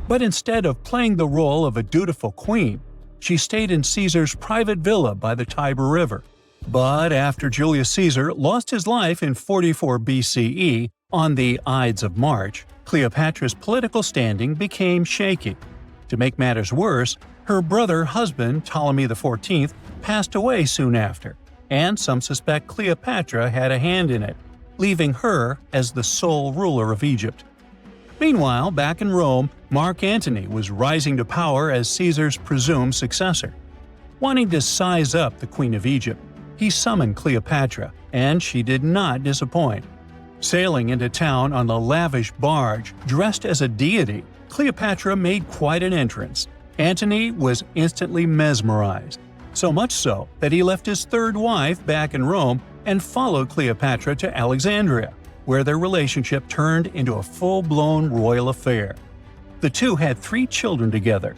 But instead of playing the role of a dutiful queen, she stayed in Caesar's private villa by the Tiber River. But after Julius Caesar lost his life in 44 BCE on the Ides of March, Cleopatra's political standing became shaky. To make matters worse, her brother-husband Ptolemy XIV passed away soon after, and some suspect Cleopatra had a hand in it, leaving her as the sole ruler of Egypt. Meanwhile, back in Rome, Mark Antony was rising to power as Caesar's presumed successor. Wanting to size up the Queen of Egypt, he summoned Cleopatra, and she did not disappoint. Sailing into town on a lavish barge dressed as a deity, Cleopatra made quite an entrance. Antony was instantly mesmerized, so much so that he left his third wife back in Rome and followed Cleopatra to Alexandria, where their relationship turned into a full-blown royal affair. The two had 3 children together.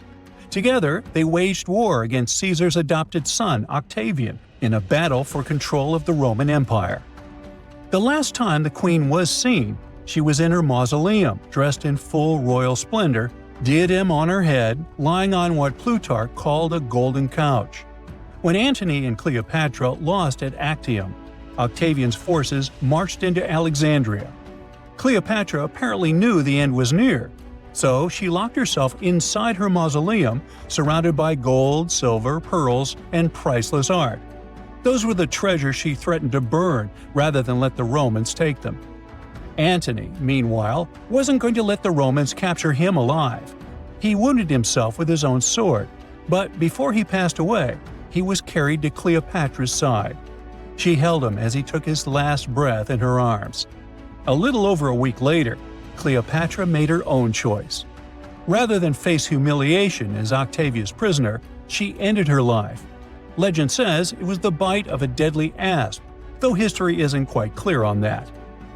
Together, they waged war against Caesar's adopted son, Octavian, in a battle for control of the Roman Empire. The last time the queen was seen, she was in her mausoleum, dressed in full royal splendor, diadem on her head, lying on what Plutarch called a golden couch. When Antony and Cleopatra lost at Actium, Octavian's forces marched into Alexandria. Cleopatra apparently knew the end was near, so she locked herself inside her mausoleum, surrounded by gold, silver, pearls, and priceless art. Those were the treasures she threatened to burn rather than let the Romans take them. Antony, meanwhile, wasn't going to let the Romans capture him alive. He wounded himself with his own sword, but before he passed away, he was carried to Cleopatra's side. She held him as he took his last breath in her arms. A little over a week later, Cleopatra made her own choice. Rather than face humiliation as Octavia's prisoner, she ended her life. Legend says it was the bite of a deadly asp, though history isn't quite clear on that.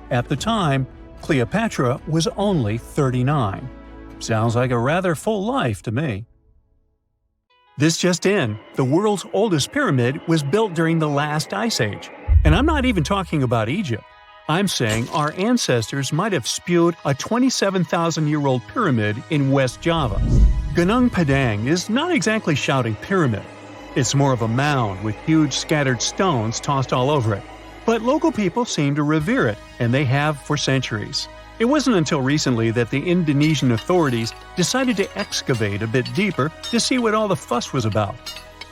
At the time, Cleopatra was only 39. Sounds like a rather full life to me. This just in, the world's oldest pyramid was built during the last ice age. And I'm not even talking about Egypt. I'm saying our ancestors might have spewed a 27,000-year-old pyramid in West Java. Gunung Padang is not exactly shouting pyramid. It's more of a mound with huge scattered stones tossed all over it. But local people seem to revere it, and they have for centuries. It wasn't until recently that the Indonesian authorities decided to excavate a bit deeper to see what all the fuss was about.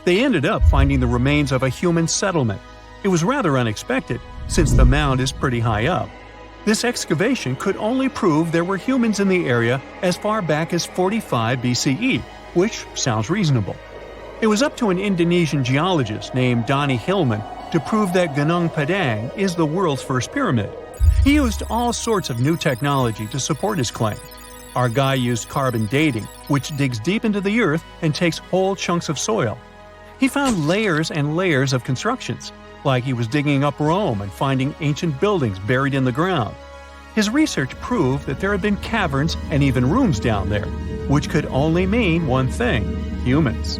They ended up finding the remains of a human settlement. It was rather unexpected, since the mound is pretty high up. This excavation could only prove there were humans in the area as far back as 45 BCE, which sounds reasonable. It was up to an Indonesian geologist named Donnie Hillman to prove that Gunung Padang is the world's first pyramid. He used all sorts of new technology to support his claim. Our guy used carbon dating, which digs deep into the earth and takes whole chunks of soil. He found layers and layers of constructions, like he was digging up Rome and finding ancient buildings buried in the ground. His research proved that there had been caverns and even rooms down there, which could only mean one thing: humans.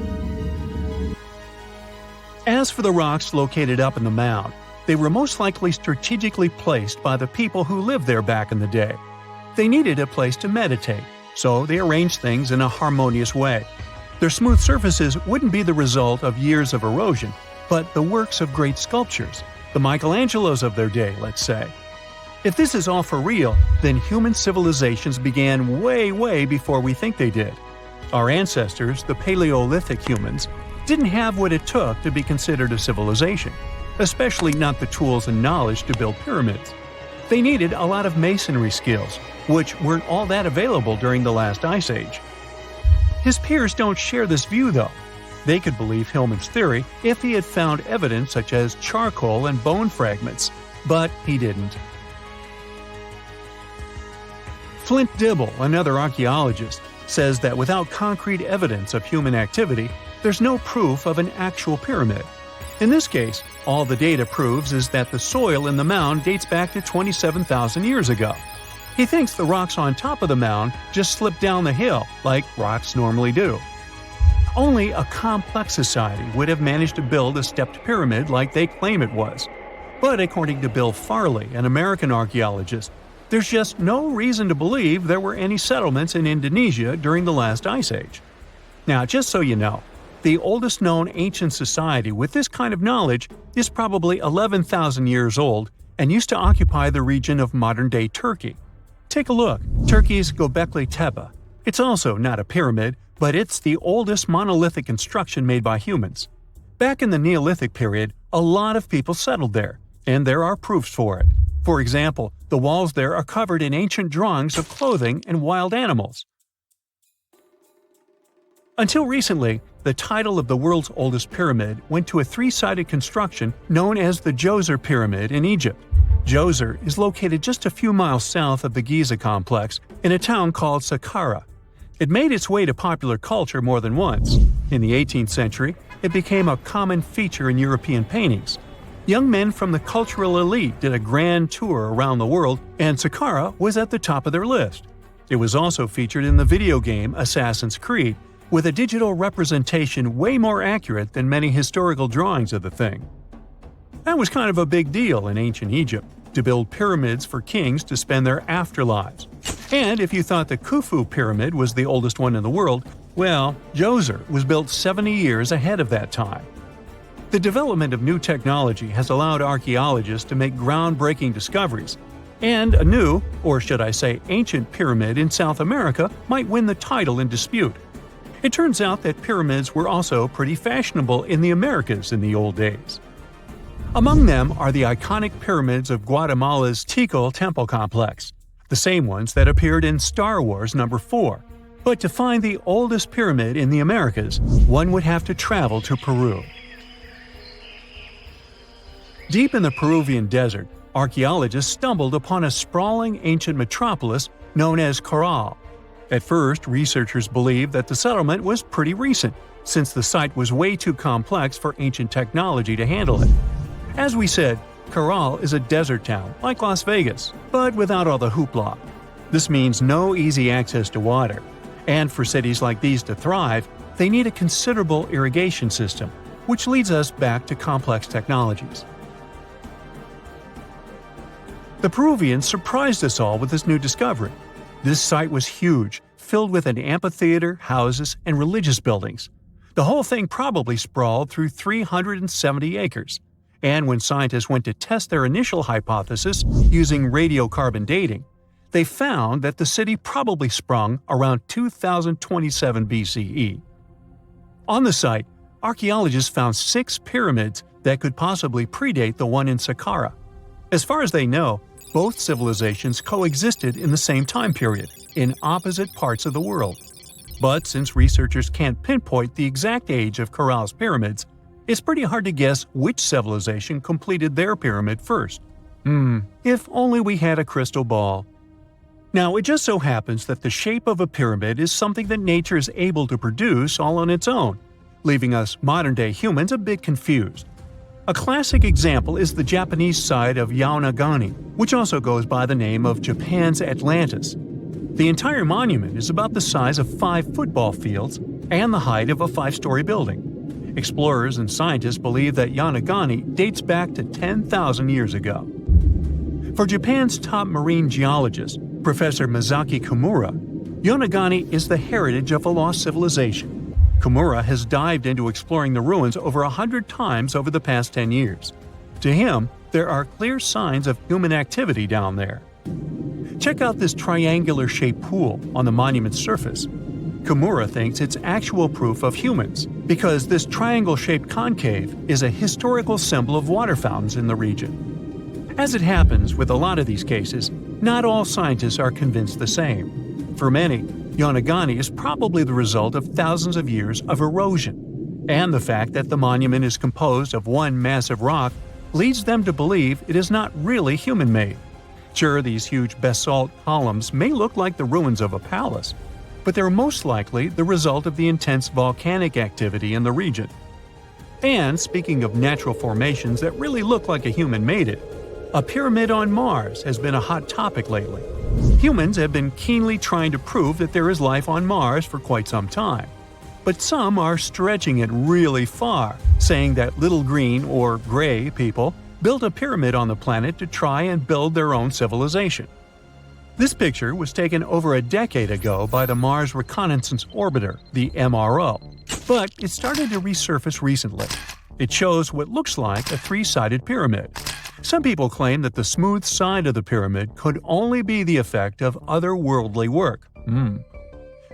As for the rocks located up in the mound, they were most likely strategically placed by the people who lived there back in the day. They needed a place to meditate, so they arranged things in a harmonious way. Their smooth surfaces wouldn't be the result of years of erosion, but the works of great sculptures, the Michelangelos of their day, let's say. If this is all for real, then human civilizations began way before we think they did. Our ancestors, the Paleolithic humans, didn't have what it took to be considered a civilization, especially not the tools and knowledge to build pyramids. They needed a lot of masonry skills, which weren't all that available during the last ice age. His peers don't share this view, though. They could believe Hillman's theory if he had found evidence such as charcoal and bone fragments, but he didn't. Flint Dibble, another archaeologist, says that without concrete evidence of human activity, there's no proof of an actual pyramid. In this case, all the data proves is that the soil in the mound dates back to 27,000 years ago. He thinks the rocks on top of the mound just slipped down the hill, like rocks normally do. Only a complex society would have managed to build a stepped pyramid like they claim it was. But according to Bill Farley, an American archaeologist, there's just no reason to believe there were any settlements in Indonesia during the last ice age. Now, just so you know, the oldest known ancient society with this kind of knowledge is probably 11,000 years old and used to occupy the region of modern-day Turkey. Take a look, Turkey's Göbekli Tepe. It's also not a pyramid, but it's the oldest monolithic construction made by humans. Back in the Neolithic period, a lot of people settled there, and there are proofs for it. For example, the walls there are covered in ancient drawings of clothing and wild animals. Until recently, the title of the world's oldest pyramid went to a three-sided construction known as the Djoser Pyramid in Egypt. Djoser is located just a few miles south of the Giza complex in a town called Saqqara. It made its way to popular culture more than once. In the 18th century, it became a common feature in European paintings. Young men from the cultural elite did a grand tour around the world, and Saqqara was at the top of their list. It was also featured in the video game Assassin's Creed, with a digital representation way more accurate than many historical drawings of the thing. That was kind of a big deal in ancient Egypt, to build pyramids for kings to spend their afterlives. And if you thought the Khufu pyramid was the oldest one in the world, well, Djoser was built 70 years ahead of that time. The development of new technology has allowed archaeologists to make groundbreaking discoveries, and a new, or should I say ancient pyramid in South America might win the title in dispute. It turns out that pyramids were also pretty fashionable in the Americas in the old days. Among them are the iconic pyramids of Guatemala's Tikal temple complex, the same ones that appeared in Star Wars No. 4. But to find the oldest pyramid in the Americas, one would have to travel to Peru. Deep in the Peruvian desert, archaeologists stumbled upon a sprawling ancient metropolis known as Caral. At first, researchers believed that the settlement was pretty recent, since the site was way too complex for ancient technology to handle it. As we said, Caral is a desert town, like Las Vegas, but without all the hoopla. This means no easy access to water. And for cities like these to thrive, they need a considerable irrigation system, which leads us back to complex technologies. The Peruvians surprised us all with this new discovery. This site was huge, filled with an amphitheater, houses, and religious buildings. The whole thing probably sprawled through 370 acres. And when scientists went to test their initial hypothesis using radiocarbon dating, they found that the city probably sprung around 2027 BCE. On the site, archaeologists found 6 pyramids that could possibly predate the one in Saqqara. As far as they know, both civilizations coexisted in the same time period, in opposite parts of the world. But since researchers can't pinpoint the exact age of Caral's pyramids, it's pretty hard to guess which civilization completed their pyramid first. If only we had a crystal ball. Now, it just so happens that the shape of a pyramid is something that nature is able to produce all on its own, leaving us modern-day humans a bit confused. A classic example is the Japanese side of Yaonagani, which also goes by the name of Japan's Atlantis. The entire monument is about the size of 5 football fields and the height of a 5-story building. Explorers and scientists believe that Yaonagani dates back to 10,000 years ago. For Japan's top marine geologist, Professor Masaki Kimura, Yaonagani is the heritage of a lost civilization. Kimura has dived into exploring the ruins over 100 times over the past 10 years. To him, there are clear signs of human activity down there. Check out this triangular-shaped pool on the monument's surface. Kimura thinks it's actual proof of humans, because this triangle-shaped concave is a historical symbol of water fountains in the region. As it happens with a lot of these cases, not all scientists are convinced the same. For many, Yaonagani is probably the result of thousands of years of erosion, and the fact that the monument is composed of one massive rock leads them to believe it is not really human-made. Sure, these huge basalt columns may look like the ruins of a palace, but they're most likely the result of the intense volcanic activity in the region. And speaking of natural formations that really look like a human made it, a pyramid on Mars has been a hot topic lately. Humans have been keenly trying to prove that there is life on Mars for quite some time. But some are stretching it really far, saying that little green or gray people built a pyramid on the planet to try and build their own civilization. This picture was taken over a decade ago by the Mars Reconnaissance Orbiter, the MRO, but it started to resurface recently. It shows what looks like a 3-sided pyramid. Some people claim that the smooth side of the pyramid could only be the effect of otherworldly work.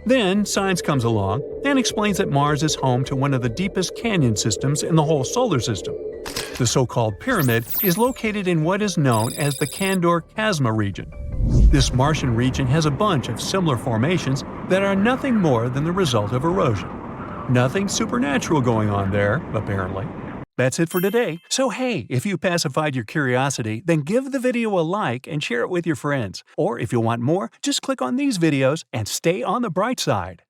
Then science comes along and explains that Mars is home to one of the deepest canyon systems in the whole solar system. The so-called pyramid is located in what is known as the Kandor-Kazma region. This Martian region has a bunch of similar formations that are nothing more than the result of erosion. Nothing supernatural going on there, apparently. That's it for today. So hey, if you pacified your curiosity, then give the video a like and share it with your friends. Or if you want more, just click on these videos and stay on the bright side.